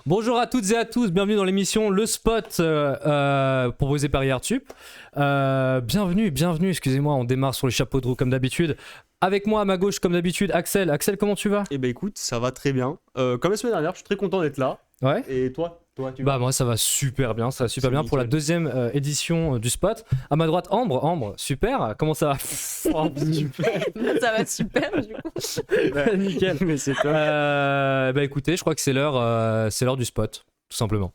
Bonjour à toutes et à tous, bienvenue dans l'émission Le Spot proposé par IRTup. Bienvenue, excusez-moi, on démarre sur les chapeaux de roue comme d'habitude. Avec moi à ma gauche, comme d'habitude, Axel. Axel, comment tu vas? Eh ben écoute, ça va très bien. Comme la semaine dernière, je suis très content d'être là. Ouais. Et toi, tu Bah moi ça va super bien, ça va super C'est bien pour la nickel. deuxième édition du Spot. À ma droite, Ambre, super, comment ça va? Super. Ça va super du coup. Nickel. Mais c'est toi. Bah écoutez, je crois que c'est l'heure du Spot, tout simplement.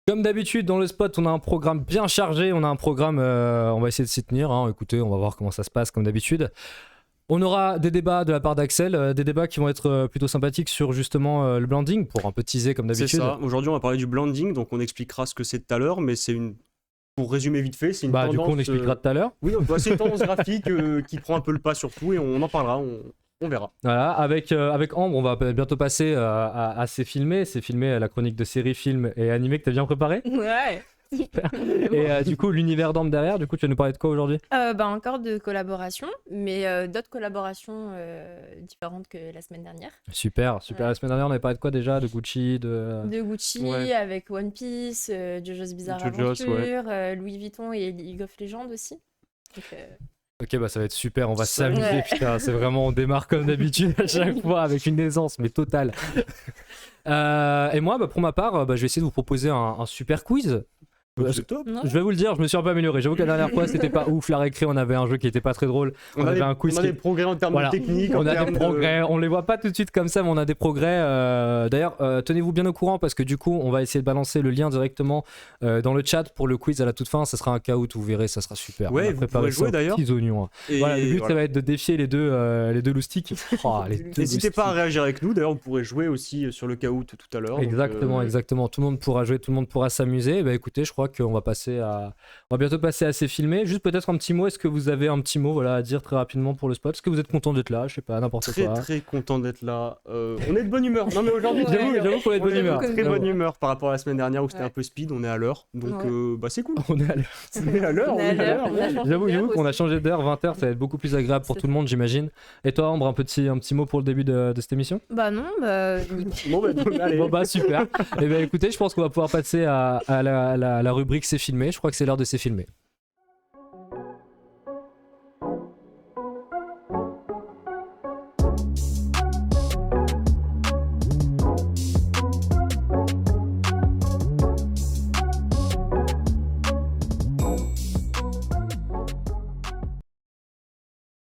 Comme d'habitude dans le Spot, on a un programme bien chargé, on va essayer de s'y tenir, hein. Écoutez, on va voir comment ça se passe comme d'habitude. On aura des débats de la part d'Axel, des débats qui vont être plutôt sympathiques sur justement le blending, pour un peu teaser comme C'est d'habitude. ça. Aujourd'hui, on va parler du blending, donc on expliquera ce que c'est tout à l'heure, mais pour résumer vite fait, c'est une Bah tendance. du coup on expliquera tout à l'heure. Oui, donc, c'est une tendance graphique qui prend un peu le pas sur tout et on en parlera, on verra. Voilà, avec Ambre, on va bientôt passer à C'est filmé, la chronique de séries, films et animés que t'as bien préparé. Ouais. Et du coup l'univers d'Ambre derrière, du coup tu vas nous parler de quoi aujourd'hui? Encore de collaborations, mais d'autres collaborations différentes que la semaine dernière. Super. Ouais. La semaine dernière on avait parlé de quoi déjà? De Gucci, de... De Gucci Ouais. avec One Piece, JoJo's Bizarre JoJo's, Adventure, Louis Vuitton et League of Legends aussi. Donc, Ok, bah ça va être super, on va Ça- s'amuser, Ouais. putain, c'est vraiment, on démarre comme d'habitude à chaque fois avec une aisance, mais totale. Et moi, bah, pour ma part, je vais essayer de vous proposer un super quiz. C'est top. non. Je vais vous le dire, je me suis un peu amélioré. J'avoue que la dernière fois, c'était pas ouf. La récré, on avait un jeu qui était pas très drôle. On avait un quiz on a qui- des progrès en termes Voilà. de technique. On en a termes des progrès, on les voit pas tout de suite comme ça, mais on a des progrès. D'ailleurs, tenez-vous bien au courant parce que du coup, on va essayer de balancer le lien directement dans le chat pour le quiz à la toute fin. Ça sera un caout, vous verrez, ça sera super. Ouais, on a vous préparé pourrez ça jouer, aux d'ailleurs. petits oignons, hein. Et Voilà, le but, ça voilà. va être de défier les deux loustiques. Oh, les deux N'hésitez pas à loustiques. réagir avec nous. D'ailleurs, vous pourrez jouer aussi sur le caout tout à l'heure. donc, Exactement. Tout le monde pourra jouer, tout le monde pourra s'amuser. Bah écoutez, je crois qu'on va bientôt passer à C'est filmé. Juste peut-être un petit mot. Est-ce que vous avez un petit mot, voilà, à dire très rapidement pour le spot? Est-ce que vous êtes content d'être là? Je sais pas, n'importe Très quoi. très content d'être là. On est de bonne humeur. Non mais aujourd'hui, Ouais. J'avoue qu'on est de on bonne est humeur. très bonne humeur par rapport à la semaine dernière où c'était Ouais. un peu speed. On est à l'heure, donc Ouais. bah c'est cool. On est à l'heure. On est à l'heure. On est à l'heure, on a changé J'avoue d'heure qu'on a aussi. changé d'heure, 20h, ça va être beaucoup plus agréable pour C'est tout le monde, j'imagine. Et toi, Ambre, un petit mot pour le début de cette émission? Bah non, nickel. Bon bah allez. Bon bah super. Et ben écoutez, je pense qu'on va pouvoir passer à la rubrique C'est filmé. Je crois que c'est l'heure de C'est filmé.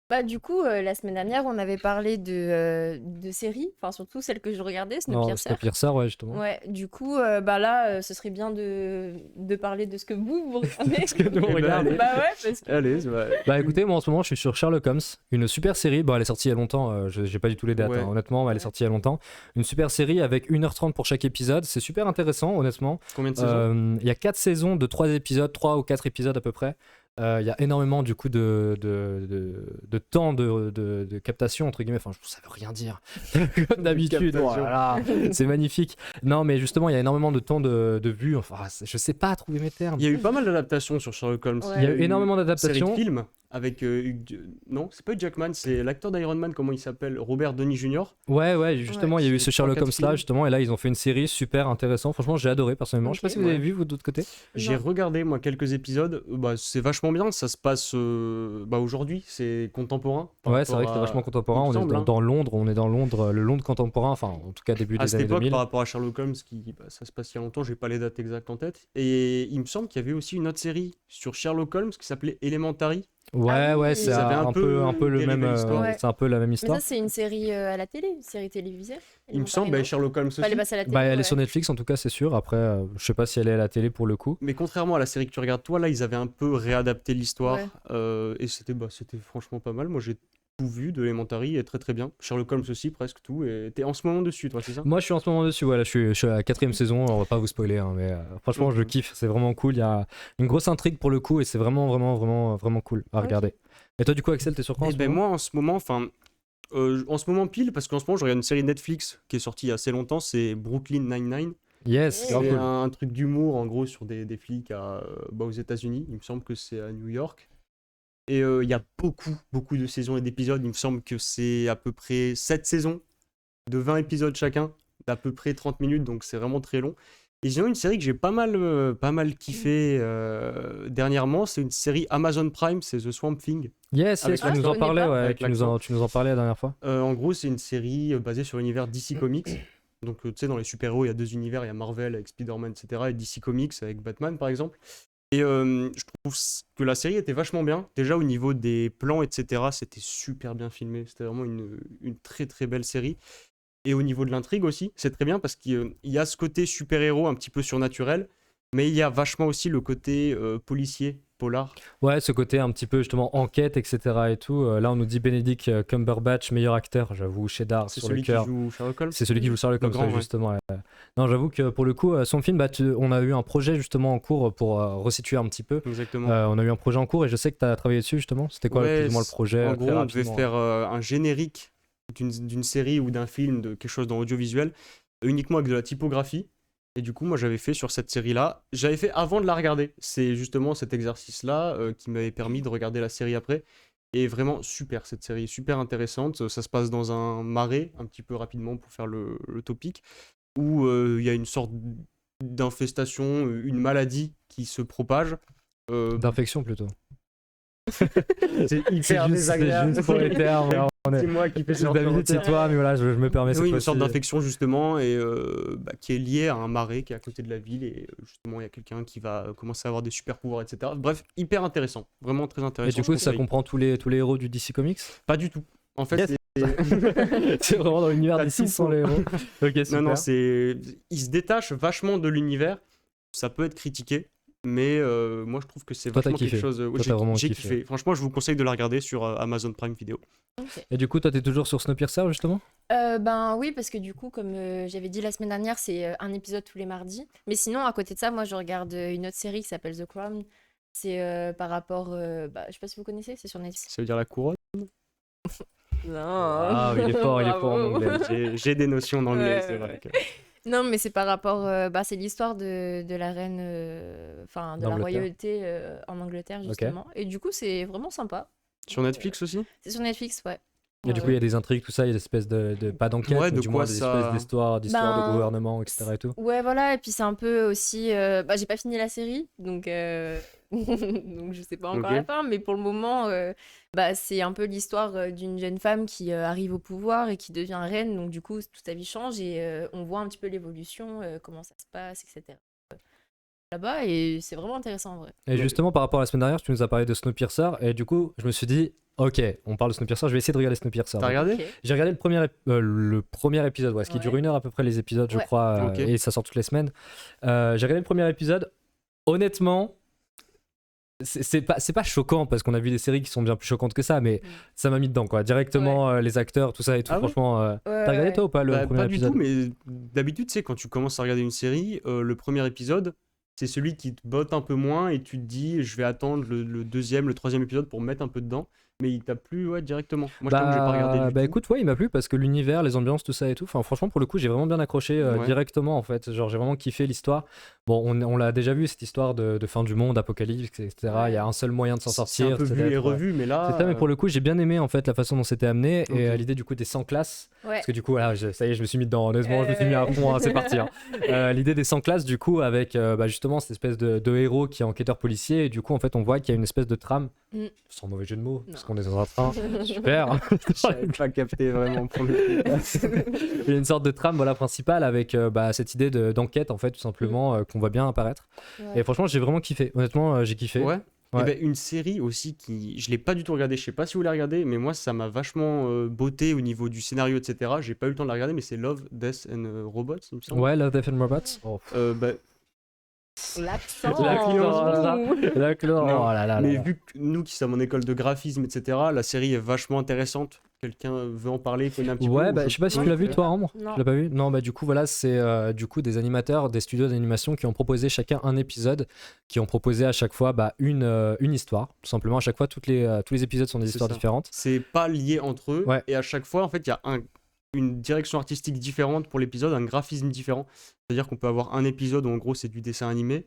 Bah du coup, la semaine dernière, on avait parlé de séries, enfin surtout celles que je regardais, Non, Snowpiercer. c'est pire ça, ouais, justement. Ouais, du coup, bah là, ce serait bien de parler de ce que vous regardez. Parce que nous, on Eh ben, regarde. allez. Bah ouais, parce que... Allez, ouais. Bah écoutez, moi en ce moment, je suis sur Sherlock Holmes, une super série. Bon, elle est sortie il y a longtemps, j'ai pas du tout les dates, Ouais. hein, honnêtement, mais elle est Ouais. sortie il y a longtemps. Une super série avec 1h30 pour chaque épisode. C'est super intéressant, honnêtement. Combien de saisons? Il y a 4 saisons de 3 épisodes, 3 ou 4 épisodes à peu près. Il y a énormément du coup de temps de captation entre guillemets, enfin ça veut rien dire comme d'habitude, Captation. voilà, c'est magnifique. Non mais justement il y a énormément de temps de vue, enfin je sais pas trouver mes termes. Il y a eu pas mal d'adaptations sur Sherlock Holmes. Ouais. Il y a eu énormément Série d'adaptations. de films avec non, c'est pas Hugh Jackman, c'est l'acteur d'Iron Man, comment il s'appelle? Robert Downey Jr. Ouais, justement il y a eu ce c'est Sherlock 3-4 Holmes là films. justement, et là ils ont fait une série super intéressante, franchement j'ai adoré personnellement. Je sais pas Ok. si vous avez Ouais. vu vous de l'autre côté. J'ai Non. regardé moi quelques épisodes, bah c'est vachement bien, ça se passe aujourd'hui, c'est contemporain. par Ouais, c'est vrai que rapport c'est vachement à- contemporain, il me on est semble, hein. dans Londres, le Londres contemporain, enfin en tout cas début À des cette années époque, 2000. par rapport à Sherlock Holmes, ça se passe il y a longtemps, j'ai pas les dates exactes en tête. Et il me semble qu'il y avait aussi une autre série sur Sherlock Holmes qui s'appelait Elementary. Ouais, Ah oui, c'est ils avaient un peu le dérivé même, l'histoire. Ouais. c'est un peu la même Mais histoire. ça, c'est une série à la télé, une série télévisée. Il me semble, bah, Sherlock Holmes aussi. Elle est passée à la télé. Bah, elle est ouais. sur Netflix en tout cas, c'est sûr. Après, je sais pas si elle est à la télé pour le coup. Mais contrairement à la série que tu regardes toi, là, ils avaient un peu réadapté l'histoire. Ouais. Et c'était franchement pas mal. Moi, j'ai tout vu de Elementary et très très bien. Sherlock Holmes aussi, presque tout. Et t'es en ce moment dessus, toi, c'est ça? Moi, je suis en ce moment dessus. Voilà, je suis à la 4ème saison. On va pas vous spoiler, hein, mais franchement, je Mhm. kiffe. C'est vraiment cool. Il y a une grosse intrigue pour le coup et c'est vraiment cool à Ok. regarder. Et toi, du coup, Axel, t'es sur quoi en Eh ce ben moment moi, en ce moment, enfin, en ce moment pile, parce qu'en ce moment, je regarde une série Netflix qui est sortie il y a assez longtemps, c'est Brooklyn Nine-Nine. Yes, C'est C'est grave cool. un truc d'humour en gros sur des flics aux États-Unis. Il me semble que c'est à New York. Et il y a beaucoup de saisons et d'épisodes. Il me semble que c'est à peu près 7 saisons de 20 épisodes chacun, d'à peu près 30 minutes, donc c'est vraiment très long. Et sinon, une série que j'ai pas mal kiffé dernièrement, c'est une série Amazon Prime, c'est The Swamp Thing. Yes, Avec yes, tu nous l'accent. en parlais, ouais, Avec l'accent. tu nous en parlais la dernière fois. En gros, c'est une série basée sur l'univers DC Comics. Donc, tu sais, dans les super-héros, il y a deux univers, il y a Marvel avec Spider-Man, etc., et DC Comics avec Batman, par exemple. Et je trouve que la série était vachement bien. Déjà, au niveau des plans, etc., c'était super bien filmé. C'était vraiment une très, très belle série. Et au niveau de l'intrigue aussi, c'est très bien parce qu'il y a ce côté super-héros un petit peu surnaturel, mais il y a vachement aussi le côté policier, polar. Ouais, ce côté un petit peu justement enquête, etc. et tout. Là, on nous dit Benedict Cumberbatch, meilleur acteur. J'avoue, Cheddar C'est sur celui le qui cœur. joue Sherlock Holmes. C'est celui qui joue Sherlock Holmes, grand, ouais. justement. Non, j'avoue que pour le coup, son film, on a eu un projet justement en cours pour resituer un petit peu. Exactement. On a eu un projet en cours et je sais que tu as travaillé dessus justement. C'était quoi Ouais, plus ou moins le projet En très gros, on devait rapidement. faire un générique d'une série ou d'un film, de quelque chose dans l'audiovisuel, uniquement avec de la typographie. Et du coup, moi, j'avais fait sur cette série-là. J'avais fait avant de la regarder. C'est justement cet exercice-là qui m'avait permis de regarder la série après. Et vraiment super, cette série, super intéressante. Ça se passe dans un marais, un petit peu rapidement pour faire le topic, où il y a une sorte d'infestation, une maladie qui se propage. D'infection plutôt. C'est hyper C'est désagréable. juste pour les termes. C'est moi qui fais ce genre de D'habitude, c'est commentaires. toi, mais voilà, je me permets cette Oui, une fois-ci. sorte d'infection justement, et qui est liée à un marais qui est à côté de la ville, et justement il y a quelqu'un qui va commencer à avoir des super pouvoirs, etc. Bref, hyper intéressant, vraiment très Et intéressant. du coup, je ça conseille. comprend tous les héros du DC Comics. Pas du tout. En fait, Yes. c'est... C'est vraiment dans l'univers T'as DC tout sans faux. les héros. Ok, super. non, il se détache vachement de l'univers. Ça peut être critiqué, mais moi je trouve que c'est Toi, t'as vachement quelque kiffé. chose. Toi, t'as vraiment J'ai kiffé. kiffé. Franchement, je vous conseille de la regarder sur Amazon Prime Video. Ok. Et du coup, toi, t'es toujours sur Snowpiercer justement. Ben oui, parce que du coup, comme j'avais dit la semaine dernière, c'est un épisode tous les mardis. Mais sinon, à côté de ça, moi, je regarde une autre série qui s'appelle The Crown. C'est par rapport, je sais pas si vous connaissez, c'est sur Netflix. Ça veut dire la couronne. Non. Ah, il est fort en Bravo. anglais. J'ai des notions d'anglais, Ouais, c'est ouais. vrai. Non, mais c'est par rapport, c'est l'histoire de la reine, enfin de la D'Angleterre. royauté en Angleterre justement. Et du coup, c'est vraiment sympa. Sur Netflix aussi. C'est sur Netflix, ouais. Et du coup, il y a des intrigues, tout ça, il y a des espèces pas d'enquête, Ouais, mais de du quoi moins des ça- espèces d'histoires Ben, de gouvernement, etc. et tout. Ouais, voilà, et puis c'est un peu aussi. J'ai pas fini la série, donc, donc je sais pas encore Ok. la fin, mais pour le moment, c'est un peu l'histoire d'une jeune femme qui arrive au pouvoir et qui devient reine, donc du coup, toute sa vie change et on voit un petit peu l'évolution, comment ça se passe, etc. Là-bas, et c'est vraiment intéressant en vrai. Et justement, par rapport à la semaine dernière, tu nous as parlé de Snowpiercer, et du coup, je me suis dit, ok, on parle de Snowpiercer, je vais essayer de regarder Snowpiercer. T'as regardé Ok. J'ai regardé le premier épisode, ouais, ce qui Ouais. dure 1 heure à peu près les épisodes, je Ouais. crois, Ok. et ça sort toutes les semaines. J'ai regardé le premier épisode. Honnêtement, c'est pas choquant parce qu'on a vu des séries qui sont bien plus choquantes que ça, mais Mm. ça m'a mis dedans, quoi. Directement, les acteurs, tout ça et tout. Ah ouais franchement, Ouais, t'as regardé ouais. toi ou pas le Bah, premier pas du épisode tout, mais d'habitude, tu sais, quand tu commences à regarder une série, le premier épisode, c'est celui qui te botte un peu moins et tu te dis, je vais attendre le deuxième, le troisième épisode pour me mettre un peu dedans. Mais il t'a plu, ouais, directement. Moi, je t'avoue que j'ai pas regardé du tout. Écoute, ouais, il m'a plu parce que l'univers, les ambiances, tout ça et tout. Enfin, franchement, pour le coup, j'ai vraiment bien accroché Ouais. directement en fait. Genre, j'ai vraiment kiffé l'histoire. Bon, on l'a déjà vu cette histoire de fin du monde, apocalypse, etc. Ouais. Il y a un seul moyen de s'en C'est sortir. un peu c'est vu et d'être, revu, mais là. c'est ça, mais pour le coup, j'ai bien aimé en fait la façon dont c'était amené et Ok. l'idée du coup des 100 classes. Ouais. Parce que du coup, voilà, ça y est, je me suis mis dedans. Honnêtement, je me suis mis à fond, hein, c'est parti. Hein. L'idée des 100 classes, du coup, avec justement cette espèce de héros qui est enquêteur policier. Et du coup, en fait, on voit qu'il y a une espèce de trame, Mm. sans mauvais jeu de mots, parce Non. qu'on est dans un train. Super. J'avais pas capté vraiment pour le coup. Il y a une sorte de trame voilà, principale avec cette idée d'enquête, en fait, tout simplement, qu'on voit bien apparaître. Ouais. Et franchement, j'ai vraiment kiffé. Honnêtement, j'ai kiffé. Ouais. Ouais. Et ben, une série aussi qui. Je l'ai pas du tout regardée, je sais pas si vous l'avez regardée, mais moi ça m'a vachement botté au niveau du scénario, etc. J'ai pas eu le temps de la regarder, mais c'est Love, Death and Robots, il me semble. Ouais, Love, Death and Robots. Oh. Bah, L'accent. D'accord. Non, Oh là là mais là. vu que nous qui sommes en école de graphisme, etc., la série est vachement intéressante. Quelqu'un veut en parler, connaît un petit peu Ouais, ou bah, je sais pas si tu Ouais. l'as vu toi, Ambre. Non. Tu l'as pas vu? Non, bah du coup voilà, c'est du coup des animateurs, des studios d'animation qui ont proposé chacun un épisode, qui ont proposé à chaque fois une histoire, tout simplement. À chaque fois, tous les épisodes sont des C'est histoires ça. différentes. C'est pas lié entre eux, Ouais. et à chaque fois, en fait, il y a une direction artistique différente pour l'épisode, un graphisme différent. C'est-à-dire qu'on peut avoir un épisode où en gros c'est du dessin animé,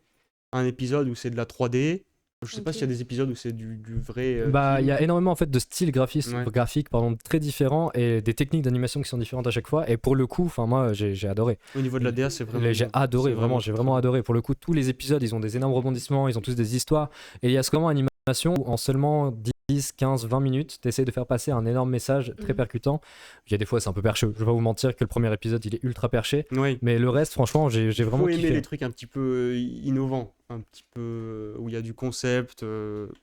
un épisode où c'est de la 3D. Je sais pas Ok. s'il y a des épisodes où c'est du vrai. Bah, il film. y a énormément en fait de styles Ouais. graphiques pardon, très différents et des techniques d'animation qui sont différentes à chaque fois. Et pour le coup, enfin moi j'ai adoré. Au niveau de la DA, c'est vraiment. J'ai adoré, c'est vraiment, j'ai vraiment très adoré. Pour le coup, tous les épisodes, ils ont des énormes rebondissements, ils ont tous des histoires. Et il y a ce comment animation où en seulement 10, 15, 20 minutes, tu essaies de faire passer un énorme message très Mhm. percutant. Il y a des fois, c'est un peu perché. Je vais pas vous mentir que le premier épisode, il est ultra perché. bien. Oui. Mais le reste, franchement, j'ai vraiment Faut aimer kiffé. les trucs un petit peu innovants, un petit peu où il y a du concept.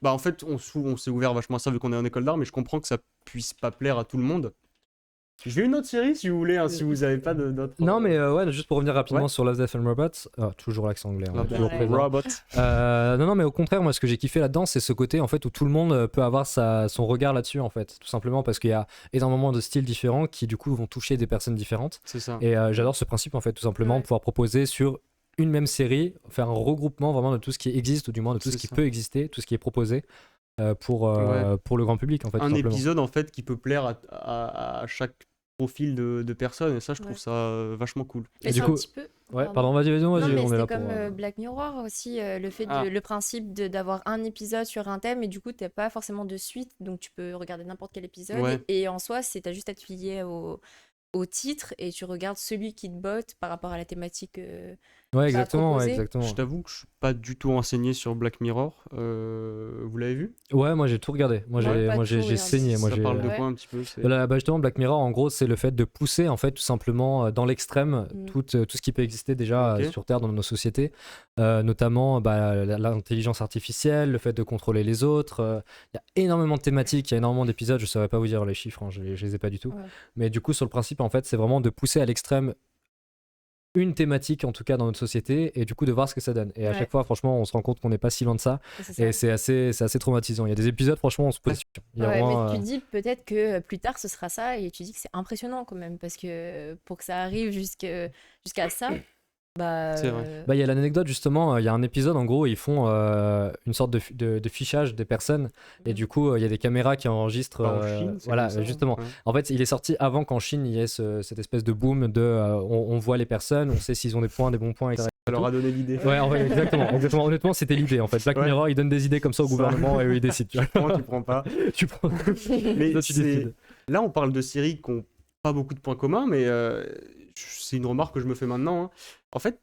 Bah en fait, on s'est ouvert vachement à ça vu qu'on est en école d'art, mais je comprends que ça puisse pas plaire à tout le monde. J'ai une autre série si vous voulez, hein, si vous avez pas d'autres. Non, mais ouais, juste pour revenir rapidement Ouais. sur Love, Death and Robots, toujours l'accent anglais, hein, Love, toujours Death and présent. Robots. Non, mais au contraire, moi, ce que j'ai kiffé là-dedans, c'est ce côté en fait où tout le monde peut avoir son regard là-dessus, en fait, tout simplement parce qu'il y a énormément de styles différents qui, du coup, vont toucher des personnes différentes. C'est ça. Et j'adore ce principe, en fait, tout simplement, Ouais. pouvoir proposer sur une même série, faire un regroupement vraiment de tout ce qui existe, ou du moins de tout ce C'est qui ça. peut exister, tout ce qui est proposé pour le grand public, en fait, tout Un simplement. épisode en fait qui peut plaire à chaque profil de personnes et ça je trouve Ouais. ça vachement cool. Mais du c'est coup- un petit peu. Ouais, Pardon. pardon, vas-y, Non, on mais est c'était là comme pour. Black Mirror aussi, le fait Ah. le principe d'avoir un épisode sur un thème et du coup t'as pas forcément de suite, donc tu peux regarder n'importe quel épisode Ouais. et en soi t'as juste à te fier au titre et tu regardes celui qui te botte par rapport à la thématique. Ouais, exactement, ouais, proposer. exactement. Je t'avoue que je suis pas du tout renseigné sur Black Mirror. Vous l'avez vu? Ouais, moi j'ai tout regardé. Moi Ouais, pas j'ai tout regardé. saigné. Moi Ça j'ai. parle de Ouais. quoi un petit peu? Voilà, bah justement, Black Mirror, en gros, c'est le fait de pousser, en fait, tout simplement, dans l'extrême, Mm. tout ce qui peut exister déjà Ok. sur Terre dans nos sociétés, notamment bah, l'intelligence artificielle, le fait de contrôler les autres. Il y a énormément de thématiques, il y a énormément d'épisodes, je ne saurais pas vous dire les chiffres, hein, je les ai pas du tout. Ouais. Mais du coup, sur le principe, en fait, c'est vraiment de pousser à l'extrême une thématique, en tout cas, dans notre société, et du coup, de voir ce que ça donne. Et à Ouais. chaque fois, franchement, on se rend compte qu'on n'est pas si loin de ça, C'est ça. et c'est assez traumatisant. Il y a des épisodes, franchement, on se pose des questions. Il y a Ouais, vraiment, mais tu dis peut-être que plus tard ce sera ça et tu dis que c'est impressionnant quand même parce que pour que ça arrive jusqu'à ça, bah. C'est vrai. Bah, il y a l'anecdote justement, il y a un épisode en gros, ils font une sorte de fichage des personnes et Mhm. du coup, il y a des caméras qui enregistrent. Pas en Chine, c'est voilà, comme ça, justement. ouais. En fait, il est sorti avant qu'en Chine, il y ait cette espèce de boom de on voit les personnes, on sait s'ils ont des points, des bons points, etc. Ça leur a donné l'idée. Ouais, en fait, exactement, exactement. Honnêtement, c'était l'idée en fait. Black Ouais. Mirror, il donne des idées comme ça au Ça. gouvernement et eux, ils décident. Tu, vois. Tu prends pas. Tu prends. Mais Toi, tu décides. là, on parle de séries qui n'ont pas beaucoup de points communs, mais c'est une remarque que je me fais maintenant, hein. En fait,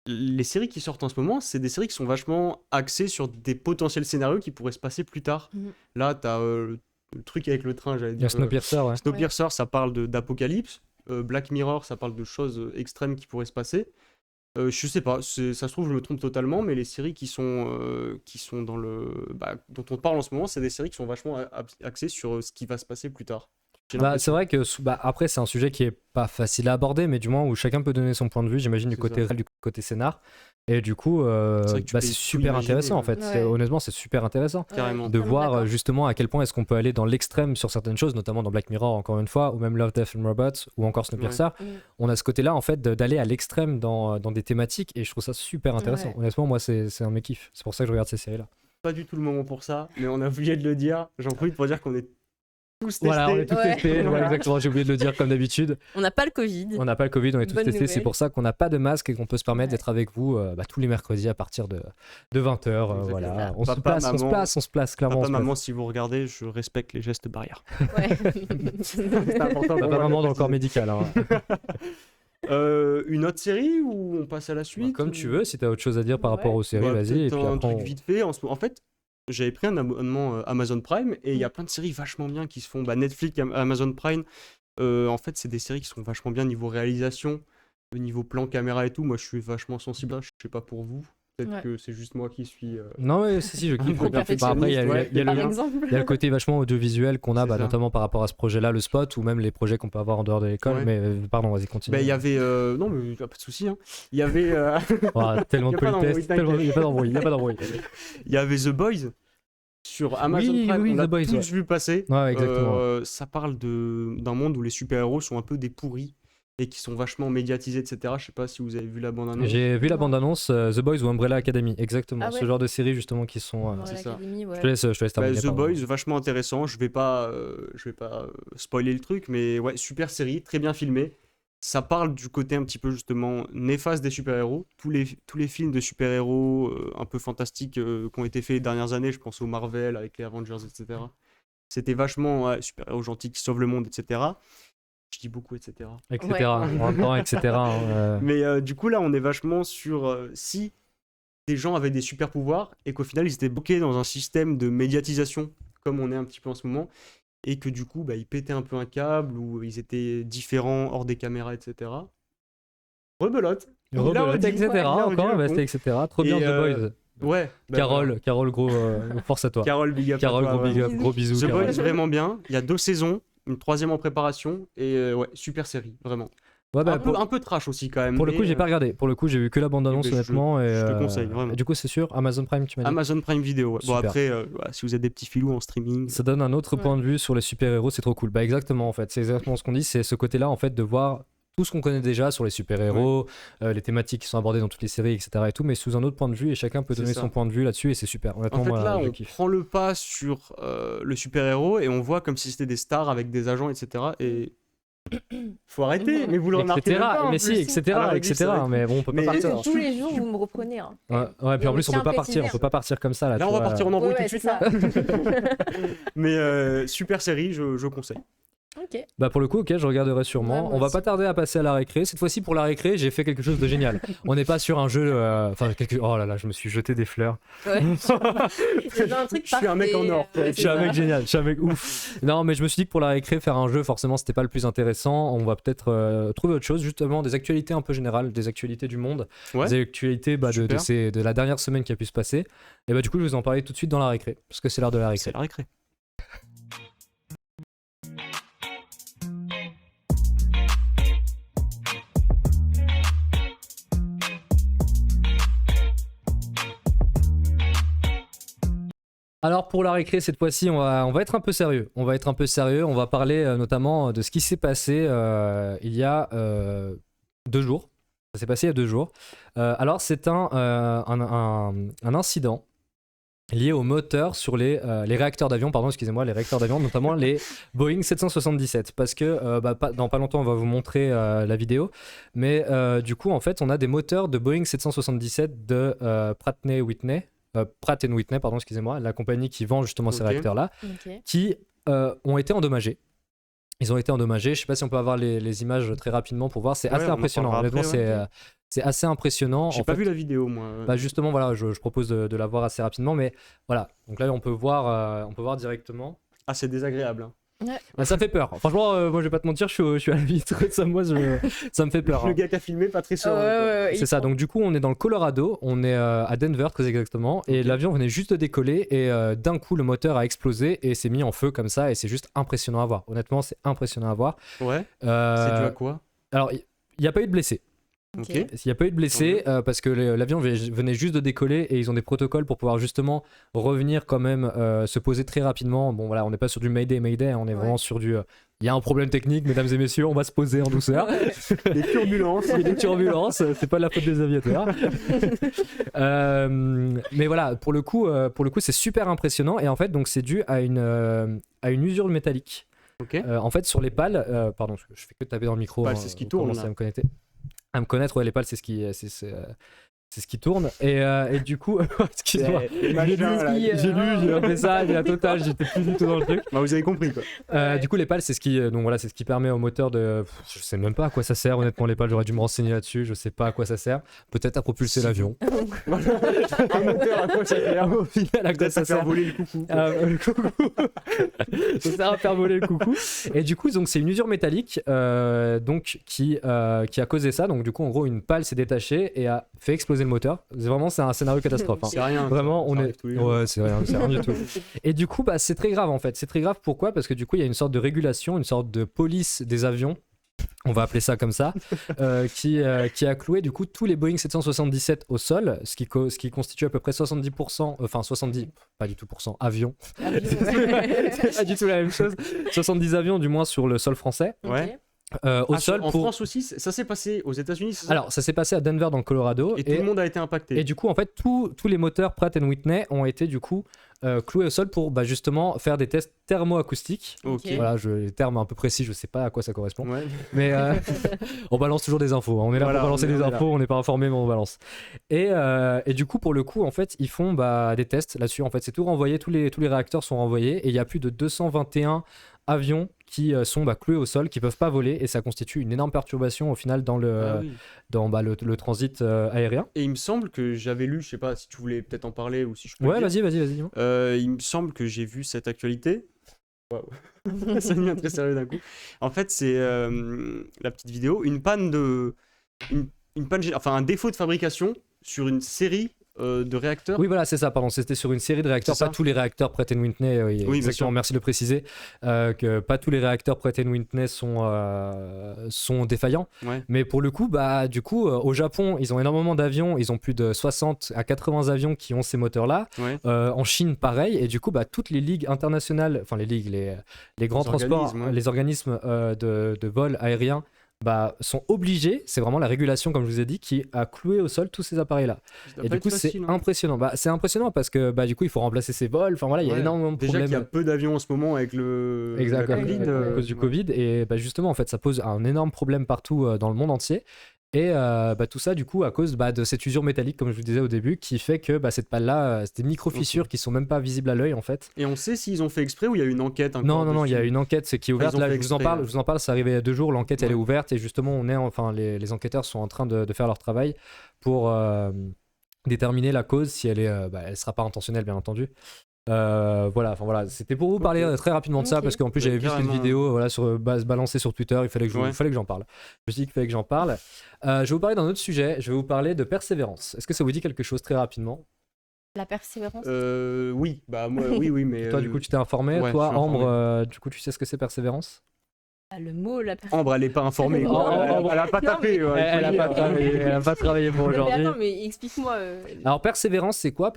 les séries qui sortent en ce moment, c'est des séries qui sont vachement axées sur des potentiels scénarios qui pourraient se passer plus tard. Mhm. Là, t'as le truc avec le train, j'allais Il y a dire. Snowpiercer, ouais. Snowpiercer, ça parle d'apocalypse. Black Mirror, ça parle de choses extrêmes qui pourraient se passer. Je sais pas, ça se trouve, je me trompe totalement, mais les séries qui sont dans dont on parle en ce moment, c'est des séries qui sont vachement axées sur ce qui va se passer plus tard. J'ai Bah, l'impression. c'est vrai que après c'est un sujet qui est pas facile à aborder, mais du moins où chacun peut donner son point de vue, j'imagine du C'est côté ça. réel, du côté scénar, et du coup vrai que tu bah, peux c'est tout super imaginer, intéressant en ouais. fait. Ouais. Honnêtement c'est super intéressant Carrément. de Totalement voir d'accord. justement à quel point est-ce qu'on peut aller dans l'extrême sur certaines choses, notamment dans Black Mirror encore une fois, ou même Love, Death and Robots, ou encore Snowpiercer. Mm. On a ce côté-là en fait d'aller à l'extrême dans des thématiques, et je trouve ça super intéressant. Ouais. Honnêtement moi c'est un de mes kiffs. C'est pour ça que je regarde ces séries-là. Pas du tout le moment pour ça, mais on a oublié de le dire. J'en profite pour dire qu'on est tous testés. Voilà, on est tous Ouais. testés. Ouais, exactement. J'ai oublié de le dire comme d'habitude. On n'a pas le Covid. On n'a pas le Covid, on est tous Bonne testés. C'est nouvelle. pour ça qu'on n'a pas de masque et qu'on peut se permettre Ouais. d'être avec vous tous les mercredis à partir de 20h. Exactement. Voilà. On se Papa, place, on se place, clairement. Papa, on se place. maman, si vous regardez, je respecte les gestes barrières. Ouais. C'est important. Papa, pour moi de maman dans le le corps préciser. médical. hein. Une autre série ou on passe à la Bah, suite comme ou- tu veux, si tu as autre chose à dire par Ouais. rapport aux séries, Bah, vas-y. Et peut-être puis un après, truc vite fait. En fait, j'avais pris un abonnement Amazon Prime et il y a plein de séries vachement bien qui se font. Netflix, Amazon Prime. En fait, c'est des séries qui sont vachement bien niveau réalisation, niveau plan caméra et tout. Moi, je suis vachement sensible. Je sais pas pour vous. Peut-être Ouais. que c'est juste moi qui suis. Non, ouais, si, je kiffe. Gros Bah, après, il y a, perfectionniste, il y a Par le, exemple. il y a le côté vachement audiovisuel qu'on a, C'est bah, ça. notamment par rapport à ce projet-là, le spot, ou même les projets qu'on peut avoir en dehors de l'école. Ouais. Mais pardon, vas-y, continue. Il y avait. Non, mais y a pas de souci. Hein. Il y avait. Oh, tellement Y de a pas d'embrouille, politesse, il n'y a pas d'embrouille, il n'y a pas d'embrouille. Il y avait The Boys sur Amazon Oui, Prime. oui, On l'a The Boys, tous ouais. vu passer. Ouais, exactement. Ça parle d'un monde où les super-héros sont un peu des pourris. et qui sont vachement médiatisés, etc. Je sais pas si vous avez vu la bande-annonce. J'ai vu la Non. bande-annonce The Boys ou Umbrella Academy, exactement. Ah ouais. Ce genre de séries justement qui sont. Dans c'est ça. l'académie, ouais. Je te laisse terminer. The pardon. Boys, vachement intéressant. Je vais pas spoiler le truc, mais ouais, super série, très bien filmée. Ça parle du côté un petit peu justement néfaste des super-héros. Tous les films de super-héros un peu fantastiques qui ont été faits les dernières années, je pense au Marvel avec les Avengers, etc. C'était vachement super-héros gentils qui sauvent le monde, etc. Je dis beaucoup, etc. Etc. Ouais. On entend, etc. Mais du coup, là, on est vachement sur si des gens avaient des super pouvoirs et qu'au final, ils étaient bloqués dans un système de médiatisation, comme on est un petit peu en ce moment, et que du coup, ils pétaient un peu un câble ou ils étaient différents hors des caméras, etc. Rebelote. Il a Rebelote, redit, etc. il a redit Encore, le bah, con. c'était etc. Trop bien Et, The Boys. Ouais. voilà. Carole, gros, force à toi. Carole, big up. Carole, à toi, gros big vraiment. up, gros bisous. The Carole. Boys, vraiment bien. Il y a 2 saisons, une 3e en préparation, et ouais, super série, vraiment. Ouais, bah, un peu trash aussi quand même. pour le mais, coup, j'ai pas regardé. Pour le coup, j'ai vu que la bande-annonce, Eh ben, honnêtement. je te et, conseille, vraiment. et du coup, c'est sûr, Amazon Prime, tu m'as dit. Amazon Prime Video. Ouais. Bon, Super. après, voilà, si vous êtes des petits filous en streaming. Ça donne un autre Ouais. point de vue sur les super-héros, c'est trop cool. Bah, exactement, en fait. C'est exactement ce qu'on dit. C'est ce côté-là, en fait, de voir tout ce qu'on connaît déjà sur les super-héros, les thématiques qui sont abordées dans toutes les séries, etc. et tout, mais sous un autre point de vue, et chacun peut C'est donner ça. son point de vue là-dessus, et c'est super. Honnêtement, En fait, moi, là, je on kiffe. prend le pas sur le super-héros et on voit comme si c'était des stars avec des agents, etc. Et faut arrêter, mais vous le remarquez Etc. même pas, en Mais si, plus. etc. Alors, etc. ça va être- Mais bon, on peut Mais- pas partir. Tous les jours, vous me reprenez. Hein. Ouais, puis Et en on plus, on tient peut pas un partir. petit On peut pas partir comme ça. Là, Là, tu on va vois. partir en embrouille Ouais, tout de ouais, suite. c'est Là. ça. Mais super série, je conseille. Ok. Bah pour le coup, ok, je regarderai sûrement. Ouais, moi On va aussi. pas tarder à passer à la récré. Cette fois-ci, pour la récré, j'ai fait quelque chose de génial. On n'est pas sur un jeu. Oh là là, je me suis jeté des fleurs. Ouais. C'est un truc Je suis un mec en or. parfait, Je suis un mec génial, je suis un mec ouf. Non, mais je me suis dit que pour la récré, faire un jeu, forcément, c'était pas le plus intéressant. On va peut-être trouver autre chose, justement, des actualités un peu générales, des actualités du monde, Ouais. des actualités Super. de la dernière semaine qui a pu se passer. Et bah, du coup, je vais vous en parler tout de suite dans la récré, parce que c'est l'heure de la récré. C'est la récré. Alors pour la récré cette fois-ci on va être un peu sérieux. On va être un peu sérieux. On va parler notamment de ce qui s'est passé il y a 2 jours. Ça s'est passé il y a 2 jours. Alors c'est un incident lié au moteur sur les réacteurs d'avion, pardon, excusez-moi, les réacteurs d'avion, notamment les Boeing 777. Parce que dans pas longtemps, on va vous montrer la vidéo. Mais du coup, en fait, on a des moteurs de Boeing 777 de Pratt & Whitney, pardon, excusez-moi, la compagnie qui vend justement ces Ok. réacteurs-là, Ok. qui ont été endommagés. Ils ont été endommagés. Je sais pas si on peut avoir les images très rapidement pour voir. C'est Ouais, assez on en impressionnant. parlera Honnêtement, après, c'est assez impressionnant. J'ai En pas fait, vu la vidéo, moi. bah justement, voilà, je propose de la voir assez rapidement, mais voilà. Donc là, on peut voir directement. Ah, c'est désagréable. Hein. Bah, ça fait peur. Franchement, moi, je vais pas te mentir, je suis à la vitre. Ça me fait peur. Le hein. gars qui a filmé, pas très Ah serein. ouais, quoi. ouais, ouais, C'est ça. Donc du coup, on est dans le Colorado. On est à Denver, très exactement. Et Ok. l'avion venait juste de décoller et d'un coup, le moteur a explosé et s'est mis en feu comme ça. Et c'est juste impressionnant à voir. Honnêtement, c'est impressionnant à voir. Ouais. C'est dû à Euh, quoi alors, il n'y a pas eu de blessés. Ok. Il n'y a pas eu de blessés parce que l'avion venait juste de décoller et ils ont des protocoles pour pouvoir justement revenir quand même, se poser très rapidement. Bon voilà, on n'est pas sur du Mayday, on est vraiment sur du... Il y a un problème technique, mesdames et messieurs, on va se poser en douceur. Des turbulences. Il y a des turbulences, c'est pas de la faute des aviateurs. Mais voilà, pour le coup, c'est super impressionnant et en fait, donc c'est dû à une usure métallique. Ok. En fait, sur les pales, pardon, je fais que taper dans le micro. Pales, hein, c'est ce qui vous tourne, commencez là. à me connaître. À me connaître, ouais, les pales, c'est ce qui tourne. Et du coup, excuse-moi. J'ai lu, j'ai fait ça, j'ai la totale, j'étais plus du tout dans le truc. Bah, vous avez compris, quoi. Du coup, les pales, c'est ce qui permet au moteur de. Je sais même pas à quoi ça sert, honnêtement, les pales, j'aurais dû me renseigner là-dessus, je sais pas à quoi ça sert. Peut-être à propulser l'avion. Un moteur, à quoi ça sert Au final, à quoi Peut-être ça à faire sert voler le coucou. le coucou. Ça sert à faire voler le coucou. Et du coup, donc c'est une usure métallique donc qui a causé ça. Donc du coup, en gros, une pale s'est détachée et a fait exploser le moteur. C'est un scénario catastrophe. hein. C'est rien. Vraiment, ça on arrive est. tous les jours. Ouais, c'est rien du tout. Et du coup, c'est très grave en fait. C'est très grave pourquoi ? Parce que du coup, il y a une sorte de régulation, une sorte de police des avions. On va appeler ça comme ça, qui a cloué du coup tous les Boeing 777 au sol, ce qui constitue à peu près 70%, enfin 70, pas du tout %, avions. C'est pas du tout la même chose. 70 avions du moins sur le sol français. Ouais. au Ah, sol en pour... France aussi, ça s'est passé aux États-Unis. c'est ça Alors, ça s'est passé à Denver dans le Colorado. et tout le monde a été impacté. Et du coup, en fait, tous les moteurs Pratt & Whitney ont été du coup cloués au sol pour justement faire des tests thermo-acoustiques. Ok. Ok. Voilà, les termes un peu précis, je sais pas à quoi ça correspond. Ouais. Mais on balance toujours des infos. On est là Voilà, pour balancer on est des là. infos, on n'est pas informé, mais on balance. Et du coup, pour le coup, en fait, ils font des tests là-dessus. En fait, c'est tout renvoyé, tous les réacteurs sont renvoyés et il y a plus de 221 avions qui sont cloués au sol, qui peuvent pas voler et ça constitue une énorme perturbation au final dans Ah oui. le transit aérien. Et il me semble que j'avais lu, je sais pas si tu voulais peut-être en parler ou si je peux le Ouais, dire. vas-y, dis-moi. Il me semble que j'ai vu cette actualité. Waouh, ça devient très sérieux d'un coup. En fait, c'est la petite vidéo, une panne enfin un défaut de fabrication sur une série de réacteurs. Oui, voilà, c'est ça, pardon. C'était sur une série de réacteurs, C'est ça. pas tous les réacteurs Pratt & Whitney. Oui, bien exactement, sûr. merci de le préciser. Que pas tous les réacteurs Pratt & Whitney sont défaillants. Ouais. Mais pour le coup, au Japon, ils ont énormément d'avions. Ils ont plus de 60 à 80 avions qui ont ces moteurs-là. Ouais. En Chine, pareil. Et du coup, toutes les ligues internationales, enfin les ligues, les grands transports, organismes, ouais. les organismes de vol aérien, sont obligés, c'est vraiment la régulation, comme je vous ai dit, qui a cloué au sol tous ces appareils-là. Ça doit Et pas du être coup, c'est facile, hein. impressionnant. C'est impressionnant parce que du coup, il faut remplacer ses vols. Enfin voilà, il y a Ouais. énormément de Déjà problèmes. qu'il y a peu d'avions en ce moment avec le Exactement, la Covid, à cause du ouais. Covid. Et justement, en fait, ça pose un énorme problème partout dans le monde entier. Et tout ça, du coup, à cause de cette usure métallique, comme je vous disais au début, qui fait que cette palle-là, c'est des micro-fissures qui sont même pas visibles à l'œil, en fait. Et on sait s'ils ont fait exprès ou il y a une enquête encore Non, il y a dessus une enquête qui est ouverte. ils ont Là, fait je vous en exprès, parle, là. je vous en parle, c'est arrivé il y a 2 jours, l'enquête, elle est Ouais. ouverte. Et justement, les enquêteurs sont en train de faire leur travail pour déterminer la cause, si elle est, elle sera pas intentionnelle, bien entendu. Voilà, c'était pour vous parler très rapidement de ça Ok. parce qu'en plus Ouais, j'avais vu cette carrément. vidéo balancée sur Twitter, il fallait que Ouais. j'en parle. Je me suis dit qu'il fallait que j'en parle. Je vais vous parler d'un autre sujet, je vais vous parler de persévérance. Est-ce que ça vous dit quelque chose très rapidement? La persévérance. Oui, moi, oui, mais Toi, du coup, tu t'es informé. ouais, Toi, je suis Ambre, informé. du coup, tu sais ce que c'est persévérance? Le mot, la persévérance. Ambre, elle est pas informée. Oh, quoi. Ambre, Elle a pas non, tapé. mais- ouais, Elle a il faut pas dire. travaillé, elle a pas travaillé pour Mais aujourd'hui. attends, mais explique-moi. Alors, persévérance, c'est quoi?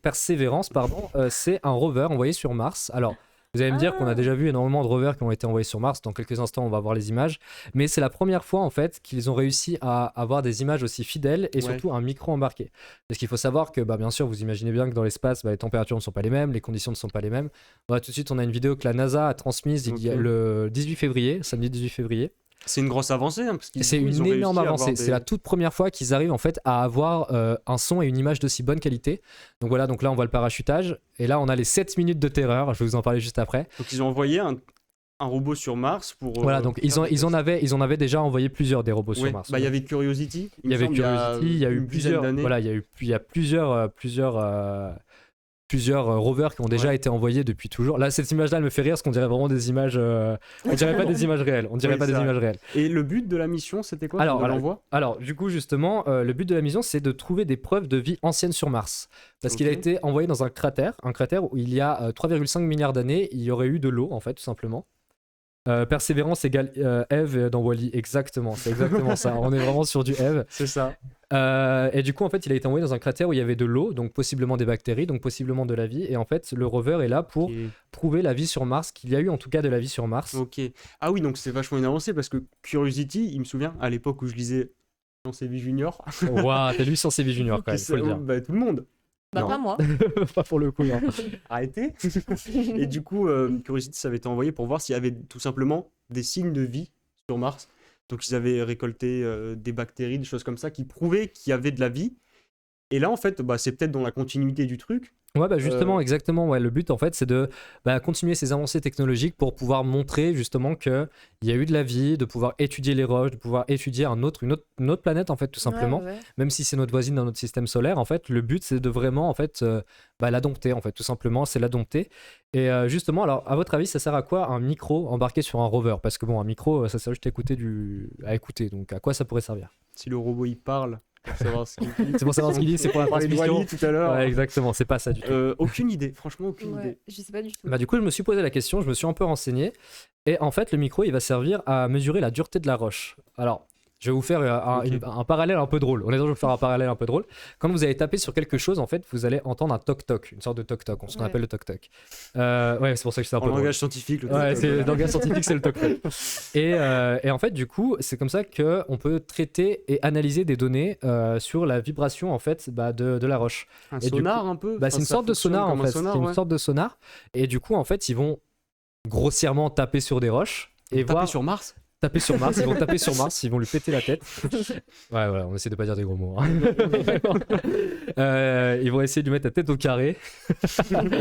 Persévérance, pardon, c'est un rover envoyé sur Mars. Alors, vous allez me dire qu'on a déjà vu énormément de rovers qui ont été envoyés sur Mars. Dans quelques instants, on va voir les images. Mais c'est la première fois, en fait, qu'ils ont réussi à avoir des images aussi fidèles et Ouais. surtout un micro embarqué. Parce qu'il faut savoir que, bien sûr, vous imaginez bien que dans l'espace, les températures ne sont pas les mêmes, les conditions ne sont pas les mêmes. Tout de suite, on a une vidéo que la NASA a transmise Ok. le 18 février, samedi 18 février. C'est une grosse avancée. Hein, parce qu'ils- C'est ils ont une réussi énorme à avoir avancée. des- C'est la toute première fois qu'ils arrivent en fait à avoir un son et une image d'aussi bonne qualité. Donc voilà, donc là on voit le parachutage et là on a les 7 minutes de terreur. Je vais vous en parler juste après. Donc ils ont envoyé un robot sur Mars pour. Voilà, donc ils en avaient déjà envoyé plusieurs des robots sur Ouais, Mars. il y avait Curiosity. Il y avait me semble, Curiosity, il y a eu une dizaine plusieurs. d'années. Voilà, il y a plusieurs rovers qui ont déjà Ouais. été envoyés depuis toujours. Là, cette image-là, elle me fait rire parce qu'on dirait vraiment des images. On dirait pas des images réelles. On dirait Oui, pas des c'est vrai. images réelles. Et le but de la mission, c'était quoi Alors, de voilà. l'envoi Alors, du coup, justement, le but de la mission, c'est de trouver des preuves de vie ancienne sur Mars. Parce qu'il a Ok. été envoyé dans un cratère où il y a 3,5 milliards d'années, il y aurait eu de l'eau, en fait, tout simplement. Persévérance égale Eve dans Wall-E, exactement, c'est exactement ça. On est vraiment sur du Eve. C'est ça. Et du coup, en fait, il a été envoyé dans un cratère où il y avait de l'eau, donc possiblement des bactéries, donc possiblement de la vie. Et en fait, le rover est là pour Ok. prouver la vie sur Mars, qu'il y a eu en tout cas de la vie sur Mars. Ok. Ah oui, donc c'est vachement une avancée parce que Curiosity, il me souvient, à l'époque où je lisais dans CV Junior. Waouh, t'as lu sur CV Junior quand même, faut le dire. Bah, tout le monde. Bah, Non. pas moi. Pas pour le coup, non. Arrêtez. Et du coup, Curiosity, ça avait été envoyé pour voir s'il y avait tout simplement des signes de vie sur Mars. Donc ils avaient récolté des bactéries, des choses comme ça, qui prouvaient qu'il y avait de la vie. Et là, en fait, c'est peut-être dans la continuité du truc. Ouais, justement, exactement. Ouais. Le but, en fait, c'est de continuer ces avancées technologiques pour pouvoir montrer justement qu'il y a eu de la vie, de pouvoir étudier les roches, de pouvoir étudier une autre planète, en fait, tout simplement. Ouais. Même si c'est notre voisine dans notre système solaire, en fait, le but, c'est de vraiment, en fait, la dompter, en fait, tout simplement, c'est la dompter. Et justement, alors, à votre avis, ça sert à quoi un micro embarqué sur un rover? Parce que bon, un micro, ça sert juste à écouter. Donc, à quoi ça pourrait servir? Si le robot il parle, pour savoir ce qu'il dit. C'est pour savoir ce qu'il dit, c'est pour la On parlait de transmission. Wall-E tout à l'heure. Ouais, exactement, c'est pas ça du tout. Aucune idée, franchement, aucune Ouais, idée. je sais pas du tout. Du coup, je me suis posé la question, je me suis un peu renseigné. Et en fait, le micro, il va servir à mesurer la dureté de la roche. Alors, Je vais vous faire un parallèle un peu drôle. Honnêtement, je vais vous faire un parallèle un peu drôle. Quand vous allez taper sur quelque chose, en fait, vous allez entendre un toc-toc, une sorte de toc-toc, ce qu'on appelle le toc-toc. Ouais, c'est pour ça que c'est un peu En drôle. langage scientifique, le Ouais, toc-toc, le voilà. langage scientifique, c'est le toc-toc. Et en fait, du coup, c'est comme ça qu'on peut traiter et analyser des données sur la vibration en fait, de la roche. Un Et du sonar un peu. Bah, c'est Enfin, une ça sorte de fonctionne sonar en comme un fait. sonar, C'est une ouais. sorte de sonar. Et du coup, en fait, ils vont grossièrement taper sur des roches et Taper voir sur Mars. taper sur Mars. Ils vont taper sur Mars, ils vont lui péter la tête. Ouais, voilà, on essaie de pas dire des gros mots. Hein. Ils vont essayer de lui mettre la tête au carré.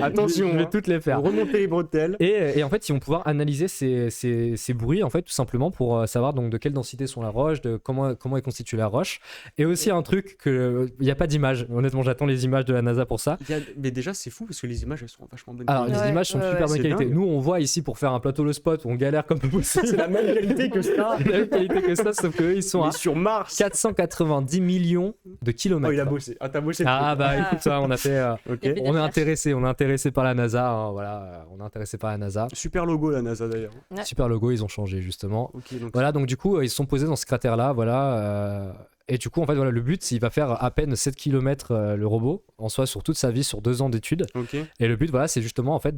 Attention, je vais hein. toutes les faire. Remonter les bretelles. Et en fait, ils vont pouvoir analyser ces bruits, en fait, tout simplement pour savoir donc de quelle densité sont la roche, de comment est constituée la roche. Et aussi un truc il n'y a pas d'image. Honnêtement, j'attends les images de la NASA pour ça. Mais déjà, c'est fou parce que les images, elles sont vachement bonnes. Alors, les Ouais, images sont ouais, super ouais. bonne C'est qualité. dingue. Nous, on voit ici pour faire un plateau le spot où on galère comme pas possible. C'est la même qualité que ça. C'est la même qualité que ça, sauf qu'eux, ils sont Mais à sur Mars. 490 millions de kilomètres. Oh, il a bossé. Ah, t'as bossé. le Ah truc. bah écoute ça, on a fait, Ok. Il y a fait on est recherches. intéressé par la NASA, hein, voilà, on est intéressé par la NASA. Super logo, la NASA d'ailleurs. Ouais. Super logo, ils ont changé justement. Ok, donc. Voilà, donc du coup, ils se sont posés dans ce cratère-là, voilà. Et du coup, en fait, voilà, le but, c'est qu'il va faire à peine 7 km le robot, en soi, sur toute sa vie, sur 2 ans d'études. Ok. Et le but, voilà, c'est justement en fait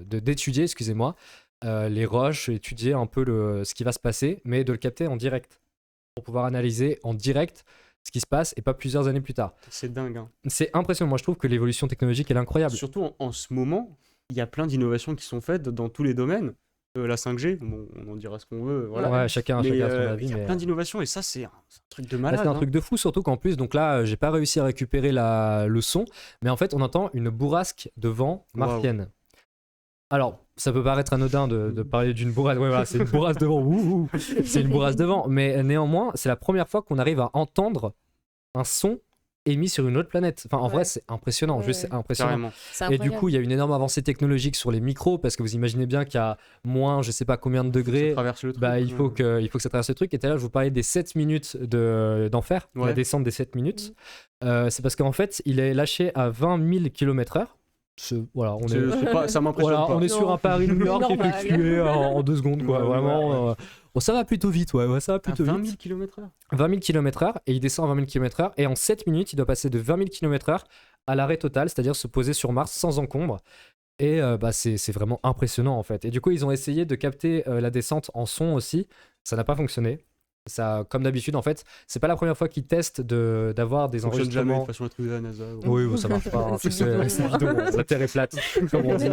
d'étudier, excusez-moi, les roches, étudier un peu ce qui va se passer, mais de le capter en direct, pour pouvoir analyser en direct ce qui se passe et pas plusieurs années plus tard. C'est dingue. Hein. C'est impressionnant. Moi, je trouve que l'évolution technologique elle est incroyable. Surtout en ce moment, il y a plein d'innovations qui sont faites dans tous les domaines. La 5G, bon, on en dira ce qu'on veut, voilà. Ouais, chacun a son Mais avis. il y a mais... plein d'innovations et ça, c'est un truc de Là, malade. c'est un hein. truc de fou, surtout qu'en plus, donc là, j'ai pas réussi à récupérer le son, mais en fait, on entend une bourrasque de vent martienne. Alors, ça peut paraître anodin de parler d'une bourrasque. Ouais, voilà, c'est une bourrasque de vent. Ouh, c'est une bourrasque de vent. Mais néanmoins, c'est la première fois qu'on arrive à entendre un son émis sur une autre planète. Enfin, en Ouais. vrai, c'est impressionnant. Ouais, Juste, c'est ouais. impressionnant. Carrément. C'est Et du incroyable. coup, il y a une énorme avancée technologique sur les micros parce que vous imaginez bien qu'il y a moins, je sais pas combien de Ça degrés. traverse le truc. Bah, il faut que ça traverse le truc. Et tout à l'heure, je vous parlais des 7 minutes d'enfer, la Ouais. descente des 7 minutes. C'est parce qu'en fait, il est lâché à 20 000 km/h. Voilà, on est, C'est pas- ça m'impressionne voilà, pas. on est sur Non. un Paris-New York Normal. effectué en 2 secondes, quoi. Ouais, Vraiment. ouais. Bon, ça va plutôt vite, ouais, ça va À plutôt 20 vite. 000 km/h. 20 000 km/h et il descend à 20 000 km/h et en 7 minutes il doit passer de 20 000 km/h à l'arrêt total, c'est-à-dire se poser sur Mars sans encombre. Et bah, c'est vraiment impressionnant en fait. Et du coup ils ont essayé de capter la descente en son aussi, ça n'a pas fonctionné. Ça, comme d'habitude en fait, c'est pas la première fois qu'ils testent d'avoir des Ça fonctionne jamais de enregistrements. toute façon le truc de la NASA. Oui, bon, ça marche pas. Hein. C'est C'est bidon. c'est bidon, la Terre est plate, comme on dit.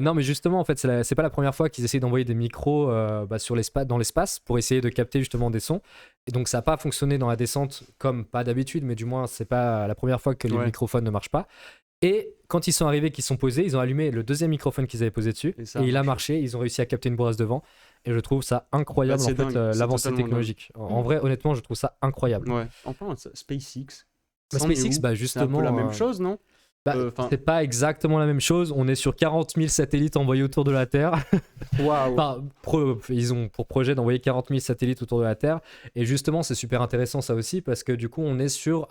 Non, mais justement, en fait, c'est pas la première fois qu'ils essayent d'envoyer des micros dans l'espace pour essayer de capter justement des sons. Et donc, ça n'a pas fonctionné dans la descente comme pas d'habitude, mais du moins, c'est pas la première fois que les Ouais. microphones ne marchent pas. Et quand ils sont arrivés, qu'ils sont posés, ils ont allumé le deuxième microphone qu'ils avaient posé dessus Et ça et il a marche. marché. Ils ont réussi à capter une bourrasque de vent. Et je trouve ça incroyable, Bah, c'est en fait, dingue, c'est l'avancée totalement technologique. En vrai, honnêtement, je trouve ça incroyable. Ouais. En parlant de ça, SpaceX. Bah, c'en est SpaceX, où bah, C'est un justement. peu la même euh, chose, non Bah, Enfin- c'est pas exactement la même chose. On est sur 40 000 satellites envoyés autour de la Terre. Waouh. Enfin, ils ont pour projet d'envoyer 40 000 satellites autour de la Terre. Et justement, c'est super intéressant ça aussi parce que du coup, on est sur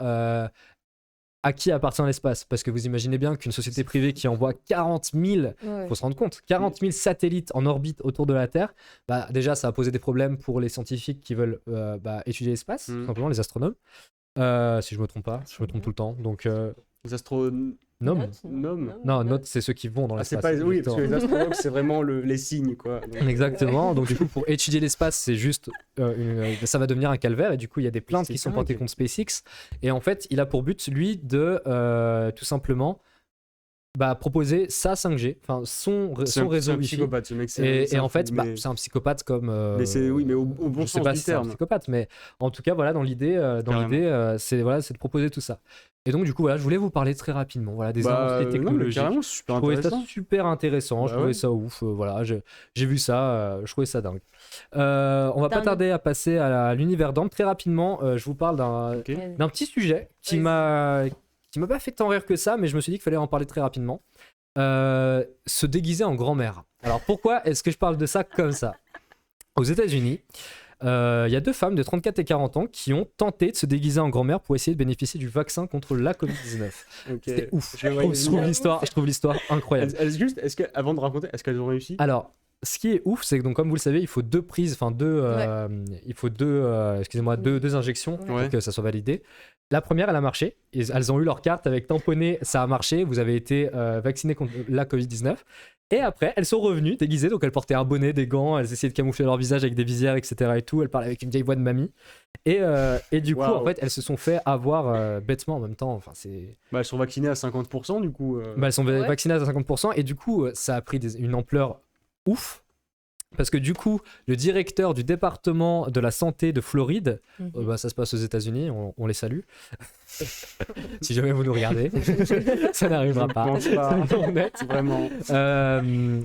à qui appartient l'espace. Parce que vous imaginez bien qu'une société privée qui envoie 40 000, Ouais. faut se rendre compte, 40 000 satellites en orbite autour de la Terre, bah, déjà, ça va poser des problèmes pour les scientifiques qui veulent étudier l'espace, tout simplement, les astronomes. Si je me trompe pas, je me trompe tout le temps. Donc, Les astronomes. Note, Non, notes, c'est ceux qui vont dans Ah, c'est l'espace. pas... Oui, parce que justement. les astronomes, c'est vraiment les signes, quoi. Donc, Exactement. Donc du coup, pour étudier l'espace, c'est juste, ça va devenir un calvaire. Et du coup, il y a des plaintes C'est qui sont dingue. portées contre SpaceX. Et en fait, il a pour but, lui, de tout simplement proposer sa 5G, enfin son c'est réseau un Wi-Fi. psychopathe, ce mec. c'est Et un en fou, fait, mais... c'est un psychopathe comme. mais c'est oui, mais au bon je sais sens pas du si c'est un terme. psychopathe, mais en tout cas, voilà, dans l'idée, Carrément. c'est de proposer tout ça. Et donc, du coup, voilà, je voulais vous parler très rapidement, voilà, des Bah, avancées non, mais technologiques. carrément, c'est super Je trouvais ça intéressant. super intéressant, je Bah trouvais ouais. ça ouf, voilà, j'ai vu ça, je trouvais ça dingue. On va pas Dingue. tarder à passer à l'univers d'Amp. Très rapidement, je vous parle Ok. d'un petit sujet qui m'a pas fait tant rire que ça, mais je me suis dit qu'il fallait en parler très rapidement. Se déguiser en grand-mère. Alors pourquoi est-ce que je parle de ça comme ça? Aux États-Unis, il y a 2 femmes de 34 et 40 ans qui ont tenté de se déguiser en grand-mère pour essayer de bénéficier du vaccin contre la Covid-19. Ok. C'était ouf. Je vois Je trouve l'histoire incroyable. Juste, avant de raconter, est-ce qu'elles ont réussi? Alors, ce qui est ouf, c'est que donc, comme vous le savez, il faut deux prises, enfin il faut deux injections pour Ouais. que ça soit validé. La première, elle a marché. Elles ont eu leur carte avec tamponné, ça a marché. Vous avez été vacciné contre la Covid-19. Et après, elles sont revenues déguisées, donc elles portaient un bonnet, des gants, elles essayaient de camoufler leur visage avec des visières, etc. et tout. Elles parlaient avec une vieille voix de mamie. Et du coup, Waouh. en fait, elles se sont fait avoir bêtement en même temps. Enfin, c'est... Bah, elles sont vaccinées à 50% du coup. Bah, elles sont Ouais. vaccinées à 50%. Et du coup, ça a pris une ampleur ouf. Parce que du coup, le directeur du département de la santé de Floride, bah, ça se passe aux États-Unis, on les salue. Si jamais vous nous regardez, ça n'arrivera Je pas. pense pas. Soyons honnêtes. Vraiment.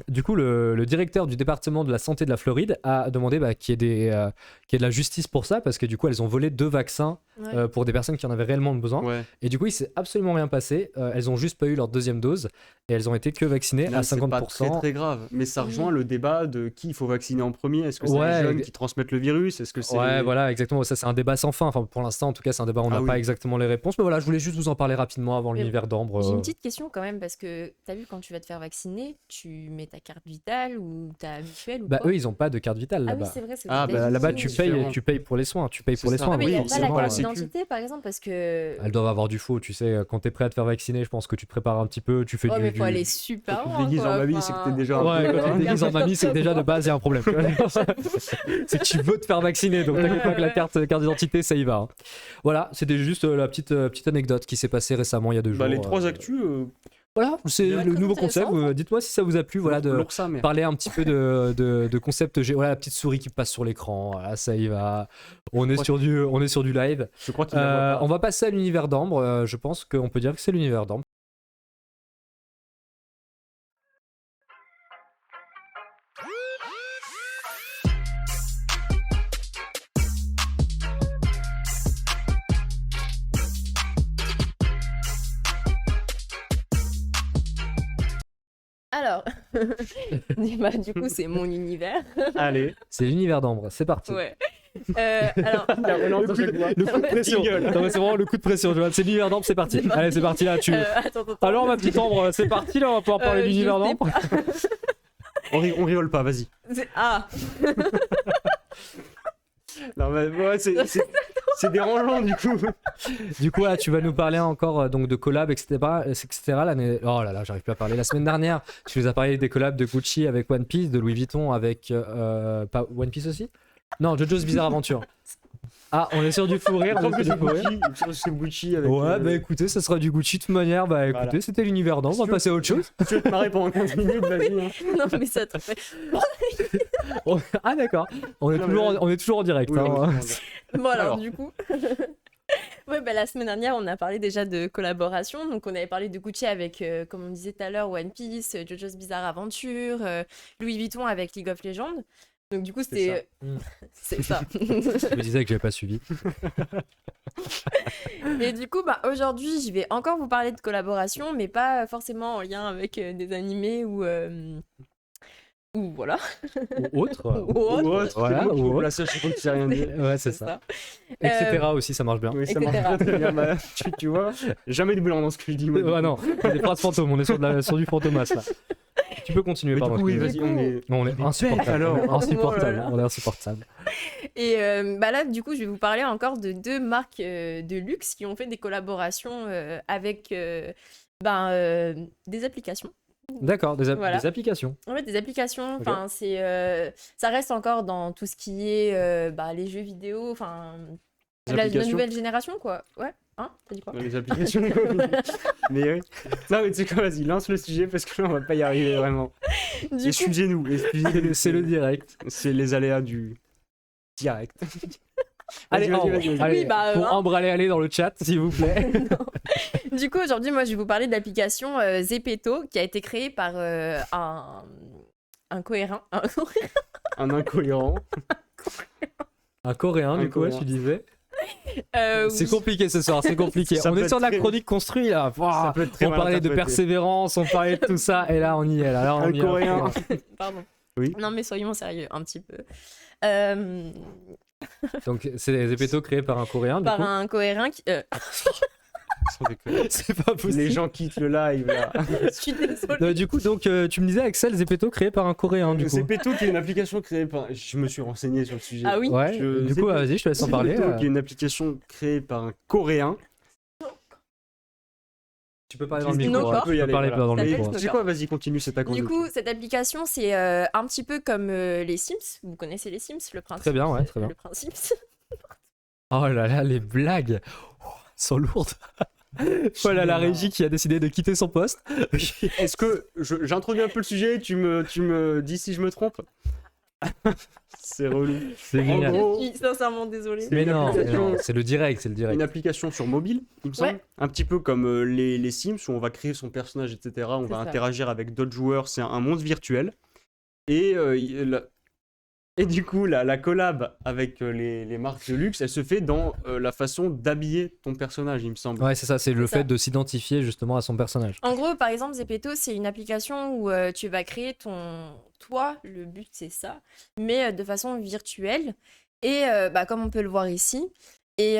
Du coup, le directeur du département de la santé de la Floride a demandé qu'il y ait de la justice pour ça, parce que du coup, elles ont volé 2 vaccins Ouais. pour des personnes qui en avaient réellement besoin. Ouais. Et du coup, il s'est absolument rien passé. Elles ont juste pas eu leur deuxième dose et elles ont été que vaccinées à Là, c'est 50%. pas très très grave, mais ça rejoint le débat de qui il faut vacciner en premier. Est-ce que c'est Ouais, les jeunes qui transmettent le virus? Est-ce que c'est Ouais, les- voilà, exactement. Ça, c'est un débat sans fin. Enfin, pour l'instant, en tout cas, c'est un débat où on n'a Ah oui. pas exactement les réponses. Mais voilà, je voulais juste vous en parler rapidement avant Mais l'univers d'Ambre. J'ai une petite question quand même, parce que t'as vu, quand tu vas te faire vacciner, tu mets ta carte vitale ou ta mutuelle ou Bah, quoi? eux, ils ont pas de carte vitale Ah oui, là-bas. c'est vrai, c'est aux Ah, bah, États-Unis. Là-bas, c'est différent. tu payes pour les soins. Tu payes pour C'est les ça. soins. Ah, mais il oui, n'y a oui, pas c'est la bon, carte la sécu. d'identité, par exemple, parce que... Elles doivent avoir du faux, tu sais. Quand t'es prêt à te faire vacciner, je pense que tu te prépares un petit peu. Tu fais Oh, mais du. faut aller super Quand tu te loin, déguises quoi, en mamie, enfin. c'est que t'es déjà un Ouais, peu- quand tu te déguises en mamie, c'est que déjà de base, il y a un problème. tu vois. C'est que tu veux te faire vacciner, donc t'inquiète pas que la carte d'identité, ça y va. Hein. Voilà, c'était juste la petite anecdote qui s'est passée récemment, il y a 2 jours. Bah, les 3 actus, Voilà, c'est Ouais, le très nouveau concept. intéressant. Dites-moi si ça vous a plu, voilà, de l'oursin, merde. parler un petit peu de concept. Voilà, la petite souris qui passe sur l'écran. Voilà, ça y va. On est sur du live. Je crois qu'il la voit pas. On va passer à l'univers d'Ambre. Je pense qu'on peut dire que c'est l'univers d'Ambre. Alors, bah, du coup, c'est mon univers. Allez. C'est l'univers d'Ambre. C'est parti. Ouais. Alors, La relance à chaque fois. Le coup de pression. Non, mais c'est vraiment le coup de pression. Joanne. C'est l'univers d'Ambre. C'est parti. C'est parti. Allez, c'est parti là. attends. Alors, ma petite Ambre, c'est parti là. On va pouvoir parler de Je l'univers sais d'Ambre. On rigole pas, vas-y. Ah, Non, mais ouais, c'est dérangeant du coup. Du coup, là, tu vas nous parler encore donc de collabs, etc. Oh là là, j'arrive plus à parler. La semaine dernière, tu nous as parlé des collabs de Gucci avec One Piece, de Louis Vuitton avec. Pas One Piece aussi? Non, JoJo's Bizarre Adventure. Ah, on est sur du fou rire. Je on trouve est que sur du fou rire. c'est Gucci avec. Ouais, bah écoutez, ça sera du Gucci de toute manière. Bah écoutez, Voilà. c'était l'univers d'Ambre. On va passer à autre chose. Tu veux te marrer pendant 15 minutes, vas-y. Hein. non, mais ça te fait... Ah d'accord. On est Non, toujours, mais- on est toujours en direct. Oui, hein. on- Bon, alors, Alors. du coup... Ouais, bah, la semaine dernière, on a parlé déjà de collaboration. Donc, on avait parlé de Gucci avec, comme on disait tout à l'heure, One Piece, JoJo's Bizarre Adventure, Louis Vuitton avec League of Legends. Donc, du coup, c'était... C'est ça. Je me disais que j'avais pas suivi. Et du coup, bah, aujourd'hui, je vais encore vous parler de collaboration, mais pas forcément en lien avec des animés ou voilà. Ou autre. Ou autre. Ou autre, Voilà, c'est moi qui ou vous autre. place à chaque fois que tu sais rien dire. Ouais, c'est ça. Etc. aussi, ça marche bien. Oui, ça Etc. marche très, très bien. Bah, tu vois, jamais de blanc dans ce que je dis. moi. Ouais, non, des phrases fantômes. On est sur du fantomas là. Tu peux continuer, Mais du pardon. coup, oui, excuse-moi. vas-y, on est. Non, on est insupportable. alors. On est insupportable. Oh là là. On est insupportable. Et bah là, du coup, je vais vous parler encore de 2 marques de luxe qui ont fait des collaborations avec des applications. D'accord, Voilà. des applications. En fait, des applications, Ok. enfin, ça reste encore dans tout ce qui est les jeux vidéo, enfin, Les la applications. nouvelle génération, quoi. Ouais, hein, t'as dit quoi? Les applications. Mais oui. Non, mais tu sais quoi, vas-y, lance le sujet parce que là, on va pas y arriver vraiment. Du coup, Excusez-nous. C'est le direct. C'est les aléas du direct. Allez, Vas-y, Ambre, vas-y, vas-y. allez, Oui, bah, pour hein. Ambre, allez dans le chat, s'il vous plaît. du coup, aujourd'hui, moi, je vais vous parler de l'application Zepeto qui a été créée par un cohérent. Un incohérent. Un coréen, du coup, ouais, coréen. tu disais. C'est Oui. compliqué ce soir, c'est compliqué. Ça On peut est sur de la être très- chronique construite là. Ça Ouah, peut être très on mal parlait de interprété. persévérance, on parlait de tout ça, et là on y est. Là, on Un y est. coréen. Pardon. Oui. Non, mais soyons sérieux un petit peu. Donc c'est des épétos créés par un coréen, du Par coup. un cohérent qui... Sans déconner. C'est pas Les possible. gens quittent le live là. Je suis désolée. Du coup, donc, tu me disais Axel Zepeto créé par un Coréen, du coup. C'est Peto qui est une application créée par. Je me suis renseigné sur le sujet. Ah oui. Ouais, du coup, vas-y, je te laisse en parler. Zepeto, qui est une application créée par un Coréen. Tu peux parler dans le Dis- micro. Snowcore. Tu peux parler voilà. dans le Ça micro. s'appelle Tu sais quoi, vas-y, continue, c'est ta Du conduite. coup, cette application, c'est un petit peu comme les Sims. Vous connaissez les Sims, le principe. Très bien, ouais, très bien. Le principe. Oh là là, les blagues sont lourdes. Voilà la régie qui a décidé de quitter son poste. Est-ce que j'introduis un peu le sujet, tu me dis si je me trompe? C'est relou. C'est En génial. gros, Je suis sincèrement désolée. c'est Mais une non, application- c'est le direct, c'est le direct. une application sur mobile, il me semble. Ouais. Un petit peu comme les Sims où on va créer son personnage, etc. On C'est va ça. interagir avec d'autres joueurs. C'est un monde virtuel. Et, et du coup, la collab avec les marques de luxe, elle se fait dans la façon d'habiller ton personnage, il me semble. Ouais, c'est ça, c'est le C'est ça. fait de s'identifier justement à son personnage. En gros, par exemple, Zepeto, c'est une application où tu vas créer toi, le but c'est ça, mais de façon virtuelle. Et comme on peut le voir ici. Et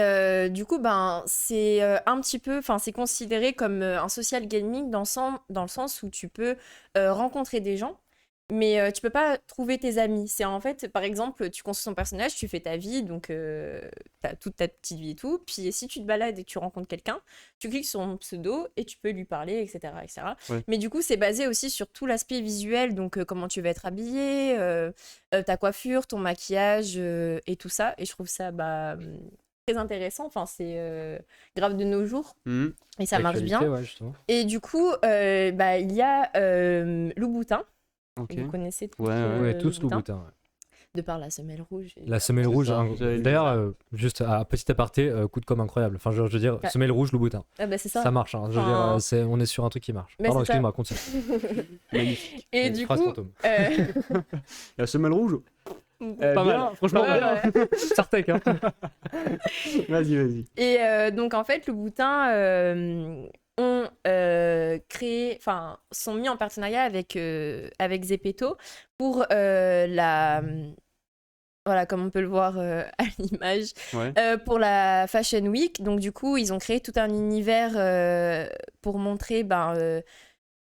du coup, c'est un petit peu, enfin, c'est considéré comme un social gaming dans le sens où tu peux rencontrer des gens. Mais tu peux pas trouver tes amis. C'est en fait, par exemple, tu construis ton personnage, tu fais ta vie, donc t'as toute ta petite vie et tout. Puis si tu te balades et que tu rencontres quelqu'un, tu cliques sur son pseudo et tu peux lui parler, etc. etc. Ouais. Mais du coup, c'est basé aussi sur tout l'aspect visuel, donc comment tu vas être habillé, ta coiffure, ton maquillage et tout ça. Et je trouve ça très intéressant. Enfin, c'est grave de nos jours Mhm. et ça marche L'actualité, bien. ouais, justement. Et du coup, il y a Louboutin. Ok. Vous connaissez tous, Ouais, ouais. Ouais, tous Louboutin, Louboutin. Ouais. de par la semelle rouge. La semelle rouge, ça, hein, j'avais lu d'ailleurs, ça. juste à petit aparté, coup de com' incroyable. Enfin, je veux dire, Ouais. semelle rouge, Louboutin. Ah bah c'est ça. Ça marche, hein. Je veux Enfin, dire, on est sur un truc qui marche. mais Pardon, c'est ça. excuse-moi, continue. Magnifique. Et du Phrase coup, fantôme. La semelle rouge. Pas bien, mal, franchement, Ouais, bien. ouais. Sartec, hein. Vas-y. Et donc en fait, Louboutin ont sont mis en partenariat avec Zepeto pour voilà, comme on peut le voir à l'image, Ouais. pour la Fashion Week. Donc du coup, ils ont créé tout un univers pour montrer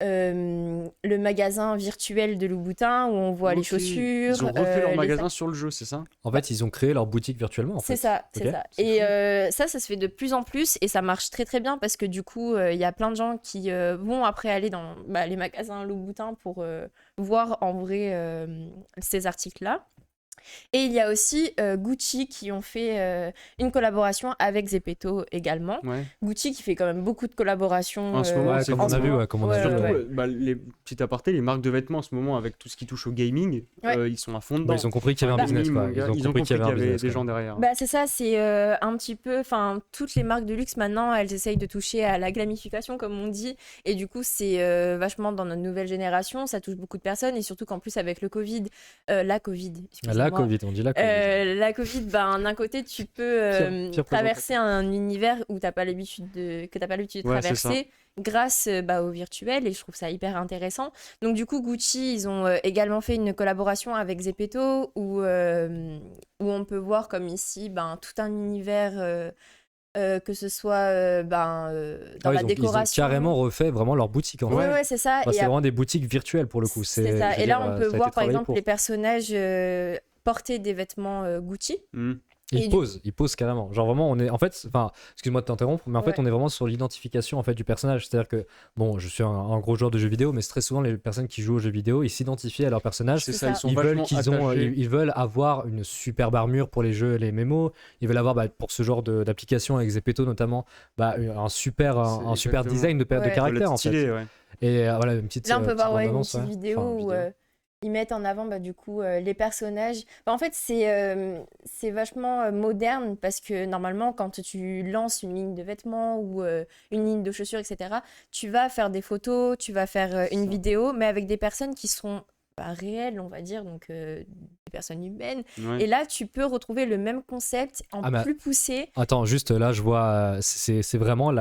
le magasin virtuel de Louboutin où on voit les Ok. chaussures. Ils ont refait leur les magasin sacs. sur le jeu, c'est ça? En fait, ils ont créé leur boutique virtuellement. En C'est fait. ça, c'est Ok, ça. c'est Et fou. ça se fait de plus en plus et ça marche très très bien parce que du coup, il y a plein de gens qui vont après aller dans les magasins Louboutin pour voir en vrai ces articles-là. Et il y a aussi Gucci qui ont fait une collaboration avec Zepeto également. Ouais. Gucci qui fait quand même beaucoup de collaborations. En ce moment, Ouais, c'est comme fou. on a vu, ouais, comme on a Ouais, vu. ouais, Surtout, les petits apartés, les marques de vêtements en ce moment, avec tout ce qui touche au gaming, Ouais. ils sont à fond Bah, dedans. ils ont compris qu'il y avait un Bah, business, quoi. Gaming, ils ont compris qu'il y avait des gens derrière. Bah, c'est ça, c'est un petit peu, enfin, toutes les marques de luxe maintenant, elles essayent de toucher à la gamification, comme on dit, et du coup, c'est vachement dans notre nouvelle génération, ça touche beaucoup de personnes, et surtout qu'en plus, avec le Covid, la Covid, excusez-moi. La Covid, on dit la Covid. La Covid, d'un côté, tu peux Pire traverser un univers où t'as pas l'habitude de Ouais, c'est traverser grâce au virtuel, et je trouve ça hyper intéressant. Donc du coup, Gucci, ils ont également fait une collaboration avec Zepeto où on peut voir comme ici tout un univers, que ce soit dans Ah, la ils ont décoration. carrément refait vraiment leur boutique en fait. Ouais, c'est ça. Bah, Et c'est vraiment des boutiques virtuelles pour le coup. c'est ça. je veux Et là, dire, on ça peut a été voir par travaillé exemple pour. les personnages porter des vêtements Gucci. Hmm. Et du- Ils posent carrément. Genre vraiment, on est en fait, enfin, excuse-moi de t'interrompre, mais en fait, Ouais. on est vraiment sur l'identification en fait du personnage. C'est-à-dire que bon, je suis un gros joueur de jeux vidéo, mais c'est très souvent les personnes qui jouent aux jeux vidéo, ils s'identifient à leur personnage. C'est C'est ça, ça. ils sont Ils veulent vachement attachés. ils veulent avoir une superbe armure pour les jeux, les mémos. Ils veulent avoir pour ce genre d'application avec Zepeto notamment, un super Exactement. design de Ouais. Ça doit caractère être en stylé, fait. ouais. Et voilà une petite. Là, on peut voir une bande-annonce, petite ouais. vidéo Enfin, où vidéo. ils mettent en avant du coup les personnages. En fait, c'est vachement moderne parce que normalement, quand tu lances une ligne de vêtements ou une ligne de chaussures, etc., tu vas faire des photos, tu vas faire une vidéo, mais avec des personnes qui seront pas réelles, on va dire, donc des personnes humaines. Ouais. Et là, tu peux retrouver le même concept en Ah, mais- plus poussé. Attends, juste là, je vois, c'est vraiment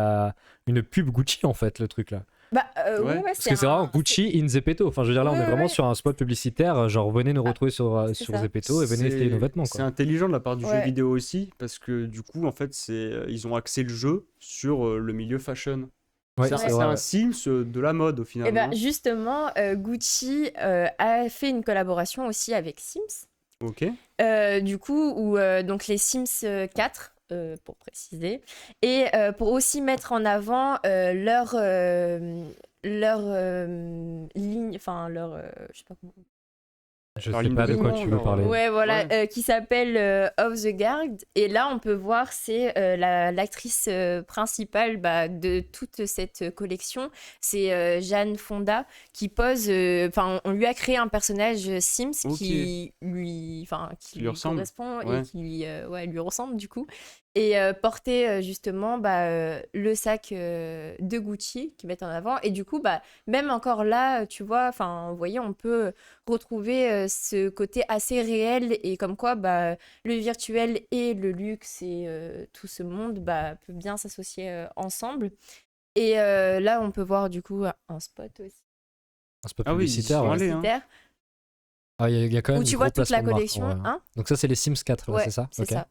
une pub Gucci en fait, le truc là. Bah, Ouais. ouais, Parce que c'est vraiment Gucci in Zepeto. Enfin, je veux dire, là, on Ouais, est vraiment ouais. sur un spot publicitaire. Genre, venez nous retrouver c'est sur ça. Zepeto et venez essayer nos vêtements, C'est quoi. intelligent de la part du jeu Ouais. vidéo aussi, parce que du coup, en fait, ils ont axé le jeu sur le milieu fashion. Ouais, C'est un, c'est c'est vrai. un Sims de la mode au Et final. bah, hein. justement, Gucci a fait une collaboration aussi avec Sims. Ok. Du coup, où donc les Sims 4, pour préciser, et pour aussi mettre en avant leur ligne, enfin je sais pas comment. Je Alors, sais pas de quoi ligne tu veux de parler. Ouais, voilà, Ouais. qui s'appelle Off the Guard. Et là, on peut voir, c'est l'actrice principale de toute cette collection. C'est Jane Fonda qui pose. Enfin, on lui a créé un personnage Sims Ok. qui lui lui ressemble. correspond Ouais. et qui lui ressemble du coup. Et porter justement le sac de Gucci qui met en avant. Et du coup, même encore là, tu vois, vous voyez, on peut retrouver ce côté assez réel et comme quoi le virtuel et le luxe et tout ce monde peut bien s'associer ensemble. Et là, on peut voir du coup un spot aussi Un spot Ah oui, ils y publicitaire, sont ouais. allés, hein. publicitaire Ah, il y a quand même où tu un vois gros toute la placement de marque, collection. en vrai, hein. Hein Donc ça, c'est les Sims 4, là, ouais, c'est ça? c'est Ok. ça.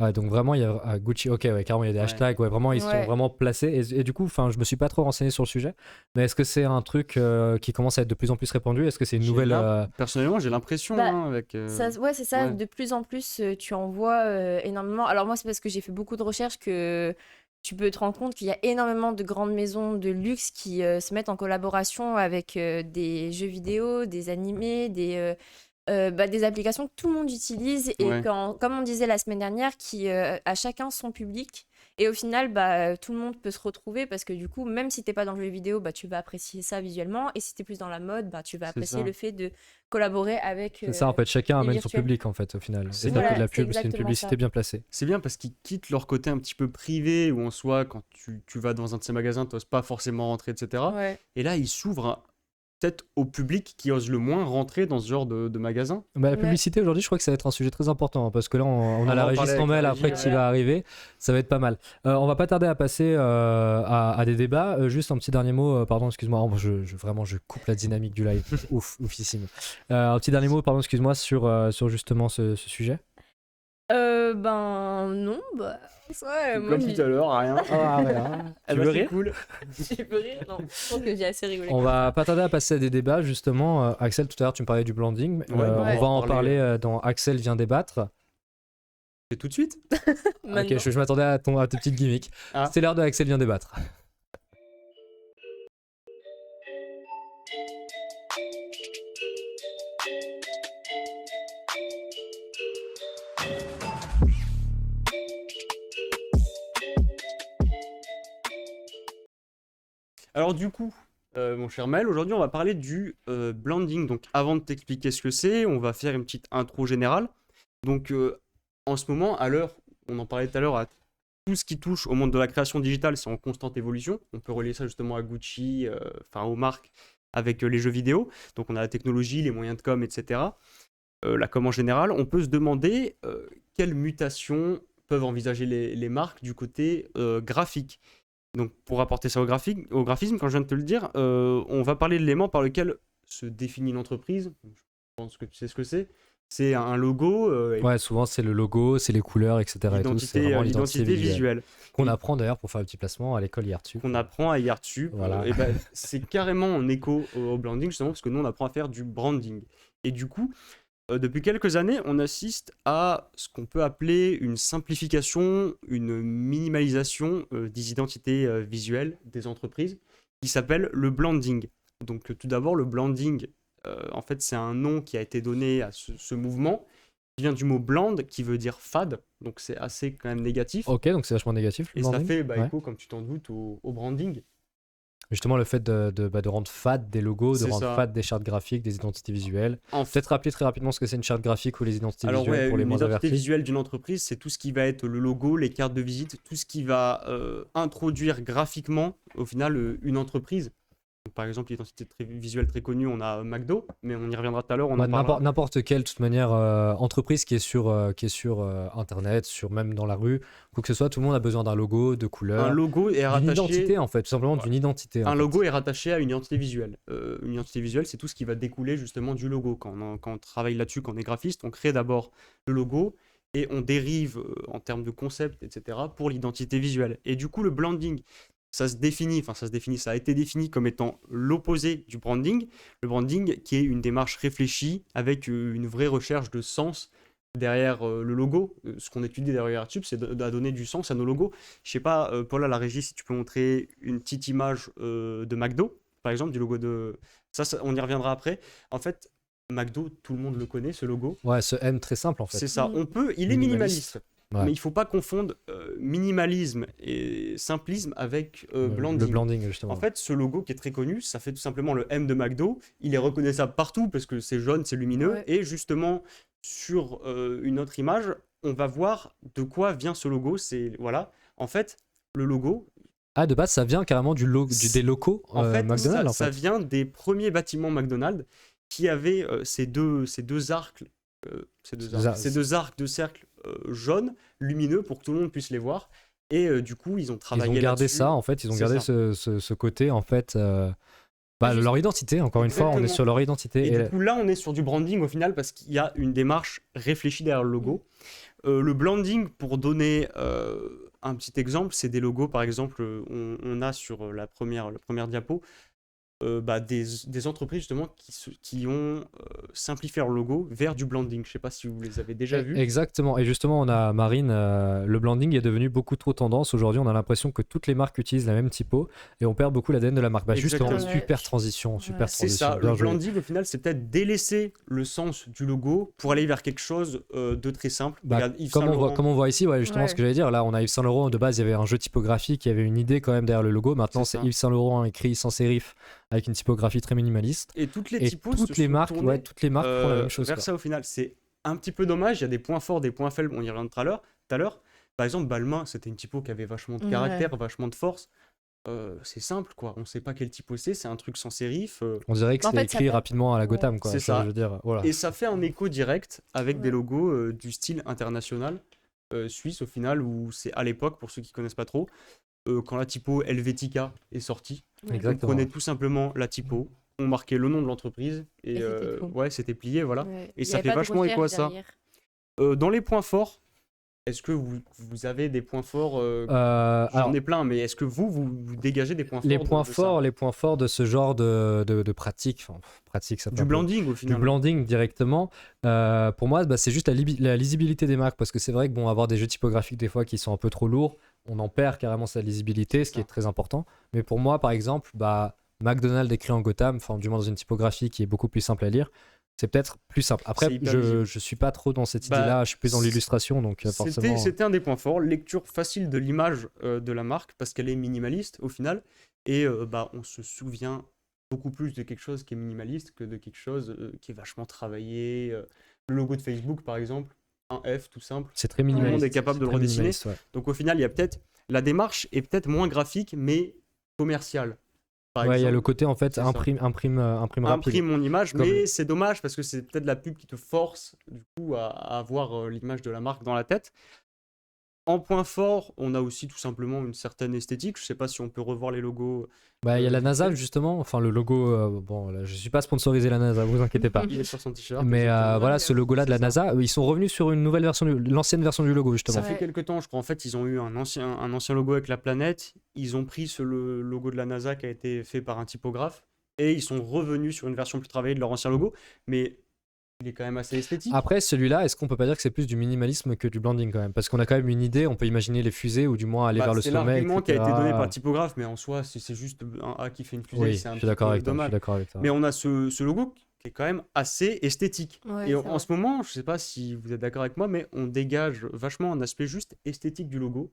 Ouais, donc vraiment, il y a Gucci, ok, ouais, carrément, il y a des Ouais. hashtags, ouais, vraiment, ils sont Ouais. vraiment placés. Et du coup, je me suis pas trop renseigné sur le sujet, mais est-ce que c'est un truc qui commence à être de plus en plus répandu? Est-ce que c'est une J'ai nouvelle. Personnellement, j'ai l'impression, Bah, hein, avec. Ouais, c'est ça. ouais. De plus en plus, tu en vois énormément. Alors moi, c'est parce que j'ai fait beaucoup de recherches que tu peux te rendre compte qu'il y a énormément de grandes maisons de luxe qui se mettent en collaboration avec des jeux vidéo, des animés, des applications que tout le monde utilise et Ouais. comme on disait la semaine dernière, qui a chacun son public. Et au final, tout le monde peut se retrouver parce que du coup, même si t'es pas dans le jeu vidéo, tu vas apprécier ça visuellement. Et si t'es plus dans la mode, tu vas C'est apprécier ça. le fait de collaborer avec. C'est ça, en fait, chacun les amène son virtuels. public, en fait, au final. C'est Et t'as bien. que de la Voilà, c'est pub, c'est une exactement publicité ça. bien placée. C'est bien parce qu'ils quittent leur côté un petit peu privé où en soi, quand tu vas dans un de ces magasins, t'oses pas forcément rentrer, etc. Ouais. Et là, ils s'ouvrent peut-être au public qui ose le moins rentrer dans ce genre de magasin. Bah, la Ouais. publicité, aujourd'hui, je crois que ça va être un sujet très important, hein, parce que là, on On a va la en régie parler avec sans la mail régie, après qui va arriver. Ça va être pas mal. On va pas tarder à passer à des débats. Juste un petit dernier mot, pardon, excuse-moi. Oh, vraiment, je coupe la dynamique du live. Oufissime. Un petit dernier mot, pardon, excuse-moi, sur justement ce sujet. Non, ouais, moi Comme tout à l'heure, rien. Ah, ouais, Eh tu bah, veux c'est rire? cool. j'ai peu rire, non. Je pense que j'ai assez rigolé. On va pas tarder à passer à des débats, justement. Axel, tout à l'heure, tu me parlais du blending. Ouais, On ouais. va en parler dans Axel vient débattre. Et tout de suite. Maintenant. Ok, je m'attendais à tes petites gimmicks. Ah. C'est l'heure de Axel vient débattre. Alors du coup, mon cher Maël, aujourd'hui on va parler du blending. Donc avant de t'expliquer ce que c'est, on va faire une petite intro générale. Donc en ce moment, à l'heure, on en parlait tout à l'heure, à tout ce qui touche au monde de la création digitale, c'est en constante évolution. On peut relier ça justement à Gucci, aux marques avec les jeux vidéo. Donc on a la technologie, les moyens de com, etc. La com en général. On peut se demander quelles mutations peuvent envisager les marques du côté graphique. Donc, pour apporter ça au graphisme, quand je viens de te le dire, on va parler de l'élément par lequel se définit l'entreprise. Je pense que tu sais ce que c'est. C'est un logo, et Ouais, souvent c'est le logo, c'est les couleurs, etc. et tout. C'est vraiment l'identité visuelle qu'on apprend d'ailleurs pour faire le petit placement à l'école hier dessus. qu'on apprend à IRTup. Voilà. Et ben, c'est carrément en écho au branding, justement, parce que nous, on apprend à faire du branding. Et du coup, depuis quelques années, on assiste à ce qu'on peut appeler une simplification, une minimalisation des identités visuelles des entreprises, qui s'appelle le blending. Donc tout d'abord, le blending, en fait, c'est un nom qui a été donné à ce mouvement, qui vient du mot blend, qui veut dire fade, donc c'est assez quand même négatif. Ok, donc c'est vachement négatif. Le Et ça branding. fait Ouais. écho, comme tu t'en doutes, au branding. Justement, le fait de rendre fade des logos, de C'est rendre ça. fade des chartes graphiques, des identités visuelles. En Peut-être rappeler très rapidement ce que c'est une charte graphique ou les identités Alors visuelles ouais, pour les une moins identité avertis. visuelle d'une entreprise, c'est tout ce qui va être le logo, les cartes de visite, tout ce qui va introduire graphiquement, au final, une entreprise. Donc, par exemple, l'identité visuelle très connue, on a McDo, mais on y reviendra tout à l'heure, on en parlera. N'importe quelle, de toute manière, entreprise qui est sur Internet, même dans la rue, quoi que ce soit, tout le monde a besoin d'un logo, de Un couleurs, logo est d'une rattaché. identité en fait, tout simplement Voilà. d'une identité. en Un fait. logo est rattaché à une identité visuelle. Une identité visuelle, c'est tout ce qui va découler justement du logo. Quand on travaille là-dessus, quand on est graphiste, on crée d'abord le logo et on dérive en termes de concept, etc. pour l'identité visuelle. Et du coup, le branding, ça a été défini comme étant l'opposé du branding. Le branding qui est une démarche réfléchie avec une vraie recherche de sens derrière le logo. Ce qu'on étudie derrière YouTube, c'est de donner du sens à nos logos. Je sais pas, Paul, à la régie, si tu peux montrer une petite image de McDo, par exemple, du logo de... Ça, on y reviendra après. En fait, McDo, tout le monde le connaît, ce logo. Ouais, ce M très simple en fait. C'est ça. Il est minimaliste. Mais il faut pas confondre minimalisme et simplisme avec branding. Le branding, justement. En fait, ce logo qui est très connu, ça fait tout simplement le M de McDo. Il est reconnaissable partout parce que c'est jaune, c'est lumineux. Ouais. Et justement, sur une autre image, on va voir de quoi vient ce logo. Voilà. En fait, le logo, Ah, de base, ça vient carrément des locaux en fait, McDonald's, ça vient des premiers bâtiments McDonald's qui avaient ces deux arcs, ces deux arcs de cercle jaunes, lumineux, pour que tout le monde puisse les voir. Et du coup, ils ont Ils travaillé ont gardé là-dessus. ça, en fait, ils ont C'est gardé ça. ce côté, en fait, Juste- leur identité, encore une fois, on est Exactement. sur leur identité. Et du coup, là, on est sur du branding au final parce qu'il y a une démarche réfléchie derrière le logo. Le branding, pour donner un petit exemple, c'est des logos, par exemple, on a sur la première diapo, des entreprises justement qui ont simplifié leur logo vers du branding. Je sais pas si vous les avez déjà vus. Exactement, et justement, on a Marine, le branding est devenu beaucoup trop tendance. Aujourd'hui, on a l'impression que toutes les marques utilisent la même typo et on perd beaucoup l'ADN de la marque. Justement, Exactement. super transition, super C'est transition. ça, bien le joué. branding au final c'est peut-être délaisser le sens du logo pour aller vers quelque chose de très simple. Regarde, Yves Comme Saint Laurent. on voit ici, justement Ouais. ce que j'allais dire, là on a Yves Saint Laurent, de base il y avait un jeu typographique, il y avait une idée quand même derrière le logo, maintenant C'est c'est ça. Yves Saint Laurent écrit sans sérif avec une typographie très minimaliste. Et toutes les Et typos toutes se les sont marques, tournées, toutes les marques font la même chose. vers quoi. ça au final. C'est un petit peu dommage, il y a des points forts, des points faibles, on y reviendra tout à l'heure. Par exemple, Balmain, c'était une typo qui avait vachement de Ouais. caractère, vachement de force. C'est simple quoi, on sait pas quel typo c'est un truc sans sérif. On dirait que En c'est fait, ça écrit peut- rapidement à la Ouais. Gotham. Quoi. C'est Enfin, ça. Je veux dire, voilà. Et ça fait un écho direct avec des Ouais. logos du style international suisse au final, où c'est à l'époque, pour ceux qui connaissent pas trop, quand la typo Helvetica est sortie, Ouais. on Exactement. prenait tout simplement la typo, on marquait le nom de l'entreprise et Et c'était tout. ouais, c'était plié, voilà. Ouais. Et Il y ça avait fait pas de vachement écho à recherche ça. derrière. Dans les points forts, est-ce que vous avez des points forts Alors, J'en ai plein, mais est-ce que vous dégagez des points forts les de ça points forts de ce genre de pratique, enfin, pratique, ça peut Du un peu- branding au du final. branding directement, pour moi, c'est juste la lisibilité des marques, parce que c'est vrai que bon, avoir des jeux typographiques des fois qui sont un peu trop lourds, on en perd carrément sa lisibilité, ce qui Ça. est très important. Mais pour moi, par exemple, McDonald's écrit en Gotham, enfin du moins dans une typographie qui est beaucoup plus simple à lire, c'est peut-être plus simple. Après, C'est hyper visible. je suis pas trop dans cette Bah, idée-là, je suis plus dans l'illustration, donc forcément. C'était un des points forts, lecture facile de l'image de la marque parce qu'elle est minimaliste au final et on se souvient beaucoup plus de quelque chose qui est minimaliste que de quelque chose qui est vachement travaillé. Le logo de Facebook par exemple, un F tout simple. C'est très Tout le minimaliste. monde est capable de le très redessiner. minimaliste, ouais. Donc au final, il y a peut-être la démarche est peut-être moins graphique mais commerciale. Par Ouais, il y a le exemple, côté en fait c'est ça. imprime rapide. imprime mon image, Comme- mais c'est dommage parce que c'est peut-être la pub qui te force du coup à avoir l'image de la marque dans la tête. En point fort, on a aussi tout simplement une certaine esthétique. Je sais pas si on peut revoir les logos. Il y a la vite NASA fait. justement, enfin le logo, bon, là, je suis pas sponsorisé la NASA, vous inquiétez pas. Il est sur son t-shirt. Mais exactement. voilà, ce logo-là de la C'est ça. NASA, ils sont revenus sur une nouvelle version, l'ancienne version du logo justement. Ça fait Ouais. quelques temps, je crois. En fait, ils ont eu un ancien logo avec la planète. Ils ont pris le logo de la NASA qui a été fait par un typographe et ils sont revenus sur une version plus travaillée de leur ancien logo. Mais il est quand même assez esthétique. Après, celui-là, est-ce qu'on peut pas dire que c'est plus du minimalisme que du blending quand même? Parce qu'on a quand même une idée, on peut imaginer les fusées ou du moins aller vers le C'est sommet, l'argument qui a été etc. donné par le typographe, mais en soi, si c'est juste un A qui fait une fusée, Oui, c'est un je suis petit d'accord peu avec toi. Je dommage. suis d'accord avec toi. Mais on a ce logo qui est quand même assez esthétique. Ouais, Et c'est en vrai. ce moment, je sais pas si vous êtes d'accord avec moi, mais on dégage vachement un aspect juste esthétique du logo.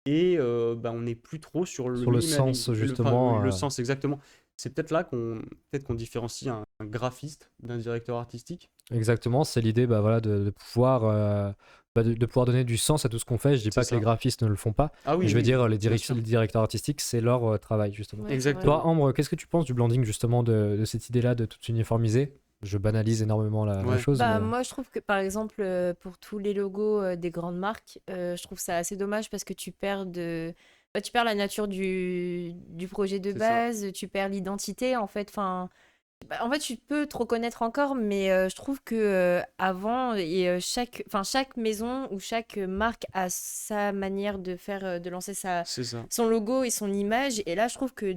Et on n'est plus trop sur le Sur le minimalisme. sens, justement, Le sens, exactement. C'est peut-être là qu'on différencie un graphiste d'un directeur artistique. Exactement, c'est l'idée de pouvoir de pouvoir donner du sens à tout ce qu'on fait. Je dis C'est pas que ça. les graphistes ne le font pas. Ah oui, Mais je veux oui, dire, les, bien sûr. les directeurs artistiques, c'est leur travail, justement. Ouais, Exactement. Toi, Ambre, qu'est-ce que tu penses du blending, justement, de cette idée-là de tout uniformiser? Je banalise énormément la Ouais. chose. Bah, mais- moi, je trouve que par exemple, pour tous les logos des grandes marques, je trouve ça assez dommage parce que tu perds la nature du projet de C'est ça. base, tu perds l'identité en fait. En fait, tu peux te reconnaître encore, mais je trouve que avant, chaque maison ou chaque marque a sa manière de lancer C'est ça. son logo et son image. Et là, je trouve que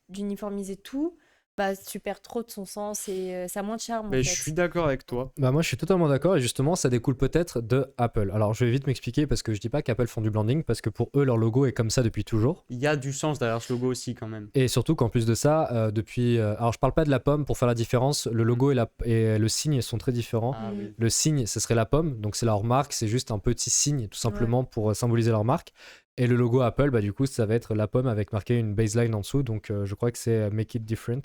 d'uniformiser tout, bah, tu perds trop de son sens et ça a moins de charme en Mais fait. je suis d'accord avec toi. Bah moi je suis totalement d'accord et justement ça découle peut-être de Apple. Alors je vais vite m'expliquer parce que je dis pas qu'Apple font du blending parce que pour eux leur logo est comme ça depuis toujours. Il y a du sens derrière ce logo aussi quand même. Et surtout qu'en plus de ça, depuis... alors je parle pas de la pomme pour faire la différence, le logo et le signe sont très différents. Ah Mm. oui. Le signe ce serait la pomme, donc c'est leur marque, c'est juste un petit signe tout simplement pour symboliser leur marque. Et le logo Apple, bah du coup ça va être la pomme avec marqué une baseline en dessous, donc je crois que c'est Make It Different.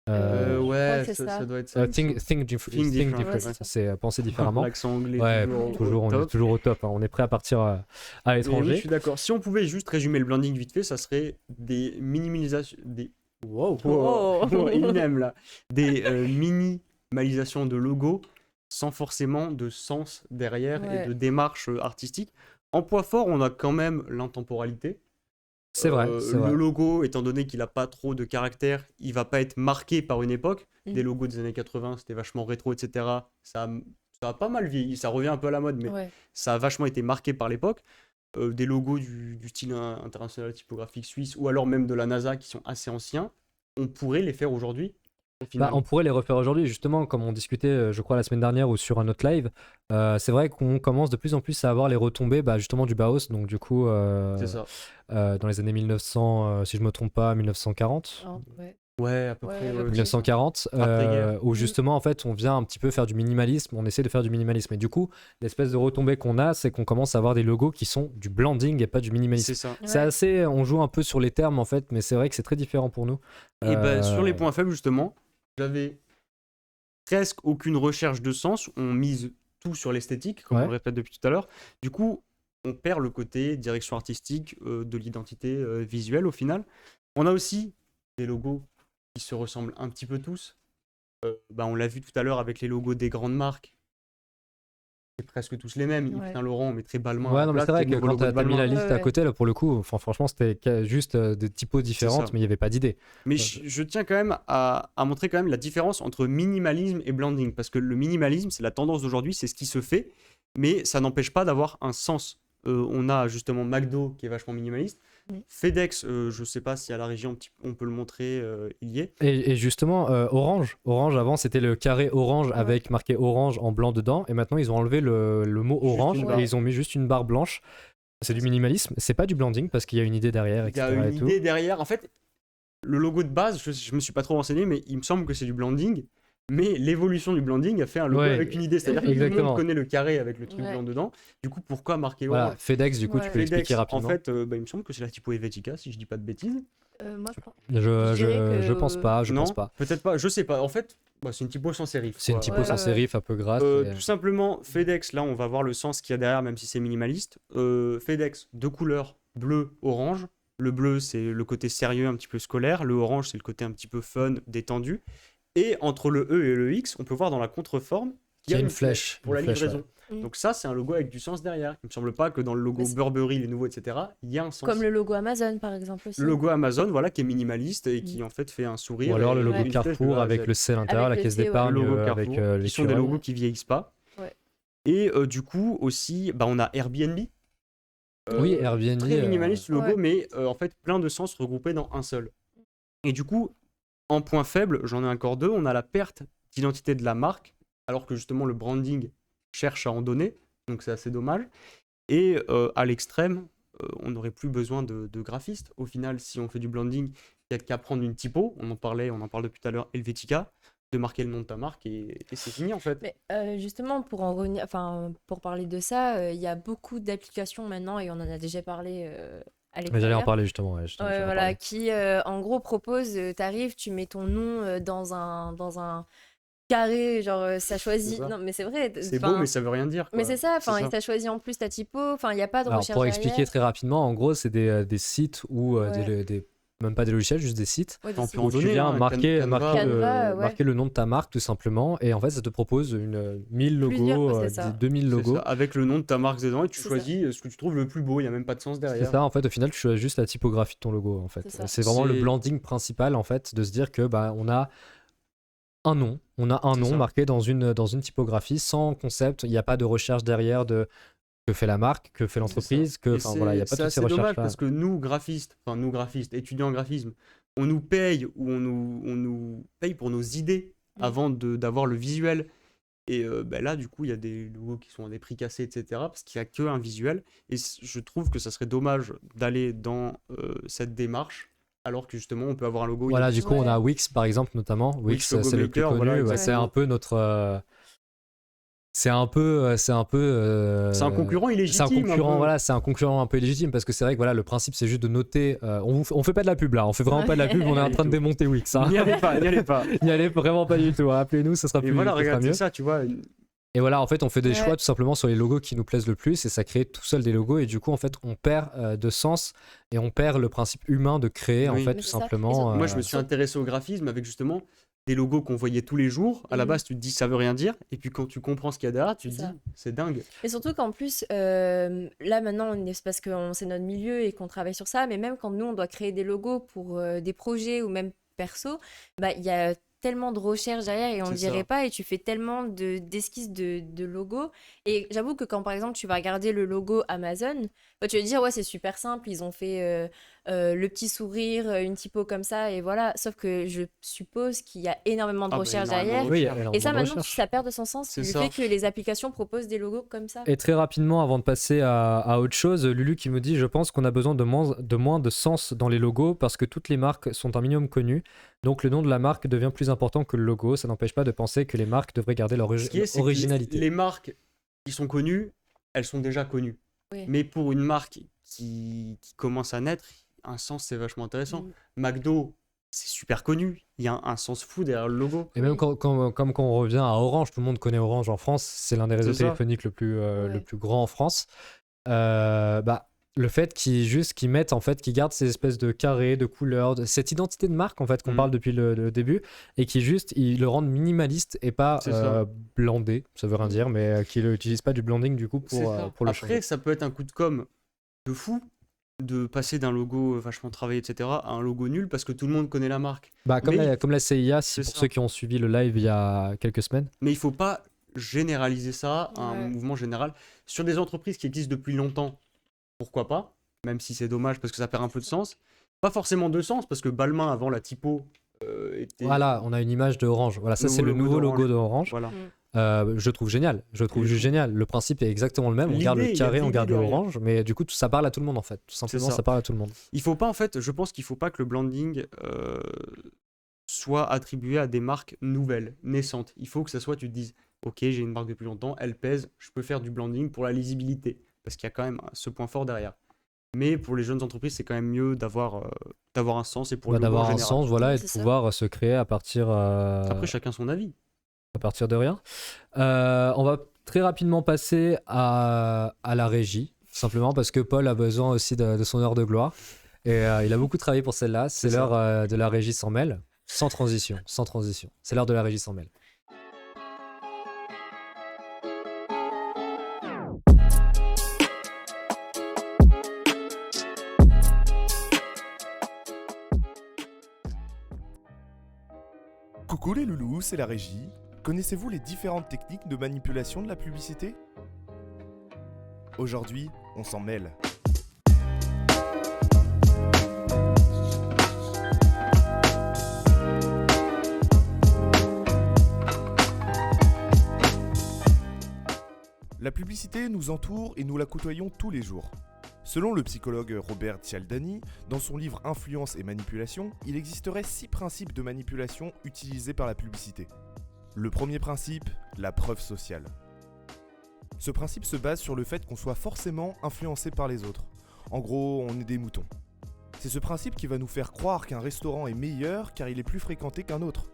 Je crois Ouais, que c'est ça. ça doit être ça. Think Think different, different, ouais, c'est ça. c'est penser différemment. L'accent anglais, Ouais, toujours, au on est top. toujours au top, hein. On est prêt à partir à Mais oui, l'étranger. je suis d'accord. Si on pouvait juste résumer le blending vite fait, ça serait des minimalisations. Wow, Oh. Eminem là. Des minimalisations de logos sans forcément de sens derrière Ouais. et de démarche artistique. En point fort, on a quand même l'intemporalité. C'est vrai, c'est Le vrai. logo, étant donné qu'il n'a pas trop de caractère, il va pas être marqué par une époque. Des logos des années 80, c'était vachement rétro, etc. Ça a pas mal vieilli, ça revient un peu à la mode, mais Ouais. ça a vachement été marqué par l'époque. Des logos du style international typographique suisse ou alors même de la NASA qui sont assez anciens, on pourrait les faire aujourd'hui. Au final. Bah, on pourrait les refaire aujourd'hui, justement, comme on discutait, je crois, la semaine dernière ou sur un autre live. C'est vrai qu'on commence de plus en plus à avoir les retombées bah, justement du Bauhaus, donc du coup, C'est ça. dans les années 1900, si je me trompe pas, 1940. Oh, ouais. Ouais, à peu Ouais, près. à peu ouais. près. 1940, Après-guerre. où justement en fait on vient un petit peu faire du minimalisme, on essaie de faire du minimalisme et du coup l'espèce de retombée qu'on a c'est qu'on commence à avoir des logos qui sont du blending et pas du minimalisme. C'est ça. C'est Ouais. assez, on joue un peu sur les termes en fait, mais c'est vrai que c'est très différent pour nous. Et ben sur les Euh, points faibles, justement, j'avais presque aucune recherche de sens. On mise tout sur l'esthétique, comme Ouais. on le répète depuis tout à l'heure. Du coup, on perd le côté direction artistique de l'identité visuelle au final. On a aussi des logos qui se ressemblent un petit peu tous. Bah, on l'a vu tout à l'heure avec les logos des grandes marques. C'est presque tous les mêmes. Yves Ouais. Saint Laurent, on mettrait Balmain. à Ouais, la non, mais place, c'est vrai le que nouveau quand logo de t'as mis Balmain. la liste à Ouais. côté, là, pour le coup, franchement, c'était juste des typos différentes, ça. mais il n'y avait pas d'idée. Mais je tiens quand même à montrer quand même la différence entre minimalisme et blending. Parce que le minimalisme, c'est la tendance d'aujourd'hui, c'est ce qui se fait, mais ça n'empêche pas d'avoir un sens. On a justement McDo qui est vachement minimaliste. Mm. FedEx, je sais pas si à la région on peut le montrer, il y est. Et justement, Orange, avant c'était le carré orange Ouais. avec marqué orange en blanc dedans, et maintenant ils ont enlevé le mot Juste orange une et barre. ils ont mis juste une barre blanche. C'est du minimalisme, c'est pas du blending parce qu'il y a une idée derrière, Il y a etc. une et tout. idée derrière. En fait, le logo de base, je me suis pas trop renseigné, mais il me semble que c'est du blending. Mais l'évolution du blending a fait un logo Ouais, avec une idée. C'est-à-dire que tout le exactement. monde connaît le carré avec le truc Ouais. blanc dedans. Du coup, pourquoi marquer Voilà, orange FedEx, du coup, tu Ouais. peux FedEx, l'expliquer en rapidement. fait, bah, il me semble que c'est la typo Helvetica, si je dis pas de bêtises. Moi, je pense. Je, je dirais que- je pense pas, je non, pense pas. peut-être pas, je sais pas. En fait, bah, c'est une typo sans sérif. C'est une quoi. typo Ouais, sans ouais, sérif un peu grasse. Tout simplement, FedEx, là, on va voir le sens qu'il y a derrière, même si c'est minimaliste. FedEx, deux couleurs, bleu, orange. Le bleu, c'est le côté sérieux, un petit peu scolaire. Le orange, c'est le côté un petit peu fun, détendu. Et entre le E et le X, on peut voir dans la contreforme Il y a une flèche. pour la une flèche, livraison. ouais. Donc ça, c'est un logo avec du sens derrière. Il me semble pas que dans le logo Mais c'est- Burberry, les nouveaux, etc., il y a un sens. Comme le logo Amazon, par exemple aussi. Le logo Amazon, voilà, qui est minimaliste et qui en fait fait un sourire. Ou alors le et logo une flèche de Carrefour A à avec Z. le C à l'intérieur, la Avec le caisse C, ouais. d'épargne Le logo avec Carrefour, les qui sont des logos qui vieillissent pas. Ouais. Et du coup aussi, bah, on a Airbnb. Oui, Airbnb. Très minimaliste le logo, Ouais. mais en fait plein de sens regroupés dans un seul. Et du coup, en point faible, j'en ai encore deux. On a la perte d'identité de la marque, alors que justement le branding cherche à en donner, donc c'est assez dommage. Et à l'extrême, on n'aurait plus besoin de graphistes. Au final, si on fait du blending, il n'y a qu'à prendre une typo, on en parle depuis tout à l'heure, Helvetica, de marquer le nom de ta marque et c'est fini en fait. Mais justement, pour en revenir, enfin, pour parler de ça, il y a beaucoup d'applications maintenant, et on en a déjà parlé à Mais j'allais en l'extérieur. parler justement. Ouais, Ouais, j'allais en voilà, parler. qui en gros propose, t'arrives, tu mets ton nom dans un carré, genre ça choisit. ça. Non, mais c'est vrai. C'est enfin, beau, mais ça veut rien dire. mais Quoi. c'est ça, C'est enfin, ça. et ça choisit en plus ta typo, enfin, il n'y a pas de Alors, recherche pour expliquer derrière. très rapidement, en gros, c'est des sites ou Ouais. même pas des logiciels, juste des sites Ouais, On des peut où en sites. tu donner, viens hein, marquer, Canva, Canva, ouais. marquer le nom de ta marque tout simplement, et en fait, ça te propose 1000 Plusieurs, logos, c'est ça. 2000 c'est logos. ça, avec le nom de ta marque dedans, et tu C'est ça. choisis ce que tu trouves le plus beau. Il n'y a même pas de sens C'est derrière. ça, en fait, au final, tu choisis juste la typographie de ton logo, en fait. C'est ça. C'est vraiment le C'est- branding principal, en fait, de se dire que bah, on a un nom, C'est ça. marqué dans une typographie, sans concept, il n'y a pas de recherche derrière de que fait la marque, que fait l'entreprise, Et enfin voilà, il n'y a pas c'est toutes ces assez dommage recherches-là. parce que nous, graphistes, étudiants en graphisme, on nous paye ou on nous paye pour nos idées avant d'avoir le visuel. Et là, du coup, il y a des logos qui sont à des prix cassés, etc. Parce qu'il n'y a qu'un visuel. Et je trouve que ça serait dommage d'aller dans cette démarche alors que justement, on peut avoir un logo. Voilà, du coup, on a Ouais. Wix, par exemple, notamment. Wix, Logo c'est le plus Maker, connu. voilà, Ouais, exactement. c'est un peu notre... c'est un peu... C'est un concurrent C'est un illégitime. un concurrent, peu. voilà, c'est un concurrent un peu illégitime parce que c'est vrai que voilà, le principe c'est juste de noter. On fait pas de la pub là, on fait vraiment pas de la pub, on est en train de démonter Wix. Hein. N'y allez pas, n'y allez pas. N'y allez vraiment pas du tout. Hein. Appelez-nous, ça sera Et plus, voilà, ça sera regarde, mieux. c'est ça, tu vois. Et voilà, en fait, on fait des Ouais. choix tout simplement sur les logos qui nous plaisent le plus et ça crée tout seul des logos et du coup, en fait, on perd de sens et on perd le principe humain de créer en Oui. fait Mais tout c'est ça. Et simplement. surtout- Moi, je me suis intéressé au graphisme avec justement des logos qu'on voyait tous les jours. À la Mhm. base, tu te dis ça veut rien dire. Et puis quand tu comprends ce qu'il y a derrière, tu te C'est ça. dis c'est dingue. Et surtout qu'en plus, là maintenant, c'est parce que c'est notre milieu et qu'on travaille sur ça, mais même quand nous, on doit créer des logos pour des projets ou même perso, bah, il y a tellement de recherches derrière et on ne C'est dirait ça. pas et tu fais tellement d'esquisses de logos. Et j'avoue que quand par exemple tu vas regarder le logo Amazon, bah, tu vas te dire ouais c'est super simple, ils ont fait le petit sourire, une typo comme ça et voilà. Sauf que je suppose qu'il y a énormément de Ah bah, recherches énormément de derrière. Oui, il y a recherches. énormément Et ça de maintenant recherches. ça perd de son sens C'est le ça. fait que les applications proposent des logos comme ça. Et très rapidement, avant de passer à autre chose, Lulu qui me dit je pense qu'on a besoin de moins de sens dans les logos parce que toutes les marques sont un minimum connues. Donc le nom de la marque devient plus important que le logo. Ça n'empêche pas de penser que les marques devraient garder leur Ce qui est, c'est que originalité. les marques qui sont connues, elles sont déjà connues. Oui. Mais pour une marque qui commence à naître, un sens c'est vachement intéressant. Mm. McDo, c'est super connu. Il y a un sens fou derrière le logo. Et même Oui. comme quand on revient à Orange, tout le monde connaît Orange en France. C'est l'un des réseaux C'est ça. téléphoniques le plus Ouais. grand en France. Bah, le fait qu'ils mettent en fait, qu'ils gardent ces espèces de carrés, de couleurs, cette identité de marque en fait qu'on Mm. parle depuis le début, et qui juste ils le rendent minimaliste et pas C'est ça. blandé, ça veut rien dire, mais qui n'utilisent pas du blending du coup C'est ça. pour le Après, changer. ça peut être un coup de com de fou de passer d'un logo vachement travaillé, etc., à un logo nul parce que tout le monde connaît la marque. Bah, comme mais- la CIA, c'est pour ça. ceux qui ont suivi le live il y a quelques semaines. Mais il faut pas généraliser ça à un Ouais. mouvement général. Sur des entreprises qui existent depuis longtemps, pourquoi pas? Même si c'est dommage parce que ça perd un peu de sens. Pas forcément de sens parce que Balmain, avant la typo, était. Voilà, on a une image de Orange. Voilà, ça c'est le nouveau logo d'Orange. Voilà. Je trouve génial. Je trouve Et juste je- génial. Le principe est exactement le même. On garde le L'idée, il y a carré, de on l'idée garde le derrière. orange, mais du coup, ça parle à tout le monde en fait. Tout simplement, ça. ça parle à tout le monde. Il faut pas, en fait, je pense qu'il faut pas que le branding soit attribué à des marques nouvelles, naissantes. Il faut que ça soit, tu te dises, ok, j'ai une marque depuis longtemps, elle pèse, je peux faire du branding pour la lisibilité, parce qu'il y a quand même ce point fort derrière. Mais pour les jeunes entreprises, c'est quand même mieux d'avoir un sens et pour le logo en D'avoir un général. sens, voilà, Ouais, et de c'est ça. pouvoir se créer à partir Après, chacun son avis. de rien. On va très rapidement passer à la régie, simplement parce que Paul a besoin aussi de son heure de gloire. Et il a beaucoup travaillé pour celle-là. C'est C'est ça. l'heure de la régie sans mêle. Sans transition. C'est l'heure de la régie sans mêle. Coucou les loulous, c'est la régie. Connaissez-vous les différentes techniques de manipulation de la publicité? Aujourd'hui, on s'en mêle. La publicité nous entoure et nous la côtoyons tous les jours. Selon le psychologue Robert Cialdini, dans son livre Influence et manipulation, il existerait 6 principes de manipulation utilisés par la publicité. Le premier principe, la preuve sociale. Ce principe se base sur le fait qu'on soit forcément influencé par les autres. En gros, on est des moutons. C'est ce principe qui va nous faire croire qu'un restaurant est meilleur car il est plus fréquenté qu'un autre.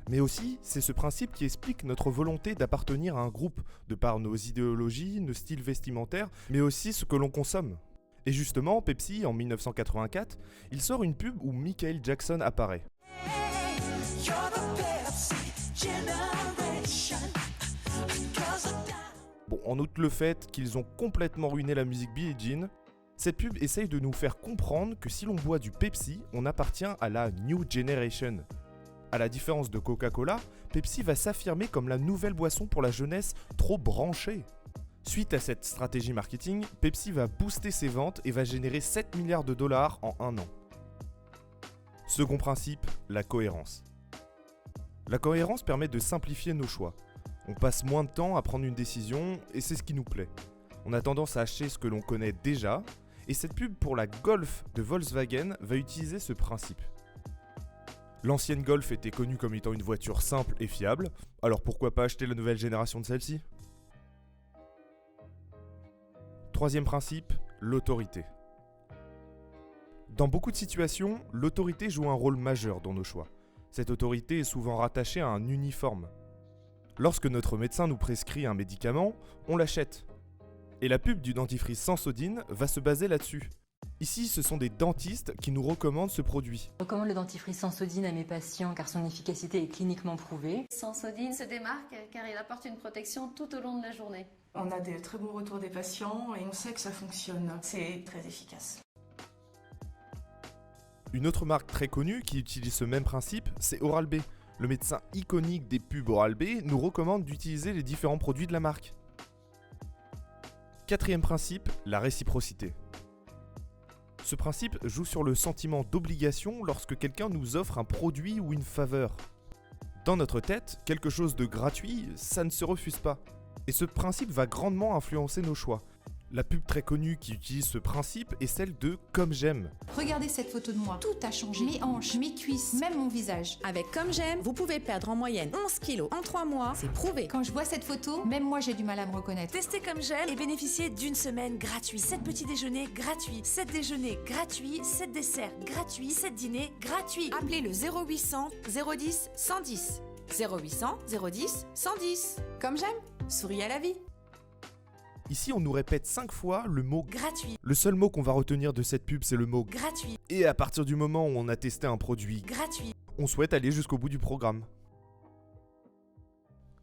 Mais aussi, c'est ce principe qui explique notre volonté d'appartenir à un groupe, de par nos idéologies, nos styles vestimentaires, mais aussi ce que l'on consomme. Et justement, Pepsi, en 1984, il sort une pub où Michael Jackson apparaît. Bon, en outre le fait qu'ils ont complètement ruiné la musique Billie Jean, cette pub essaye de nous faire comprendre que si l'on boit du Pepsi, on appartient à la New Generation. À la différence de Coca-Cola, Pepsi va s'affirmer comme la nouvelle boisson pour la jeunesse trop branchée. Suite à cette stratégie marketing, Pepsi va booster ses ventes et va générer 7 milliards de dollars en un an. Second principe, la cohérence. La cohérence permet de simplifier nos choix. On passe moins de temps à prendre une décision et c'est ce qui nous plaît. On a tendance à acheter ce que l'on connaît déjà et cette pub pour la Golf de Volkswagen va utiliser ce principe. L'ancienne Golf était connue comme étant une voiture simple et fiable, alors pourquoi pas acheter la nouvelle génération de celle-ci ? Troisième principe, l'autorité. Dans beaucoup de situations, l'autorité joue un rôle majeur dans nos choix. Cette autorité est souvent rattachée à un uniforme. Lorsque notre médecin nous prescrit un médicament, on l'achète. Et la pub du dentifrice Sensodyne va se baser là-dessus. Ici, ce sont des dentistes qui nous recommandent ce produit. Je recommande le dentifrice Sensodyne à mes patients car son efficacité est cliniquement prouvée. Sensodyne se démarque car il apporte une protection tout au long de la journée. On a des très bons retours des patients et on sait que ça fonctionne. C'est très efficace. Une autre marque très connue qui utilise ce même principe, c'est Oral-B. Le médecin iconique des pubs Oral-B nous recommande d'utiliser les différents produits de la marque. Quatrième principe, la réciprocité. Ce principe joue sur le sentiment d'obligation lorsque quelqu'un nous offre un produit ou une faveur. Dans notre tête, quelque chose de gratuit, ça ne se refuse pas. Et ce principe va grandement influencer nos choix. La pub très connue qui utilise ce principe est celle de « Comme j'aime ». Regardez cette photo de moi, tout a changé. Mes hanches, mes cuisses, même mon visage. Avec Comme j'aime, vous pouvez perdre en moyenne 11 kilos en 3 mois, c'est prouvé. Quand je vois cette photo, même moi j'ai du mal à me reconnaître. Testez Comme j'aime et bénéficiez d'une semaine gratuite. 7 petits déjeuners gratuits, 7 déjeuners gratuits, 7 desserts gratuits, 7 dîners gratuits. Appelez le 0800 010 110. 0800 010 110. Comme j'aime, souris à la vie. Ici, on nous répète 5 fois le mot « Gratuit, Le seul mot qu'on va retenir de cette pub, c'est le mot « gratuit, Et à partir du moment où on a testé un produit, gratuit. on souhaite aller jusqu'au bout du programme.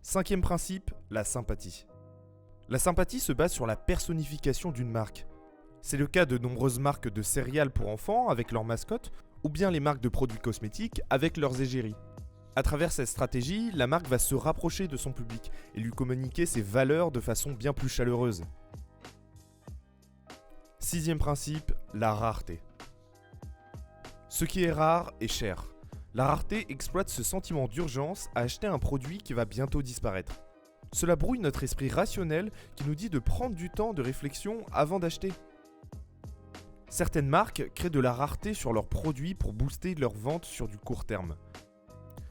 Cinquième principe, la sympathie. La sympathie se base sur la personnification d'une marque. C'est le cas de nombreuses marques de céréales pour enfants avec leurs mascottes, ou bien les marques de produits cosmétiques avec leurs égéries. À travers cette stratégie, la marque va se rapprocher de son public et lui communiquer ses valeurs de façon bien plus chaleureuse. Sixième principe, la rareté. Ce qui est rare est cher. La rareté exploite ce sentiment d'urgence à acheter un produit qui va bientôt disparaître. Cela brouille notre esprit rationnel qui nous dit de prendre du temps de réflexion avant d'acheter. Certaines marques créent de la rareté sur leurs produits pour booster leurs ventes sur du court terme.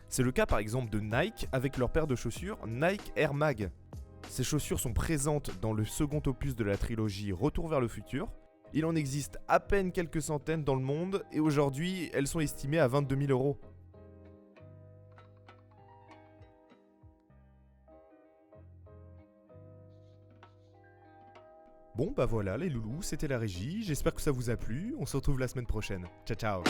C'est le cas par exemple de Nike avec leur paire de chaussures Nike Air Mag. Ces chaussures sont présentes dans le second opus de la trilogie Retour vers le futur. Il en existe à peine quelques centaines dans le monde et aujourd'hui elles sont estimées à 22 000 €. Bon bah voilà les loulous, c'était la régie, j'espère que ça vous a plu, on se retrouve la semaine prochaine. Ciao ciao.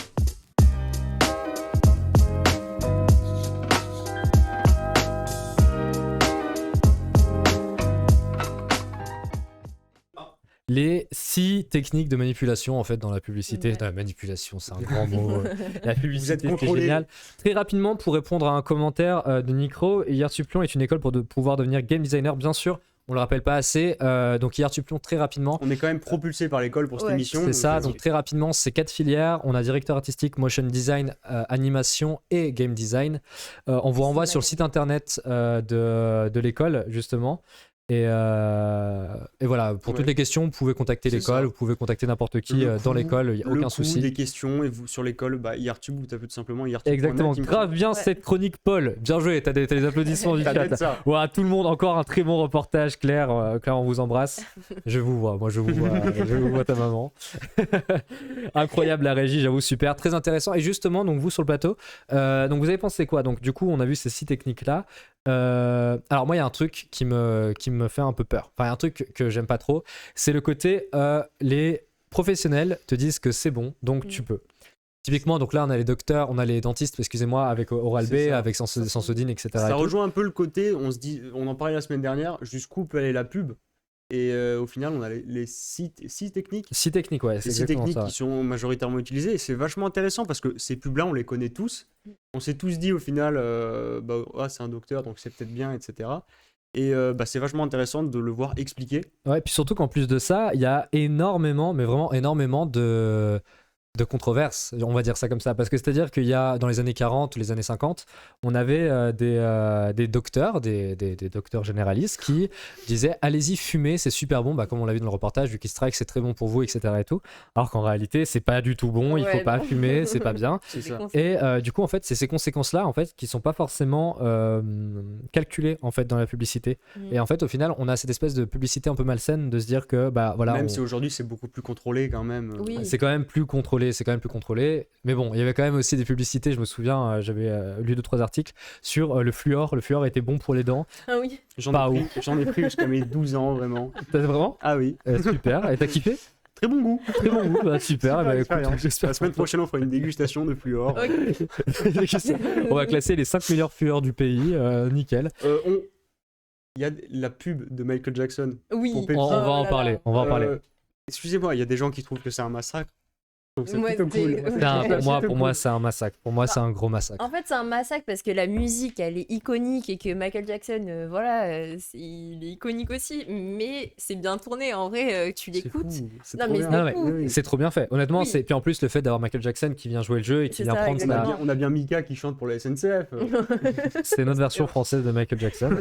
Les 6 techniques de manipulation en fait dans la publicité. Ouais. La manipulation, c'est un grand mot. La publicité, c'est contrôlé. génial. Très rapidement, pour répondre à un commentaire de Nicro, IR Supplion est une école pour pouvoir devenir game designer, bien sûr. On le rappelle pas assez. Donc IR Supplion, très rapidement. On est quand même propulsé par l'école pour cette Ouais. émission. C'est ça, donc euh, très rapidement, c'est 4 filières. On a directeur artistique, motion design, animation et game design. On vous renvoie sur le site internet de l'école, justement. Et voilà, pour toutes les questions, vous pouvez contacter C'est l'école, ça. vous pouvez contacter n'importe qui Le dans coût- l'école, il n'y a le aucun coût, souci. des questions, et vous, sur l'école, IRTube, vous tapez tout simplement IRTube.net. Exactement, il me grave bien Ouais. cette chronique, Paul. Bien joué, t'as des applaudissements du semble. chat. T'inquiète ça. Voilà, tout le monde, encore un très bon reportage, Claire. Claire, on vous embrasse. Je vous vois, moi je vous vois, je vous vois ta maman. Incroyable la régie, j'avoue, super, très intéressant. Et justement, donc vous sur le plateau, donc vous avez pensé quoi? Donc du coup, on a vu ces 6 techniques-là. Alors moi, il y a un truc qui me fait un peu peur. Enfin, un truc que j'aime pas trop, c'est le côté les professionnels te disent que c'est bon, donc tu peux. Typiquement, donc là, on a les docteurs, on a les dentistes, excusez-moi, avec Oral-B, C'est ça. avec Sensodyne, etc. et Ça tout. rejoint un peu le côté, on en parlait la semaine dernière, jusqu'où peut aller la pub. Et au final, on a les 6 techniques. 6 techniques, ouais, c'est Les 6 exactement techniques ça. qui sont majoritairement utilisées. Et c'est vachement intéressant parce que ces pubs-là, on les connaît tous. On s'est tous dit au final, c'est un docteur, donc c'est peut-être bien, etc. Et c'est vachement intéressant de le voir expliquer. Ouais, puis surtout qu'en plus de ça, il y a énormément, mais vraiment énormément de controverses, on va dire ça comme ça. Parce que c'est-à-dire qu'il y a, dans les années 40 ou les années 50, on avait des docteurs, des docteurs généralistes qui disaient allez-y, fumez, c'est super bon, comme on l'a vu dans le reportage, du Strike, c'est très bon pour vous, etc. et tout. Alors qu'en réalité, c'est pas du tout bon, il faut Ouais, pas non. fumer, c'est pas bien. C'est ça. Et du coup, en fait, c'est ces conséquences-là, en fait, qui sont pas forcément calculées, en fait, dans la publicité. Et en fait, au final, on a cette espèce de publicité un peu malsaine de se dire que, voilà, Même si aujourd'hui, c'est beaucoup plus contrôlé quand même. Oui. c'est quand même plus contrôlé, mais bon, il y avait quand même aussi des publicités, je me souviens, j'avais lu 2-3 articles sur le fluor était bon pour les dents. Ah oui. Pas J'en ai pris jusqu'à mes 12 ans, vraiment. T'as vraiment Ah oui. Super, et t'as kiffé? Très bon goût. Très bon goût, super, Super écoute, expérience. j'espère. La semaine prochaine, on fera une dégustation de fluor. On va classer les 5 meilleurs fluors du pays, nickel. Il y a la pub de Michael Jackson. Oui. Pour On Pepsi. va en parler, on va en parler. Excusez-moi, il y a des gens qui trouvent que c'est un massacre. Donc c'est Ouais, plutôt cool. Pour moi, c'est un massacre. Pour moi, c'est un gros massacre. En fait, c'est un massacre parce que la musique, elle est iconique et que Michael Jackson, il est iconique aussi. Mais c'est bien tourné. En vrai, tu l'écoutes. C'est Non, trop mais bien. c'est Ah ouais, fou. c'est trop bien fait. Honnêtement, Oui. puis en plus le fait d'avoir Michael Jackson qui vient jouer le jeu et qui C'est vient ça, prendre exactement. On a bien Mika qui chante pour la SNCF. c'est notre version française de Michael Jackson.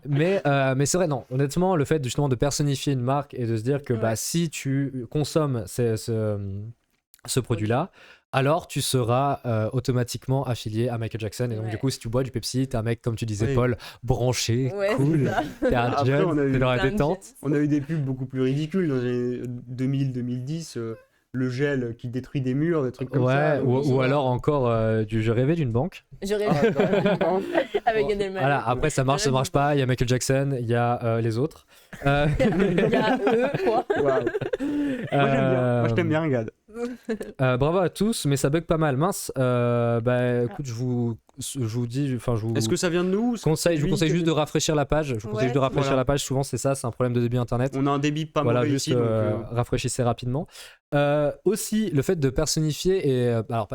mais c'est vrai, non. Honnêtement, le fait justement de personnifier une marque et de se dire que Ouais. si tu consommes ce produit-là, alors tu seras automatiquement affilié à Michael Jackson. Et donc, Ouais. du coup, si tu bois du Pepsi, t'es un mec, comme tu disais, Oui. Paul, branché, Ouais, cool. c'est ça. T'es un Après, jeune, on a eu t'es dans la Plein de détente. jeunes. On a eu des pubs beaucoup plus ridicules dans les 2000-2010. Le gel qui détruit des murs, des trucs comme Ouais, ça. ou alors encore Je rêvais d'une banque. Je rêve Ah, avec Gad Elmaleh. Voilà, après ça marche pas. Il y a Michael Jackson, il y a les autres. Il y a eux, quoi. Waouh. Moi j'aime bien. Moi je t'aime bien, Gad. Bravo à tous, mais ça bug pas mal. Mince. Écoute, je vous dis, enfin je vous Est-ce que ça vient de nous ou je vous conseille juste de rafraîchir la page. Je vous conseille juste de rafraîchir Voilà. la page. Souvent c'est ça, c'est un problème de débit internet. On a un débit pas Voilà, mauvais juste ici. Donc, rafraîchissez rapidement. Aussi, le fait de personnifier et alors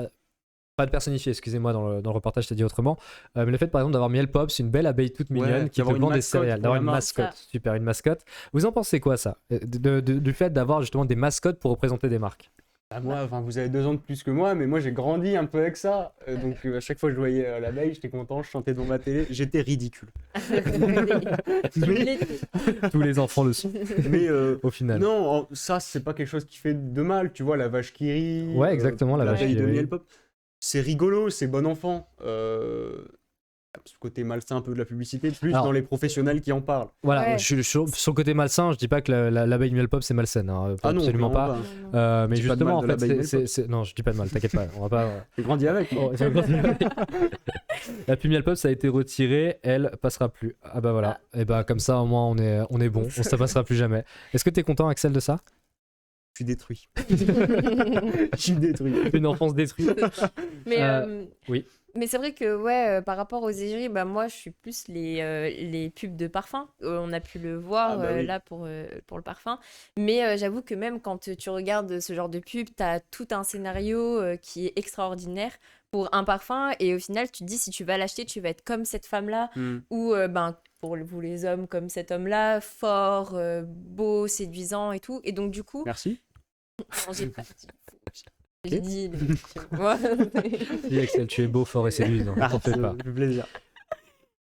pas de personnifier, excusez-moi, dans le reportage, t'as dit autrement. Mais le fait, par exemple, d'avoir Miel Pops, une belle abeille toute mignonne qui te d'avoir une vend des mascotte céréales, pour d'avoir la une marque. mascotte. Ça. Super, une mascotte. Vous en pensez quoi, ça du fait d'avoir justement des mascottes pour représenter des marques? Bah, moi, vous avez 2 ans de plus que moi, mais moi j'ai grandi un peu avec ça. Donc à chaque fois que je voyais l'abeille, j'étais content, je chantais dans ma télé. J'étais ridicule. mais Tous les enfants le sont, mais, au final. non, ça c'est pas quelque chose qui fait de mal, tu vois, la vache qui rit. Ouais, exactement, la vache l'abeille qui de rit. Miel Pop. C'est rigolo, c'est bon enfant. Ce côté malsain un peu de la publicité, plus Alors- dans les professionnels qui en parlent. Voilà, Ouais. je suis sur le côté malsain, je dis pas que l'abeille Miel Pop c'est malsaine, hein, Ah non, absolument clairement pas. Mais Dis pas de justement, en mal de fait, l'abeille Miel non, je dis pas de mal, t'inquiète pas, on va pas. J'ai grandi avec. moi. Oh, la pub Miel Pop ça a été retirée, elle passera plus. Ah bah voilà, et bah comme ça au moins on est bon, ça passera plus jamais. Est-ce que t'es content, Axel, de ça? Je suis détruit. Je suis détruit. Une enfance détruite. Mais, oui. Mais c'est vrai que par rapport aux égéries, moi je suis plus les pubs de parfum. On a pu le voir oui. là pour le parfum. Mais j'avoue que même quand tu regardes ce genre de pub, tu as tout un scénario qui est extraordinaire pour un parfum. Et au final, tu te dis, si tu vas l'acheter, tu vas être comme cette femme-là. Ou pour vous les hommes, comme cet homme-là, fort, beau, séduisant et tout. Et donc du coup... Merci. Non, j'ai pas dit. J'ai dit... Moi, Dis, Axel, tu es beau, fort et séduisant, t'en fais pas. Ça fait plaisir.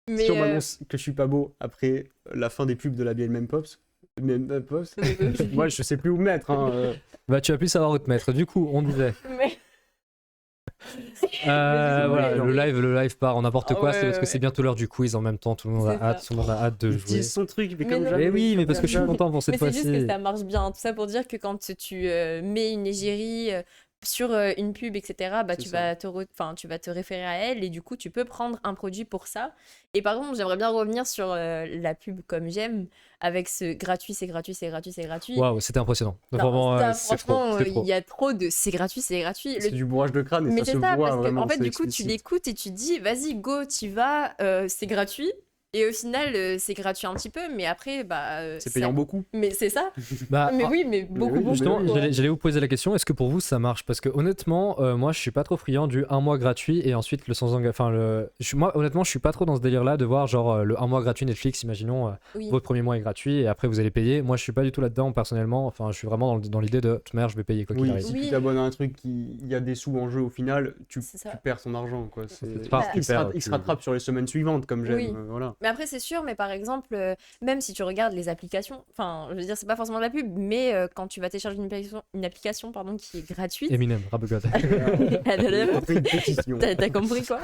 Mais, Si on m'annonce que je suis pas beau après la fin des pubs de la BLM Pops, moi je sais plus où me mettre. Hein. Bah, tu vas plus savoir où te mettre. Du coup, on disait. mais- Voilà, Mais le live part en n'importe Ah quoi, ouais, c'est parce que ouais. c'est bientôt l'heure du quiz en même temps. Tout le monde a C'est hâte, ça. tout le monde a hâte de Il jouer. utilise son truc, mais Mais comme non. jamais. Eh oui, mais parce que je suis Comme content pour cette Mais c'est juste que fois-ci. ça marche bien. Tout ça pour dire que quand tu mets une égérie sur une pub, etc., bah, C'est tu ça. vas te référer à elle et du coup, tu peux prendre un produit pour ça. Et par contre, j'aimerais bien revenir sur la pub comme j'aime, avec ce gratuit, c'est gratuit, c'est gratuit, c'est gratuit. Waouh, c'était impressionnant. Non, Vraiment, ça, c'est trop. franchement, C'est trop. il y a trop de c'est gratuit, c'est gratuit. C'est du bourrage de crâne et Mais ça c'est se ça, voit parce que vraiment. en fait, c'est du coup, tu explicite. l'écoutes et tu te dis, vas-y, go, t'y vas, c'est gratuit. Et au final, c'est gratuit un petit peu, mais après, bah. C'est payant beaucoup. Mais c'est ça. Bah, Mais ah, oui, mais beaucoup, oui, beaucoup. justement, oui, ouais. j'allais vous poser la question, est-ce que pour vous ça marche? Parce que honnêtement, moi je suis pas trop friand du 1 mois gratuit et ensuite le sans engagement. Enfin, moi honnêtement, je suis pas trop dans ce délire là de voir genre le 1 mois gratuit Netflix, imaginons Oui. votre premier mois est gratuit et après vous allez payer. Moi je suis pas du tout là-dedans personnellement, enfin je suis vraiment dans l'idée de toute manière je vais payer quoi qu'il Oui, arrive. si Oui. tu t'abonnes à un truc il y a des sous en jeu au final, tu C'est ça. perds ton argent. Quoi. C'est pas Il se super, il se tu- rattrape sur les semaines suivantes, comme j'aime. Oui. Voilà. Mais après, c'est sûr, mais par exemple, même si tu regardes les applications, enfin, je veux dire, c'est pas forcément de la pub, mais quand tu vas télécharger une application pardon, qui est gratuite, Eminem, rap god. Après une pétition. T'as compris quoi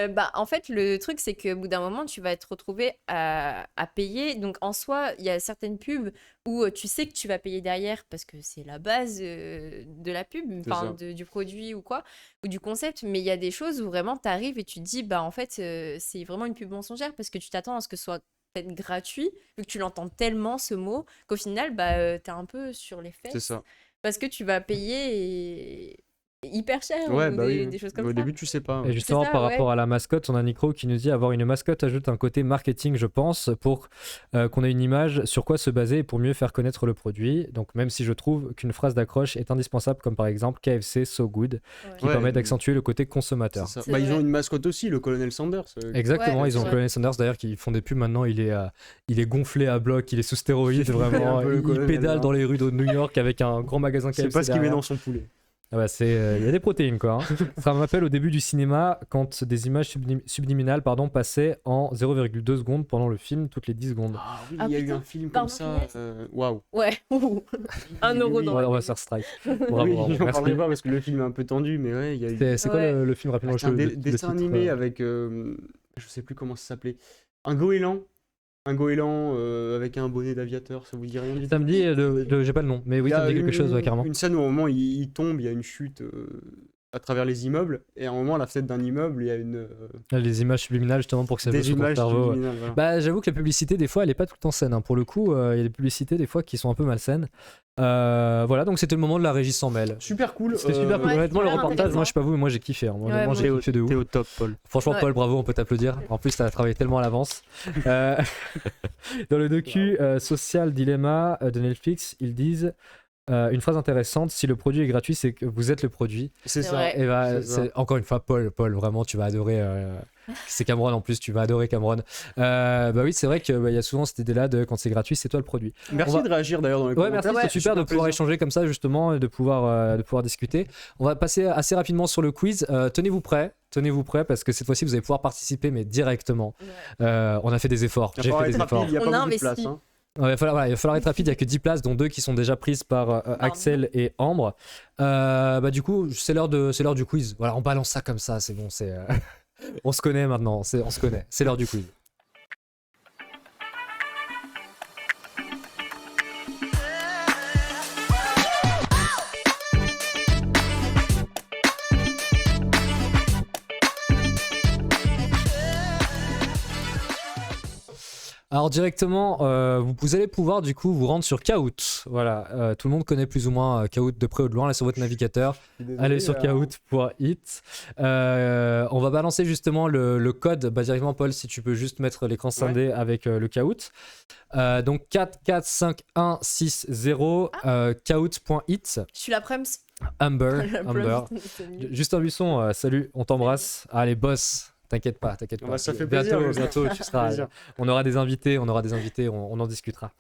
bah, en fait, le truc, c'est qu'au bout d'un moment, tu vas te retrouver à payer. Donc, en soi, il y a certaines pubs où tu sais que tu vas payer derrière parce que c'est la base de la pub, enfin, du produit ou quoi, ou du concept. Mais il y a des choses où vraiment tu arrives et tu te dis, bah, en fait, c'est vraiment une pub mensongère parce que tu t'attends à ce que ce soit peut-être gratuit, vu que tu l'entends tellement ce mot, qu'au final, bah, t'es un peu sur les fesses. C'est ça. Parce que tu vas payer hyper cher Ouais, ou bah des, oui. des choses comme Au ça. début, tu sais pas. Et justement, ça, par ouais. rapport à la mascotte, on a Nicro qui nous dit avoir une mascotte ajoute un côté marketing, je pense, pour qu'on ait une image sur quoi se baser pour mieux faire connaître le produit. Donc, même si je trouve qu'une phrase d'accroche est indispensable, comme par exemple KFC So Good, qui Ouais. permet d'accentuer le côté consommateur. C'est ça. C'est Bah, ils ont vrai. une mascotte aussi, le colonel Sanders. Exactement, Ouais, ils ont c'est Colonel Sanders d'ailleurs qui font des pubs maintenant. Il est gonflé à bloc, il est sous stéroïdes, vraiment. un peu le Il colonel, pédale là. dans les rues de New York avec un grand magasin Je sais KFC. pas ce qu'il met derrière. dans son poulet. Ah bah il y a des protéines quoi. Hein. Ça me rappelle au début du cinéma quand des images subliminales passaient en 0,2 secondes pendant le film toutes les 10 secondes. Ah oui, Ah, il y a eu putain, un film pardon, comme ça. punaise. Waouh. Ouais, un euro oui, dans On la va gueule. se faire strike. Oui, Bravo, j'en merci. parlerai pas parce que le film est un peu tendu, mais ouais, il y a eu. C'est quoi Ouais. le film rapidement C'est un le dessin titre, animé avec. Je sais plus comment ça s'appelait. Un goéland. Un goéland avec un bonnet d'aviateur, ça vous dit rien du tout? Ça me dit, j'ai pas le nom, mais oui, Il y ça a me dit quelque chose, ouais, carrément. Une scène où au moment il tombe, il y a une chute à travers les immeubles, et à un moment, à la fenêtre d'un immeuble, il y a une. Les images subliminales, justement, pour que ça joue Des sur ton images cerveau. subliminales, voilà. Bah, j'avoue que la publicité, des fois, elle est pas tout le temps saine. Hein. Pour le coup, il y a des publicités, des fois, qui sont un peu malsaines. Voilà, donc c'était le moment de la régie s'en mêle. Super cool. C'était super cool. Ouais, Honnêtement, le super reportage, intéressant. moi, je sais pas vous, mais moi, j'ai kiffé. Hein. Honnêtement, moi j'ai aussi. kiffé de ouf. T'es au top, Paul. Franchement, Ouais. Paul, bravo, on peut t'applaudir. En plus, t'as travaillé tellement à l'avance. Euh, Dans le docu Social Dilemma de Netflix, ils disent une phrase intéressante: si le produit est gratuit, c'est que vous êtes le produit. C'est C'est ça. vrai. Et bah, C'est ça. encore une fois, Paul, vraiment, tu vas adorer. C'est Cameron en plus, tu vas adorer Cameron. Bah oui, c'est vrai qu'il y a souvent cette idée-là de quand c'est gratuit, c'est toi le produit. Merci On va- de réagir d'ailleurs dans les Ouais, commentaires. merci, c'est super de pouvoir plaisir. échanger comme ça justement et de pouvoir discuter. On va passer assez rapidement sur le quiz. Tenez-vous prêts parce que cette fois-ci vous allez pouvoir participer mais directement. On a fait des efforts, Il va j'ai falloir fait des être rapide, efforts. il y a On pas a beaucoup de investi. place. Hein. Ouais, il va falloir être rapide, il n'y a que 10 places dont 2 qui sont déjà prises par Axel et Ambre. Bah du coup c'est l'heure du quiz. Voilà, on balance ça comme ça, c'est bon, on se connaît maintenant, on se connaît, c'est l'heure du quiz. Alors directement, vous allez pouvoir du coup vous rendre sur Kahoot. Voilà, tout le monde connaît plus ou moins Kahoot de près ou de loin. Allez sur votre navigateur, allez sur kahoot.it. On va balancer justement le code. Bah, directement, Paul, si tu peux juste mettre l'écran scindé avec le Kahoot. Donc 44516 kahoot.it. Je suis la Prems. Amber. La Amber. Prems. Justin Buisson, salut, on t'embrasse. Allez, boss. T'inquiète pas. Bah, ça fait plaisir. Bientôt, tu seras. On aura des invités, on en discutera.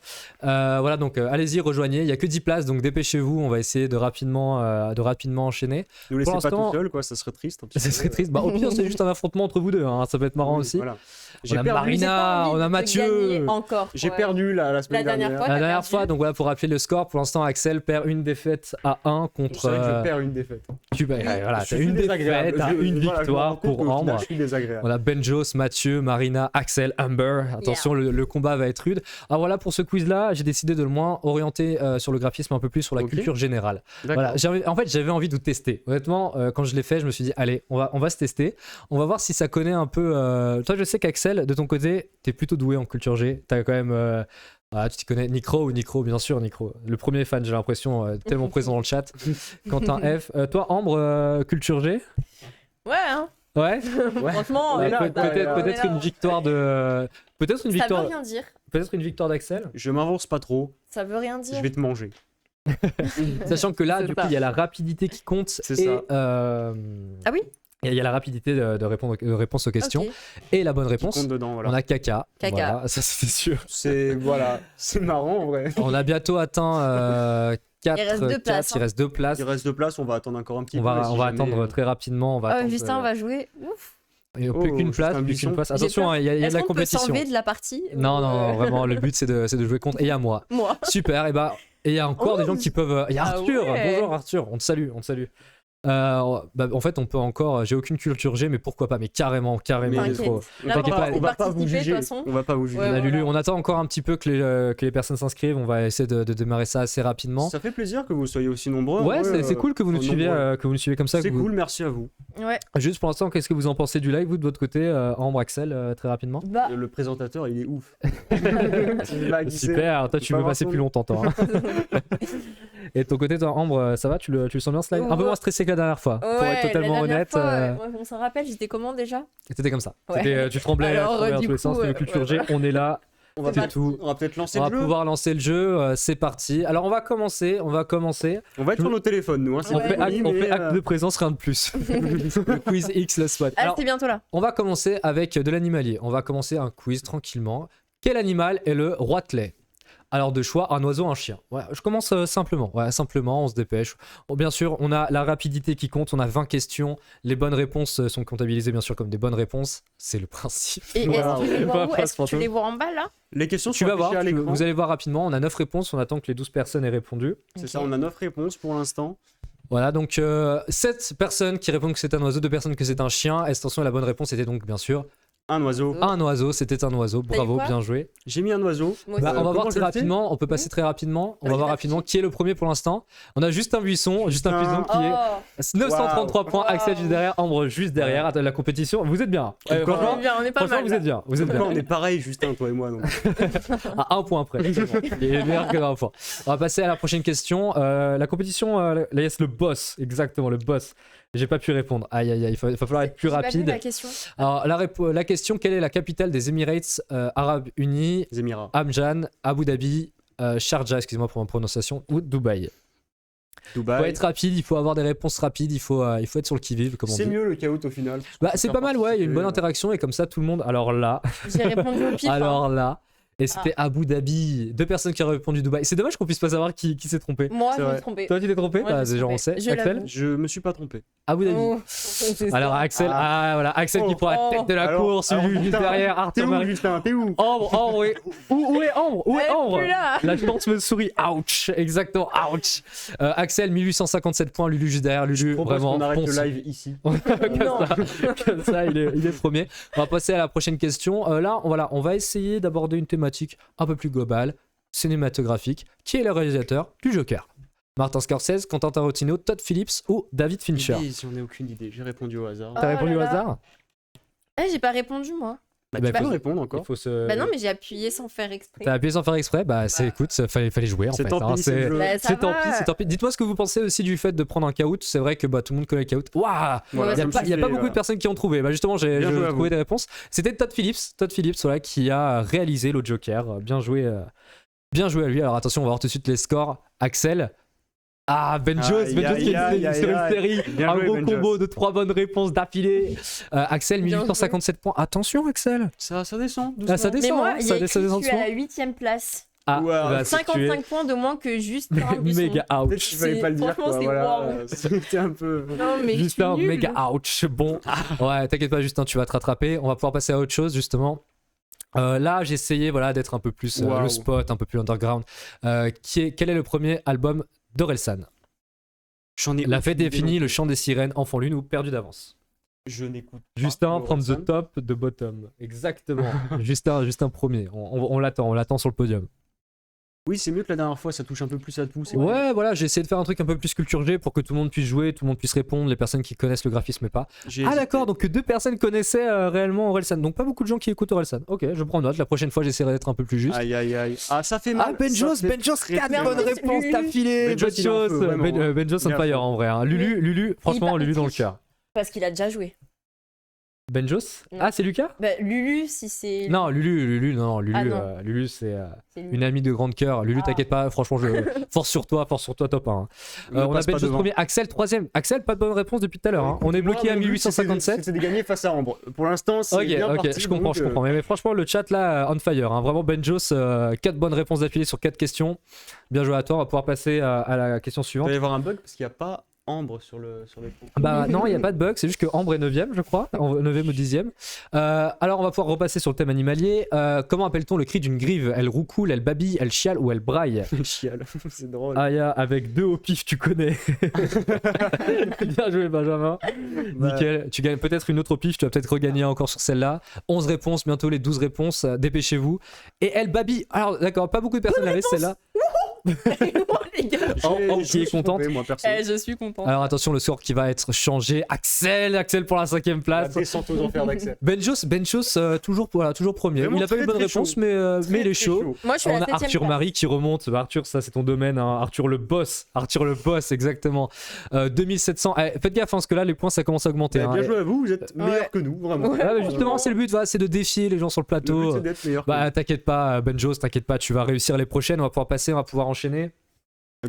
Voilà, donc allez-y, rejoignez. Il y a que 10 places, donc dépêchez-vous. On va essayer de rapidement enchaîner. Nous laissez Pour pas l'instant- tout seul, quoi. Ça serait triste. Un petit Ça peu. serait triste. Bah, au pire, c'est juste un affrontement entre vous deux. Hein. Ça peut être marrant Oui, aussi. voilà. On a J'ai pas Marina, envie on a de Mathieu. gagner encore. J'ai ouais. perdu la semaine La dernière dernière. fois. La t'as dernière perdu. fois, donc voilà, pour rappeler le score, pour l'instant, Axel perd une défaite à 1 C'est contre. vrai que je perds une défaite. Voilà, Je t'as suis une désagréable. défaite, t'as Je- une voilà, je me rends victoire compte pour qu'au final, Ambre. Je suis désagréable. On a Benjos, Mathieu, Marina, Axel, Amber. Attention, le combat va être rude. Alors voilà, pour ce quiz-là, j'ai décidé de le moins orienter sur le graphisme, un peu plus sur la Ok. culture générale. D'accord. Voilà, j'avais envie de tester. Honnêtement, quand je l'ai fait, je me suis dit, allez, on va se tester. On va voir si ça connaît un peu. Toi, je sais qu'Axel, de ton côté, t'es plutôt doué en culture G. T'as quand même. Tu t'y connais. Nicro, bien sûr, Nicro. Le premier fan, j'ai l'impression, tellement présent dans le chat. Quentin F. Toi, Ambre, culture G. Ouais, hein. Ouais. Franchement, Ouais, là, Peut-être une victoire de. Peut-être une Ça victoire. veut rien dire. Peut-être une victoire d'Axel. Je m'avance pas trop. Ça veut rien dire. Je vais te manger. Sachant que là, C'est du coup, ça. il y a la rapidité qui compte. C'est et, ça. Ah oui. Il y a la rapidité de réponse aux questions. Ok. et la bonne Qui réponse. compte dedans, voilà. On a Kaka. Caca. Voilà, ça c'est sûr. C'est marrant en vrai. On a bientôt atteint 4 Il reste deux places, Il reste 2 places. Il reste 2 places, on va attendre encore un petit On peu. va, si on va jamais, attendre très rapidement. On va Ah, attendre, Justin va jouer. Ouf. et plus Oh, qu'une Justin place, plus Buisson. qu'une place. J'ai Attention, peur. hein, il y a de Est-ce la qu'on peut compétition. s'enlever de la partie Non, ou, non, vraiment, le but c'est de jouer contre. Et il y a moi. Moi. Super, et il y a encore des gens qui peuvent. Il y a Ah Arthur, ouais. bonjour Arthur, on te salue. En fait, on peut encore. J'ai aucune culture G, mais pourquoi pas? Mais carrément, il est T'inquiète. trop. Là, T'inquiète on pas, va on va pas vous participer, de juger. toute façon. On va pas vous juger. Ouais, On a voilà. Lulu, on attend encore un petit peu que les personnes s'inscrivent. On va essayer de démarrer ça assez rapidement. Ça fait plaisir que vous soyez aussi nombreux. Ouais, en vrai, c'est cool que vous nous suivez, nombreux. comme ça. C'est que vous- cool, merci à vous. Ouais. Juste pour l'instant, qu'est-ce que vous en pensez du live, vous de votre côté, Ambre, Axel, très rapidement? Bah, Le présentateur, il est ouf. Il va glisser. Super, toi Il tu faut veux avoir passer son- plus longtemps, toi. Hein. Et de ton côté, toi, Ambre, ça va? Tu le sens bien ce live? Un peu Ouais. moins stressé que la dernière fois, pour ouais, être totalement la dernière honnête. fois, ouais, on s'en rappelle, j'étais comment déjà? C'était comme ça. Ouais. Tu tremblais, Alors, dans du tous les sens, coup, c'était le culture G, ouais, on est là. On va C'est peut-être tout. on va peut-être lancer On va le jeu. pouvoir lancer le jeu, c'est parti. Alors on va commencer. On va être sur nos téléphones, nous. Hein, c'est On pas fait fini, on mais, fait acte de présence, rien de plus. Le quiz X, le spot. Ah, Alors, c'est bientôt là. on va commencer avec de l'animalier. On va commencer un quiz tranquillement. Quel animal est le roitelet? Alors de choix, un oiseau, un chien. Ouais, je commence simplement. Ouais, simplement, on se dépêche. Bon, bien sûr, on a la rapidité qui compte. On a 20 questions. Les bonnes réponses sont comptabilisées bien sûr comme des bonnes réponses. C'est le principe. Et Voilà. est-ce que tu les vois où? Pas Est-ce que tu fantôme. les vois en bas là? Les questions Tu sont vas voir, affichées à l'écran. vous allez voir rapidement. On a 9 réponses. On attend que les 12 personnes aient répondu. C'est ça, on a 9 réponses pour l'instant. Voilà, donc 7 personnes qui répondent que c'est un oiseau, 2 personnes que c'est un chien. Et attention, la bonne réponse était donc bien sûr Un oiseau. un oiseau. C'était un oiseau. T'as eu Bravo, quoi bien joué. J'ai mis un oiseau. Moi Bah, aussi. on va voir comment très je le fais rapidement, on peut passer très rapidement. On va Vas-y, voir vas-y. rapidement qui est le premier pour l'instant. On a Justin Buisson qui est Oh, 933 points, Wow. Axel juste derrière, Ambre juste derrière. Attends, la compétition, vous êtes bien. Pourquoi on Franchement, est bien, on est pas franchement, mal. vous êtes bien. Vous êtes Pourquoi bien. on est pareil, Justin, toi et moi. Donc. À 1 point près. Il est meilleur que 1 point. On va passer à la prochaine question. La compétition, là, yes, le boss, exactement, le boss. J'ai pas pu répondre. Aïe, aïe, aïe, il va falloir être plus J'ai pas vu rapide. la question. Alors, la question, quelle est la capitale des Emirates Arabes Unis? Les Émirats. Amjan, Abu Dhabi, Sharjah, excusez-moi pour ma prononciation, ou Dubaï. Il faut Dubaï. être rapide, il faut avoir des réponses rapides, il faut être sur le qui-vive, comme on C'est dit. mieux le chaos au final. Bah, c'est pas mal, ouais, il y a une bonne participer. interaction et comme ça tout le monde. Alors là, J'ai répondu au pif. alors là, et c'était Abu Dhabi. 2 personnes qui ont répondu Dubaï. C'est dommage qu'on puisse pas savoir qui s'est trompé. Moi, C'est je me vrai. suis trompée. Toi, tu t'es trompé? Moi, Bah, je me suis déjà, on trompée. sait. Je Axel? l'avoue. Je me suis pas trompé. Abu Dhabi. Oh, c'est Alors, ça. Axel, voilà, Axel qui Oh. prend la tête de la Alors- course, alors, lui, juste putain, derrière, T'es Arthur où, Marie. Justin? T'es où? Ambre, où est Ambre? Où est Elle est Ambre? plus là. La chance me sourit, ouch, exactement, ouch. Axel, 1857 points, Lulu juste derrière, Je Lulu, propose vraiment, qu'on arrête ponce. le live ici. Non. Comme ça, il est premier. On va passer à la prochaine question. Là, on va essayer d'aborder une thématique un peu plus globale, cinématographique. Qui est le réalisateur du Joker? Martin Scorsese, Quentin Tarantino, Todd Phillips ou David Fincher? J'en ai aucune idée. J'ai répondu au hasard. Oh T'as répondu là au là. hasard? Eh, j'ai pas répondu moi. Bah, bah, tu peux faut- répondre Il encore. faut se... Bah non, mais j'ai appuyé sans faire exprès. T'as appuyé sans faire exprès? Bah, écoute, fallait jouer en C'est fait. tant hein, pis, c'est le jeu. Bah, ça C'est tant va. pis, c'est tant pis. Dites-moi ce que vous pensez aussi du fait de prendre un caout. C'est vrai que tout le monde connaît le caout. Waouh! Voilà, Ouais, ça me Il n'y a pas suffit, beaucoup de personnes qui ont trouvé. Bah justement, j'ai Bien joué à trouvé vous. des réponses. C'était Todd Phillips voilà, qui a réalisé le Joker. Bien joué à lui. Alors attention, on va voir tout de suite les scores. Axel, Ah, Benjos Aïe, qui est aïe, aïe, sur une aïe. série. Bien Un joué, gros Benjos. combo de 3 bonnes réponses d'affilée. Axel, Bien 1857 points. Attention, Axel. Ça descend, Ah, doucement. ça Mais descend, moi, hein, il y ça a écrit descend que je suis à doucement. la 8ème place. Ah, Wow. bah, c'est que tu es 55 points de moins que juste Justin Buisson. méga Peut-être ouch. qu'il fallait pas le dire, Franchement, quoi. c'est Voilà, wow. c'était un peu... Non, mais Justin, je suis nulle. méga ouch. Bon, ouais, t'inquiète pas, Justin, tu vas te rattraper. On va pouvoir passer à autre chose, justement. Là, j'ai essayé voilà, d'être un peu plus Wow. le spot, un peu plus underground. Quel est le premier album d'Orelsan? J'en ai La aucune fête idée est finie, non le plus. chant des sirènes, Enfant Lune ou Perdu d'avance. Je n'écoute pas. Justin, from Orelsan. the top, the bottom. Exactement. Justin premier. On l'attend sur le podium. Oui, c'est mieux que la dernière fois, ça touche un peu plus à tout. c'est Ouais, vrai. voilà, j'ai essayé de faire un truc un peu plus culture G pour que tout le monde puisse jouer, tout le monde puisse répondre, les personnes qui connaissent le graphisme et pas. J'ai Ah hésité. d'accord, donc que 2 personnes connaissaient réellement Orelsan. Donc pas beaucoup de gens qui écoutent Orelsan. Ok, je prends note. La prochaine fois, j'essaierai d'être un peu plus juste. Aïe, aïe, aïe. Ah, ça fait Ah, mal. Benjos, ça fait Benjos, très, 4 très bonnes mal. réponses Lulu. d'affilée. Benjos, il est en feu, vraiment, hein. Benjos on Il est en fire feu. en vrai. Hein. Lulu, franchement, paraît Lulu dans le triche. cœur. Parce qu'il a déjà joué. Benjos Non. Ah, c'est Lucas Bah, Lulu, si c'est. Non, Lulu, Ah, non. Lulu c'est c'est lui. une amie de grande cœur. Lulu, Ah. t'inquiète pas, franchement, force sur toi, top 1. Ne On a passe pas Benjos devant. premier, Axel troisième. Axel, pas de bonne réponse depuis tout à l'heure. Hein. On est bloqué Moi, à mon but, 1857. C'était de gagner face à Ambre. Pour l'instant, c'est Ok, bien ok, parti, je comprends, donc, Mais franchement, le chat là, on fire. Hein. Vraiment, Benjos, 4 bonnes réponses d'affilée sur 4 questions. Bien joué à toi, on va pouvoir passer à la question Il suivante. va y avoir un bug parce qu'il n'y a pas Ambre sur les points. Bah non, il n'y a pas de bug, c'est juste que Ambre est 9ème, je crois, 9ème ou 10ème. Alors on va pouvoir repasser sur le thème animalier. Comment appelle-t-on le cri d'une grive? Elle roucoule, elle babille, elle chiale ou elle braille? Chial, c'est drôle. Aya avec 2 au pif, tu connais. Bien joué Benjamin. Bah, Nickel. Tu gagnes peut-être une autre au pif, tu vas peut-être regagner encore sur celle-là. 11 réponses, bientôt les 12 réponses, dépêchez-vous. Et elle babille. Alors d'accord, pas beaucoup de personnes l'avaient celle-là. Oh, les gars. Ambre je qui me est suis contente. trompé, moi, perso. Je suis contente. Alors attention, le score qui va être changé. Axel pour la 5ème La place. descente aux enfers d'Axel. Benjos, toujours premier. Vraiment Il a pas eu de très, bonne très réponse, chaud. mais il est chaud. Moi, je suis à On la a 7ème Arthur place. Marie qui remonte. Bah, Arthur, ça c'est ton domaine. Hein. Arthur le boss, exactement. 2700. Faites gaffe, hein, parce que là les points ça commence à augmenter. Bah, hein. bien joué à vous, vous êtes Ouais. meilleurs que nous, vraiment. Ouais. Ah, mais justement, c'est le but, voilà, c'est de défier les gens sur le Le but, plateau. c'est d'être meilleur que Bah t'inquiète pas, Benjos, t'inquiète pas, tu vas réussir les prochaines. On va pouvoir passer, on va pouvoir enchaîner.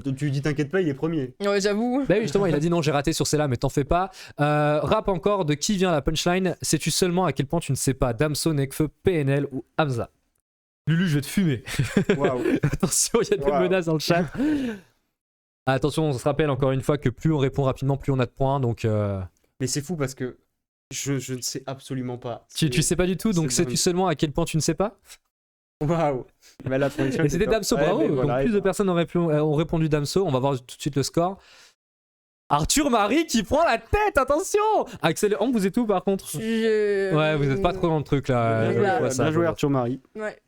nous. Tu dis t'inquiète pas, il est premier. Ouais, j'avoue. Bah oui, justement, il a dit non, j'ai raté sur celle-là, mais t'en fais pas. Rap encore, de qui vient la punchline? Sais-tu seulement à quel point tu ne sais pas? Damso, Nekfeu, PNL ou Hamza? Lulu, je vais te fumer. Waouh. Attention, il y a des Wow. menaces dans le chat. Attention, on se rappelle encore une fois que plus on répond rapidement, plus on a de points. Donc, Mais c'est fou parce que je ne sais absolument pas. tu sais pas du tout. Donc, c'est sais-tu dingue. seulement à quel point tu ne sais pas? Waouh. Mais la transition Et était c'était top. Damso, Ouais, bravo. mais Donc, voilà, plus et de personnes ont répondu Damso. On va voir tout de suite le score. Arthur Marie qui prend la tête, attention! Axel, vous êtes où par contre? Ouais, vous êtes pas trop dans le truc là. Bien Je vois ça, Bien je joué vois. Arthur Marie. Ouais.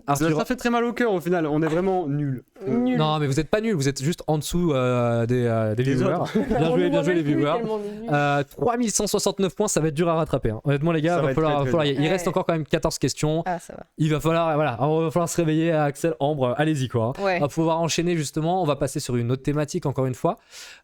Arthur- Ça fait très mal au cœur au final, on est vraiment nuls. Nul. Non, mais vous êtes pas nuls, vous êtes juste en dessous des Des viewers. autres. Bien joué les viewers. 3169 3169 points, ça va être dur à rattraper. Hein. Honnêtement, les gars, Ça va va être falloir, très, très falloir y- dur. il reste Ouais. encore quand même 14 questions. Ah, ça va. Il va falloir, va falloir se réveiller. Axel, Ambre, allez-y quoi. Ouais. On va pouvoir enchaîner justement. On va passer sur une autre thématique encore une fois.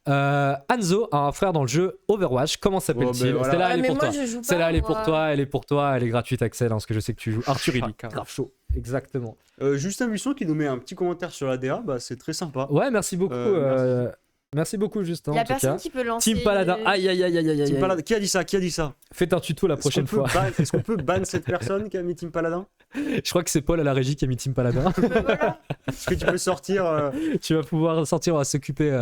Hanzo a un frère dans le jeu Overwatch. Comment s'appelle-t-il? Oh, ben voilà. Celle-là, Ah, elle est mais pour moi, toi. je joue pas, Celle-là, elle est pour moi. toi. Elle est pour toi. Elle est gratuite, Axel, hein, parce que je sais que tu joues. Arthur, il est Chacun. grave chaud. Exactement. Justin Buisson qui nous met un petit commentaire sur la DA, bah, c'est très sympa. Ouais, merci beaucoup. Merci. Merci beaucoup, Justin. Il y a en tout cas. personne qui peut lancer. Team Paladin. Aïe, aïe, aïe, aïe, aïe, Team aïe. Paladin. Qui a dit ça? Qui a dit ça? Faites un tuto la prochaine fois. Est-ce qu'on peut ban cette personne qui a mis Team Paladin? Je crois que c'est Paul à la régie qui a mis Team Paladin. Est-ce que tu peux sortir Tu vas pouvoir sortir, on va s'occuper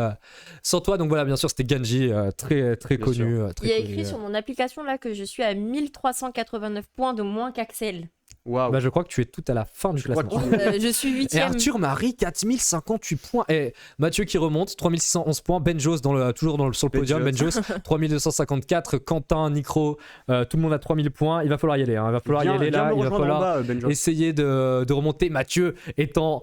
sans toi. Donc voilà, bien sûr, c'était Ganji, très, très Bien connu. très Il y a connu, écrit sur mon application là que je suis à 1389 points de moins qu'Axel. Waouh. Bah, je crois que tu es tout à la fin du Je crois classement. que Je suis Et 8ème. Arthur Marie, 4058 points. Et Mathieu qui remonte, 3611 points. Benjos toujours sur le podium. Benjos, 3254. Quentin, Nicro, tout le monde a 3000 points. Il va falloir y aller. Hein. Il va falloir y aller là. Il va falloir essayer de remonter. Mathieu étant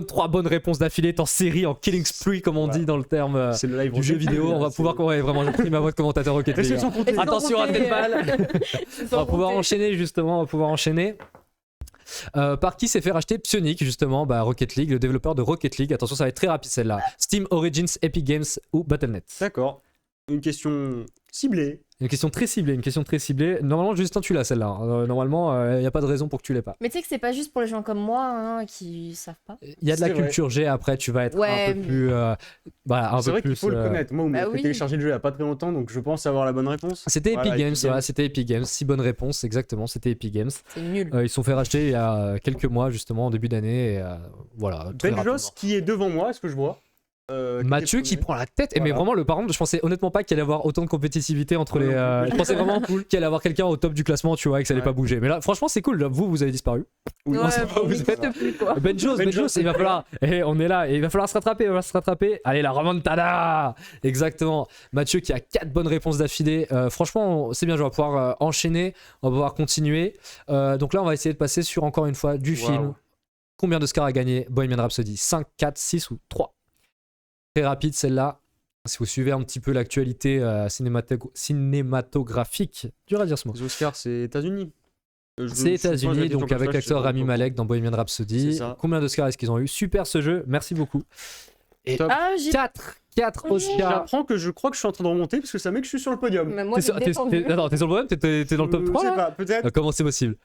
3 bonnes réponses d'affilée, est en série, en killing spree, comme on dit dans le terme C'est le live du jeu vidéo. On va pouvoir. Ouais, vraiment, j'ai pris ma voix de commentateur Rocket League. Réception comptée. Attention à tête balle. On va pouvoir enchaîner justement, on va pouvoir enchaîner. Par qui s'est fait racheter Psionic justement? Bah, Rocket League, le développeur de Rocket League. Attention, ça va être très rapide celle-là. Steam, Origins, Epic Games ou Battle.net? D'accord. Une question Ciblée. Une question très ciblée, une question très ciblée. Normalement, Justin, tu l'as celle-là. Normalement, il n'y a pas de raison pour que tu l'aies pas. Mais tu sais que c'est pas juste pour les gens comme moi hein, qui savent pas. Il y a de la C'est vrai. culture G, après, tu vas être Ouais, un peu plus... voilà, un C'est peu vrai qu'il plus... faut le connaître. Moi, on m'a Bah fait oui. télécharger le jeu il y a pas très longtemps, donc je pense avoir la bonne réponse. C'était Voilà, Epic Games, Epic Games. ouais, c'était Epic Games. 6 bonnes réponses, exactement, c'était Epic Games. C'est nul. Ils se sont fait racheter il y a quelques mois, justement, en début d'année. Et, voilà, très rapidement. Benjos qui est devant moi, est-ce que je vois Mathieu qui prend la tête. Et mais Voilà. vraiment, par contre, je pensais honnêtement pas qu'il allait y avoir autant de compétitivité entre les. Je pensais vraiment qu'il allait y avoir quelqu'un au top du classement, tu vois, et que ça allait Ouais. pas bouger. Mais là, franchement, c'est cool. Vous avez disparu. Oui, Ouais, c'est pas on vous n'existe êtes- plus quoi. Benjos, il va falloir. On est là, et il va falloir se rattraper, Allez, la remontada. Exactement. Mathieu qui a 4 bonnes réponses d'affilée. Franchement, c'est bien, je vais pouvoir enchaîner, on va pouvoir continuer. Donc là, on va essayer de passer sur encore une fois du film. Wow. Combien d'Oscars a gagné Bohemian Rhapsody? 5, 4, 6 ou 3? Très rapide celle-là. Si vous suivez un petit peu l'actualité cinématographique, dur à dire ce mot. Les Oscars, c'est États-Unis. C'est États-Unis, donc avec l'acteur Rami Malek dans Bohemian Rhapsody. C'est ça. Combien d'Oscars est-ce qu'ils ont eu? Super ce jeu, merci beaucoup. Et Top. Ah, j'ai. 4 Oscars. J'apprends que je crois que je suis en train de remonter parce que ça met que je suis sur le podium. Mais moi, T'es j'ai sur, défendu. attends, t'es sur le podium? T'es dans le top 3 Je sais là pas, peut-être. Comment c'est possible?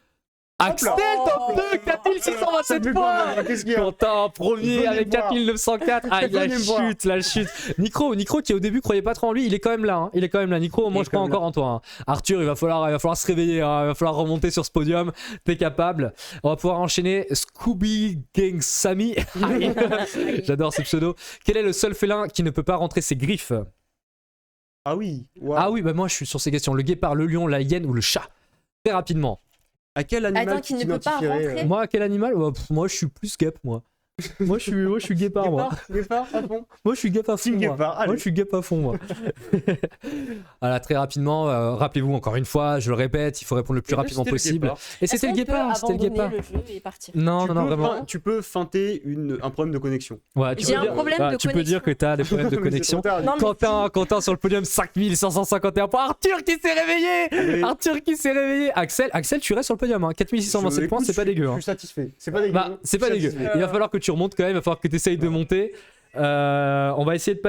Axel, Oh top 2, 4627 points. Qu'est-ce qu'il y a Quentin, premier Venez avec me voir. 4904. Ah, Venez me voir. la chute. Nico qui au début croyait pas trop en lui, il est quand même là. Il est quand même là. Nico, moi est je crois quand même encore en toi. hein. Arthur, il va falloir se réveiller. Il va falloir remonter sur ce podium. T'es capable. On va pouvoir enchaîner Scooby Gang Sammy. J'adore ce pseudo. Quel est le seul félin qui ne peut pas rentrer ses griffes? Ah oui. Wow. Ah oui, bah moi je suis sur ces questions. Le guépard, le lion, la hyène ou le chat? Très rapidement. À quel animal Attends, tu qui ne peut pas t'identifierais, rentrer Moi, quel animal? Moi je suis plus guêpe, moi. Moi je suis guépard, moi. Guépard, à fond. Moi je suis guêpe à fond. Team Moi. guépard, allez. Moi je suis guêpe à fond, moi. Voilà, très rapidement, rappelez-vous encore une fois, je le répète, il faut répondre le plus rapidement C'était le possible. guépard. Et c'était le guépard, c'était le guépard. Le jeu et partir. Non, non, vraiment. Tu peux feinter un problème de connexion. Ouais, tu J'ai peux un dire- problème de Tu peux dire que t'as des problèmes de Mais c'est connexion. trop tard, Non, mais Quentin sur le podium, 5551 points. Arthur qui s'est réveillé. Oui. Arthur qui s'est réveillé. Axel, tu restes sur le podium. 4627 points, c'est pas dégueu. Je hein. suis satisfait. C'est pas dégueu. Bah, c'est pas Je suis dégueu. satisfait. Il va falloir que tu remontes quand même, il va falloir que tu essayes de monter. On va essayer de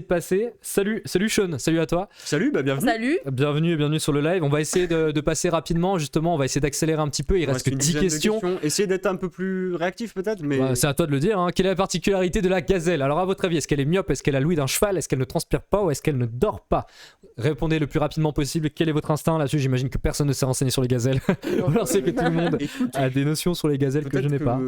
passer. Salut Sean, salut à toi. Salut, bah bienvenue. Salut. Bienvenue sur le live. On va essayer de passer rapidement, justement. On va essayer d'accélérer un petit peu. Il reste que une 10 dizaine de questions. Essayez d'être un peu plus réactif peut-être, mais Ouais, c'est à toi de le dire. hein. Quelle est la particularité de la gazelle? Alors, à votre avis, est-ce qu'elle est myope? Est-ce qu'elle a l'ouïe d'un cheval? Est-ce qu'elle ne transpire pas? Ou est-ce qu'elle ne dort pas? Répondez le plus rapidement possible. Quel est votre instinct là-dessus? J'imagine que personne ne s'est renseigné sur les gazelles. Ou alors c'est que tout le monde écoute, a des notions sur les gazelles que je peut-être n'ai pas.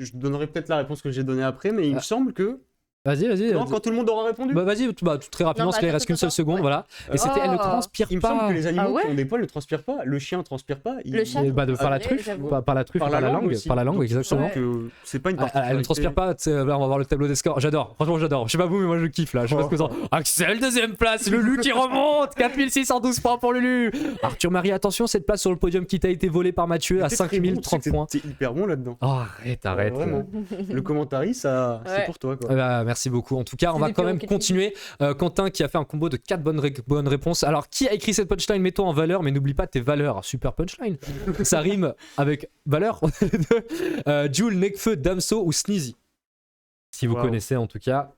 je donnerai peut-être la réponse que j'ai donnée après, mais il me semble que Vas-y. non, quand tout le monde aura répondu. Bah, vas-y, très rapidement, Non, parce qu'il attends, reste qu'une seule attends, seconde. ouais. Voilà. Et c'était, elle ne Oh. transpire Il me pas. semble que les animaux Ah ouais qui ont des poils ne transpirent pas. Le chien ne transpire pas. Le chat. Et bah, de par la Ouais, truffe, j'avoue. par la truffe, Par et par la langue, aussi. par la langue, Donc, il me exactement. semble que c'est pas une Elle particularité. ne transpire pas, tu sais, là on va voir le tableau des scores. J'adore, franchement j'adore. Je sais pas vous, mais moi je kiffe là. Je sais pas ce que vous en... Axel, deuxième place, Lulu qui remonte, 4612 points pour Lulu. Arthur Marie, attention, cette place sur le podium qui t'a été volée par Mathieu à T'es très bon, 5030 tu sais que points. T'es hyper bon là-dedans. Oh, arrête. Vraiment. Le commentary, ça, Ouais. c'est pour toi quoi. Bah, merci beaucoup. En tout cas, on C'est va des quand plus même haut que continuer. Quentin qui a fait un combo de 4 bonnes réponses. Alors, qui a écrit cette punchline? Mets-toi en valeur, mais n'oublie pas tes valeurs. Super punchline. Ça rime avec valeur. Jules, Nekfeu, Damso ou Sneezy. Si vous Wow. connaissez en tout cas.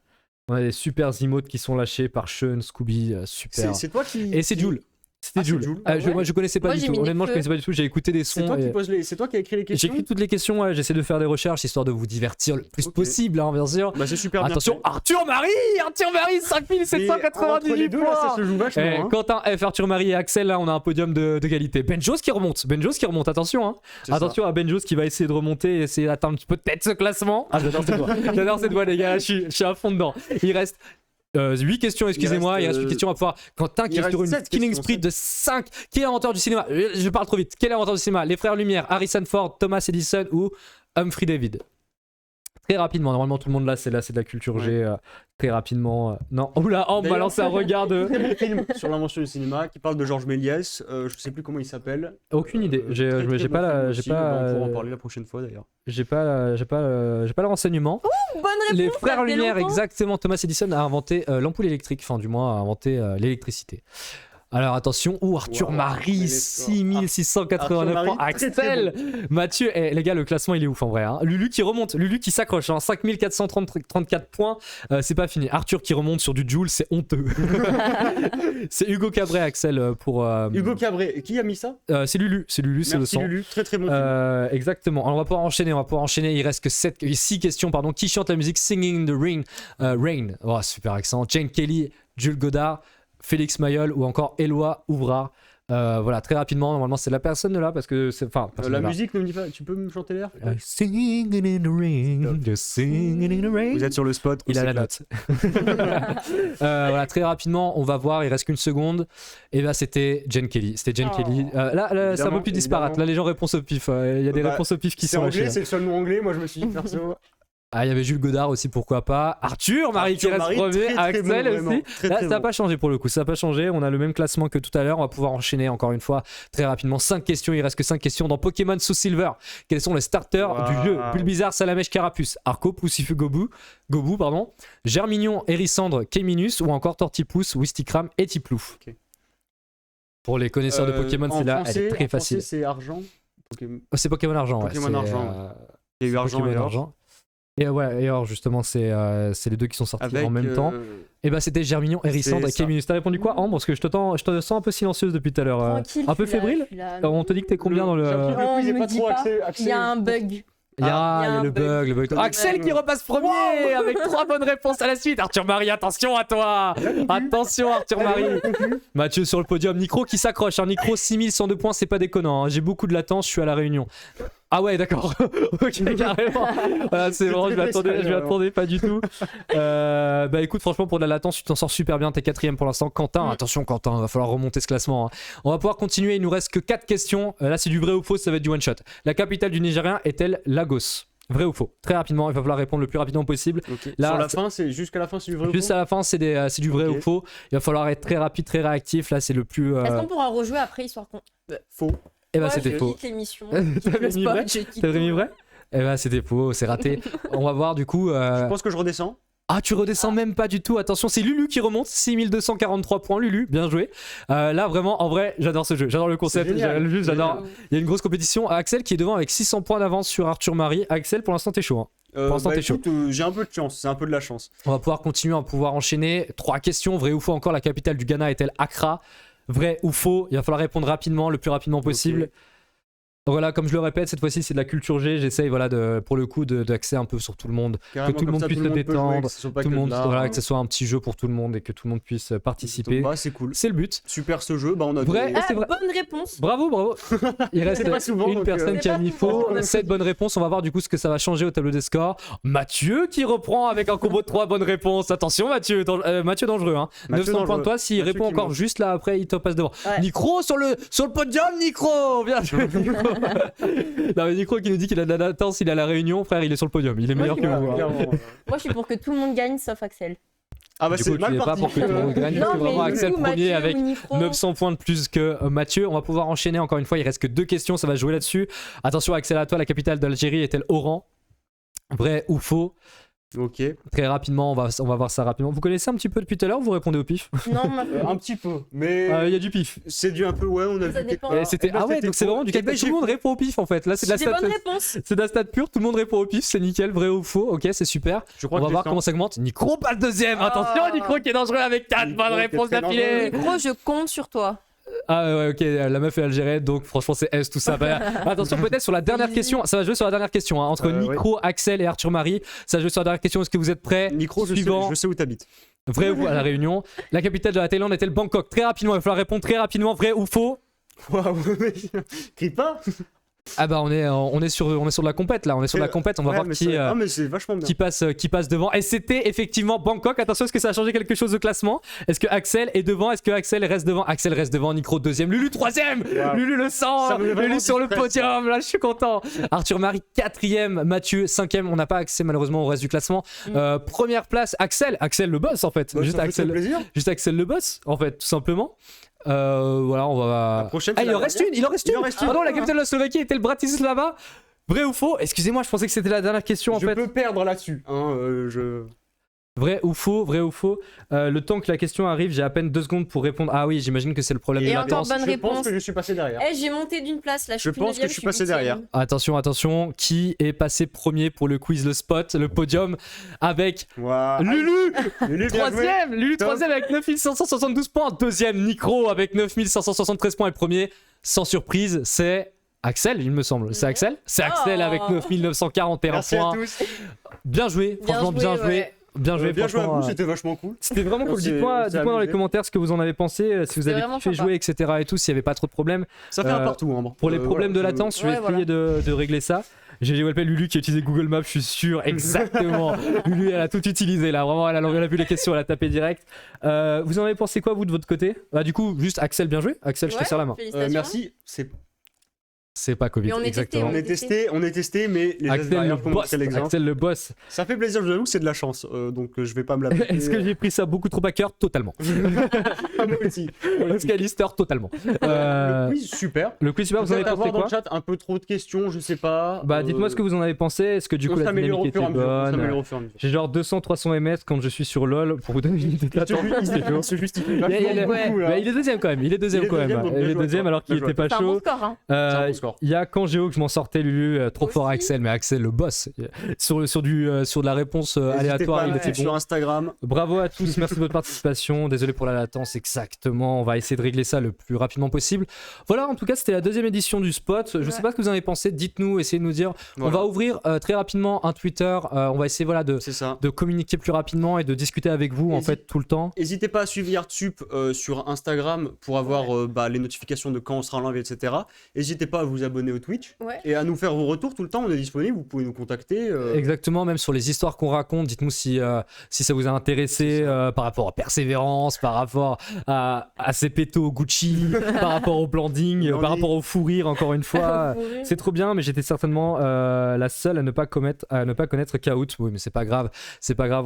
On a des super emotes qui sont lâchés par Sean, Scooby, super. C'est toi qui. Et c'est Jules. C'était Ah, c'est Jules. Jules. Moi je connaissais pas Moi, du j'ai tout. mis Honnêtement, je Nekfeu. connaissais pas du tout. J'ai écouté des C'est sons. toi qui et- poses les. C'est toi qui as écrit les questions. J'écris toutes les questions, ouais, j'essaie de faire des recherches histoire de vous divertir le plus Ok. possible, hein, bien sûr. Bah c'est super bien. Attention, fait. Arthur Marie, 5798 entre les deux là, ça points. se joue vachement. Eh, hein. Quentin F, Arthur Marie et Axel, là on a un podium de qualité. Benjos qui remonte, attention. Hein. C'est ça. Attention à Benjos qui va essayer de remonter et essayer d'atteindre un petit peu de tête ce classement. Ah, j'adore cette voix, j'adore cette voix les gars, je suis à fond dedans. Il reste 8 questions, excusez-moi, il reste 8 questions à pouvoir. Quentin qui il est sur une reste 7 killing questions, spree de 5. Qui est l'inventeur du cinéma? Je parle trop vite. Quel est l'inventeur du cinéma? Les frères Lumière, Harrison Ford, Thomas Edison ou Humphrey David? Très rapidement, normalement tout le monde là c'est de la culture G. Très rapidement. Non, oula, on m'a D'ailleurs, lancé un regard de. Très bon film sur l'invention du cinéma qui parle de Georges Méliès. Je sais plus comment il s'appelle. Aucune idée. J'ai Très, très j'ai bon pas film la, aussi. j'ai pas, On pourra en parler la prochaine fois d'ailleurs. j'ai pas le renseignement. Bonne réponse. Les ça frères fait Lumière, longtemps. exactement. Thomas Edison a inventé l'ampoule électrique, enfin du moins a inventé l'électricité. Alors attention, Arthur Wow, Marie, les 6689 Arthur points. Marie, très, très Axel, Mathieu, les gars, le classement il est ouf en vrai. Hein. Lulu qui remonte, Lulu qui s'accroche, 5434 points, c'est pas fini. Arthur qui remonte sur du Joule, c'est honteux. C'est Hugo Cabret, Axel, pour. Hugo Cabret, qui a mis ça? C'est Lulu, c'est le Merci sang. Lulu, très très bon film. Exactement. Alors on va pouvoir enchaîner. Il reste que 6 questions, pardon. Qui chante la musique Singing in the Rain? Rain. Oh, super accent. Jane Kelly, Jules Godard, Félix Mayol ou encore Éloi Ouvrard. Voilà, très rapidement, normalement c'est la personne de là parce que c'est. Enfin, La musique ne me dit pas, tu peux me chanter l'air? Singing in the rain, just singing in the rain. Vous êtes sur le spot. Il a la note. Voilà, très rapidement, on va voir, il reste qu'une seconde. Et là, c'était Jane Kelly. C'était Jane Kelly. Là, c'est un peu plus disparate. Là, les gens répondent au pif. Il y a des réponses au pif qui C'est sont anglais, lâchées. c'est le seul nom anglais. Moi, je me suis dit perso. Ah, il y avait Jules Godard aussi, pourquoi pas. Arthur Marie qui reste premier. Axel aussi. Là, ça n'a pas changé pour le coup. Ça n'a pas changé. On a le même classement que tout à l'heure. On va pouvoir enchaîner encore une fois très rapidement. 5 questions. Il reste que 5 questions dans Pokémon Soul Silver. Quels sont les starters du jeu? Bulbizarre, Salamèche, Carapuce, Arco, Poussifu, Gobu, pardon. Germignon, Hérissandre, Kéminus ou encore Tortipousse, Wistikram et Tiplouf. Okay. Pour les connaisseurs de Pokémon, c'est là, elle est très facile. C'est argent. C'est Pokémon argent. Pokémon argent. Il y a eu argent et or. Et ouais, et or justement, c'est les deux qui sont sortis en même temps. Et bah c'était Germignon, Hérissandre et Kéminus. T'as répondu quoi, Ambre? Parce que je te sens un peu silencieuse depuis tout à l'heure. Un peu fébrile? On te dit que t'es combien dans le. Il y a un bug. Il y a le bug. Axel qui repasse premier avec 3 bonnes réponses à la suite. Arthur Marie, attention à toi. Attention Arthur Marie. Mathieu sur le podium. Nicro qui s'accroche. Nicro 6102 points, c'est pas déconnant. J'ai beaucoup de latence, je suis à la Réunion. Ah ouais, d'accord. Ok, carrément. Voilà, c'est vraiment, je m'attendais pas du tout. Bah écoute, franchement, pour de la latence, tu t'en sors super bien. T'es 4ème pour l'instant. Quentin, attention Quentin, va falloir remonter ce classement. On va pouvoir continuer. Il nous reste que 4 questions. Là, c'est du vrai ou faux, ça va être du one shot. La capitale du Nigérien est-elle Lagos? Vrai ou faux? Très rapidement, il va falloir répondre le plus rapidement possible. Okay. Là, sur la fin, jusqu'à la fin, c'est du vrai ou faux? Juste à la fin, c'est du vrai ou faux. Il va falloir être très rapide, très réactif. Là, c'est le plus. Est-ce qu'on pourra rejouer après, histoire qu'on. Faux. Eh bah, c'était faux. L'émission. T'as mis vrai? Eh bah, c'était faux, c'est raté. On va voir du coup. Je pense que je redescends. Ah, tu redescends même pas du tout. Attention, c'est Lulu qui remonte. 6243 points. Lulu, bien joué. Là, vraiment, en vrai, j'adore ce jeu. J'adore le concept. J'adore. Il y a une grosse compétition. Axel qui est devant avec 600 points d'avance sur Arthur Marie. Axel, pour l'instant, t'es chaud. Pour l'instant, t'es chaud. J'ai un peu de chance. C'est un peu de la chance. On va pouvoir continuer, à pouvoir enchaîner. 3 questions. Vrai ou faux encore, la capitale du Ghana est-elle Accra? Vrai ou faux? Il va falloir répondre rapidement, le plus rapidement possible. Okay. Voilà, comme je le répète, cette fois-ci c'est de la culture G. J'essaye, voilà, pour le coup, d'axer un peu sur tout le monde, carrément, que tout le monde puisse se détendre, tout le monde, voilà, que ce soit un petit jeu pour tout le monde et que tout le monde puisse participer. Bah, c'est cool. C'est le but. Super ce jeu. Bah, on a vrai. C'est vrai. Bonne réponse. Bravo. Il reste une personne qui a mis faux. 7 bonnes réponses. On va voir du coup ce que ça va changer au tableau des scores. Mathieu qui reprend avec un combo de 3 bonnes réponses. Attention, Mathieu dangereux. Hein. 900 points de toi. S'il répond encore juste là après, il te passe devant. Ouais. Nicro sur le podium, Nicro. Bien joué, Nicro. Non mais Nicro qui nous dit qu'il a de la latence, il est à la Réunion, frère, il est sur le podium, il est meilleur que moi. Moi je suis pour que tout le monde gagne sauf Axel. Ah bah c'est mal parti. Pas pour que tout le monde gagne, c'est vraiment Axel premier avec 900 points de plus que Mathieu. On va pouvoir enchaîner encore une fois, il reste que 2 questions, ça va jouer là-dessus. Attention Axel, à toi, la capitale d'Algérie est-elle Oran? Vrai ou faux? Ok. Très rapidement, on va voir ça rapidement. Vous connaissez un petit peu depuis tout à l'heure ou vous répondez au pif? Non, un petit peu. Mais il y a du pif. C'est du un peu, ouais, on a vu. Ah ouais, donc c'est vraiment du calcul. Tout le monde répond au pif en fait. Là, c'est de la stat. C'est de la stat pure, tout le monde répond au pif, c'est nickel, vrai ou faux. Ok, c'est super. On va voir comment ça augmente. Nicro passe deuxième. Attention, Nicro qui est dangereux avec 4 bonnes réponses d'affilée. Nicro, je compte sur toi. Ah ouais, ok, la meuf est algérienne, donc franchement c'est S tout ça. Bah, attention, peut-être sur la dernière question, ça va jouer sur la dernière question, hein, entre Nicro, Axel et Arthur Marie. Ça va jouer sur la dernière question, est-ce que vous êtes prêts? Nicro, je sais où t'habites. Vrai ou faux à la Réunion? La capitale de la Thaïlande est-elle Bangkok? Très rapidement, il va falloir répondre très rapidement, vrai ou faux? Waouh, crie pas. Ah bah on est sur de la compète là, on est sur de la compète, on va voir qui passe devant. Et c'était effectivement Bangkok. Attention, est-ce que ça a changé quelque chose au classement? Est-ce que Axel est devant? Est-ce que Axel reste devant? Axel reste devant, Nicro deuxième, Lulu troisième, Lulu le sang, Lulu sur le podium, là je suis content. Arthur Marie 4ème, Mathieu 5ème, on n'a pas accès malheureusement au reste du classement. Première place, Axel le boss en fait, juste Axel le boss en fait, tout simplement. Voilà, on va. Il en reste une. Pardon, la capitale de la Slovaquie était le Bratislava. Vrai ou faux? Excusez-moi, je pensais que c'était la dernière question en fait. Je peux perdre là-dessus. Vrai ou faux, vrai ou faux. Le temps que la question arrive, j'ai à peine 2 secondes pour répondre. Ah oui, j'imagine que c'est le problème Et de encore latence. bonne Je réponse. pense que je suis passé derrière. J'ai monté d'une place là. Je suis pense que 9e, je suis passé 8e. derrière. Attention, attention, qui est passé premier pour le quiz Le Spot, le podium, avec Waouh. Lulu, Lulu, bien joué. troisième, Lulu Top. troisième avec 9572 points, deuxième Nicro avec 9573 points et premier, sans surprise, c'est Axel, il me semble. C'est Axel. C'est Axel Oh. avec 9941 Merci à points. tous. Bien joué, franchement bien joué. ouais. Bien joué, Bien joué à franchement, vous, c'était vachement cool. c'était vraiment cool. C'est- Dites-moi c'est dans les amusé. commentaires ce que vous en avez pensé, si vous C'était avez vraiment kiffé sympa. jouer, etc. et tout, s'il n'y avait pas trop de problèmes. Ça fait un Euh, partout. Hein, bon. Pour les problèmes de voilà, latence, je vais Ouais, essayer de régler ça. J'ai appelé Lulu qui a utilisé Google Maps, je suis sûr, exactement. Lulu, elle a tout utilisé là, vraiment, elle a vu les questions, elle a tapé direct. Vous en avez pensé quoi, vous, de votre côté? Du coup, juste Axel, bien joué. Axel, je te Ouais, serre la main. félicitations. Merci. C'est pas Covid, Mais on est testé, exactement. On est testé, mais les gestes Axel le barrières font boss, montrer l'exemple. Axel le boss. Ça fait plaisir, je vous avoue que c'est de la chance, donc je vais pas me la péter. Est-ce que j'ai pris ça beaucoup trop à cœur? Totalement. Moi aussi. Scalister, totalement. Le quiz, super. Le quiz super, vous en avez Peut-être pensé avoir dans quoi? le chat un peu trop de questions, je sais pas. Bah, dites-moi ce que vous en avez pensé. Est-ce que du coup on la s'améliore dynamique au fur et à était mesure. On s'améliore bonne? au fur et à mesure. J'ai genre 200-300 ms quand je suis sur LoL pour vous donner une idée de la Il se justifie vachement beaucoup, là. Bah, il est deuxième quand même, il est deuxième Il est quand même. deuxième, donc bien Il est joué à deuxième toi. alors qu'il Bien joué était à pas C'est un bon chaud. score. Hein. C'est un bon score. Il y a quand Géo que je m'en sortais, Lulu, trop fort Aussi. Axel, mais Axel le boss. Sur de la réponse N'hésitez aléatoire, pas à il le était suivre sur bon. Instagram. Bravo à tous, merci de votre participation. Désolé pour la latence, exactement. On va essayer de régler ça le plus rapidement possible. Voilà, en tout cas, c'était la deuxième édition du Spot. Je sais pas ce que vous en avez pensé, dites-nous, essayez de nous dire. Voilà. On va ouvrir très rapidement un Twitter. On va essayer voilà, C'est ça. de communiquer plus rapidement et de discuter avec vous en Hésite- fait tout le temps. N'hésitez pas à suivre Yardsup sur Instagram pour avoir les notifications de quand on sera en live, etc. N'hésitez pas à vous abonner au Twitch Ouais. et à nous faire vos retours tout le temps. On est disponible, vous pouvez nous contacter. Exactement, même sur les histoires qu'on raconte, dites-nous si ça vous a intéressé par rapport à Persévérance, par rapport à ces pétos Gucci, par rapport au blending, par rapport au fou rire, encore une fois. C'est trop bien, mais j'étais certainement la seule à ne pas connaître Kahoot. Oui, mais c'est pas grave,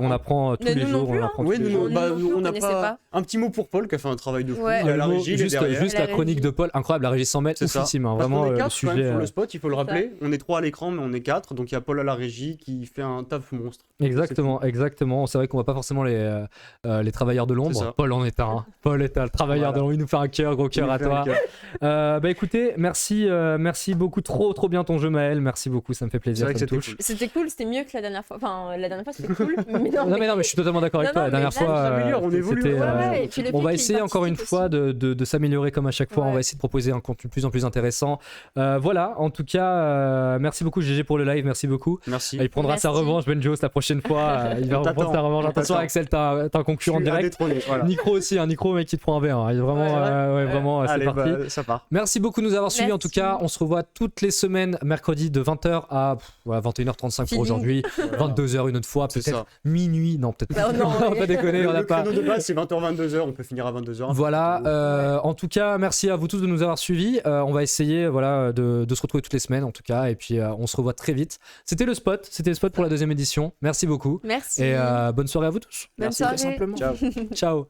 on apprend tous Mais les nous non jours. plus, On apprend Oui, tous les nous, jours. on n'a connaissait pas... pas. Un petit mot pour Paul qui a fait un travail de fou. Ouais. Il y a la Le mot, régie, il est juste derrière. la La chronique régie. de Paul, incroyable, la régie s'en mêle, C'est ça. oufissime, hein, Parce vraiment qu'on est le 4 quand même sujet. sur le spot, il faut le rappeler. On est 3 à l'écran, mais on est 4. Donc il y a Paul à la régie qui fait un taf monstre. Exactement. C'est vrai qu'on voit pas forcément les travailleurs de C'est l'ombre. ça. Paul en est un. Hein. Paul est un travailleur Voilà. de l'ombre. Il nous fait un cœur, gros cœur Il à fait un toi. cœur. Bah écoutez, merci beaucoup, trop bien ton jeu Maël. Merci beaucoup, ça me fait C'est plaisir, vrai que ça me c'était touche. cool. C'était cool, c'était mieux que la dernière fois. Enfin, la dernière fois c'était cool. Mais non, Non mais je suis totalement d'accord avec Non, toi. La non, dernière mais là, fois, on s'améliore, on évolue. c'était, Ouais, et puis le on fait va qu'il essayer encore une participe fois de s'améliorer comme à chaque fois. On Ouais. va essayer de proposer un contenu de plus en plus intéressant. Voilà, en tout cas, merci beaucoup GG pour le live, merci beaucoup. Merci. Il prendra sa Merci. revanche, Benjos, la prochaine fois. Il va On reprendre sa t'attend, revanche. on Attention, t'attend. Axel, t'as un concurrent Je suis direct. indétrôné, voilà. Nico aussi, un Nico mec qui te prend un verre. Hein. Il est vraiment, Ouais, ouais. vraiment, c'est Allez, parti. bah, ça part. Merci beaucoup de nous avoir suivis. En tout Merci. cas, on se revoit toutes les semaines, mercredi de 20h à 21h35 pour Feeling. aujourd'hui. 22h une autre fois, C'est peut-être ça. minuit. Non, peut-être pas. Bah, non, On va pas déconner, on n'a Le pas. créneau de base, c'est 20h-22h. On peut finir à 22h. Voilà, en tout cas, merci à vous tous de nous avoir suivis. On va essayer de se retrouver toutes les semaines en tout cas, et puis on se revoit très vite. C'était le spot pour la deuxième édition. Merci beaucoup Merci. et bonne soirée à vous tous. Bonne Merci, soirée. Tout simplement. Ciao. Ciao.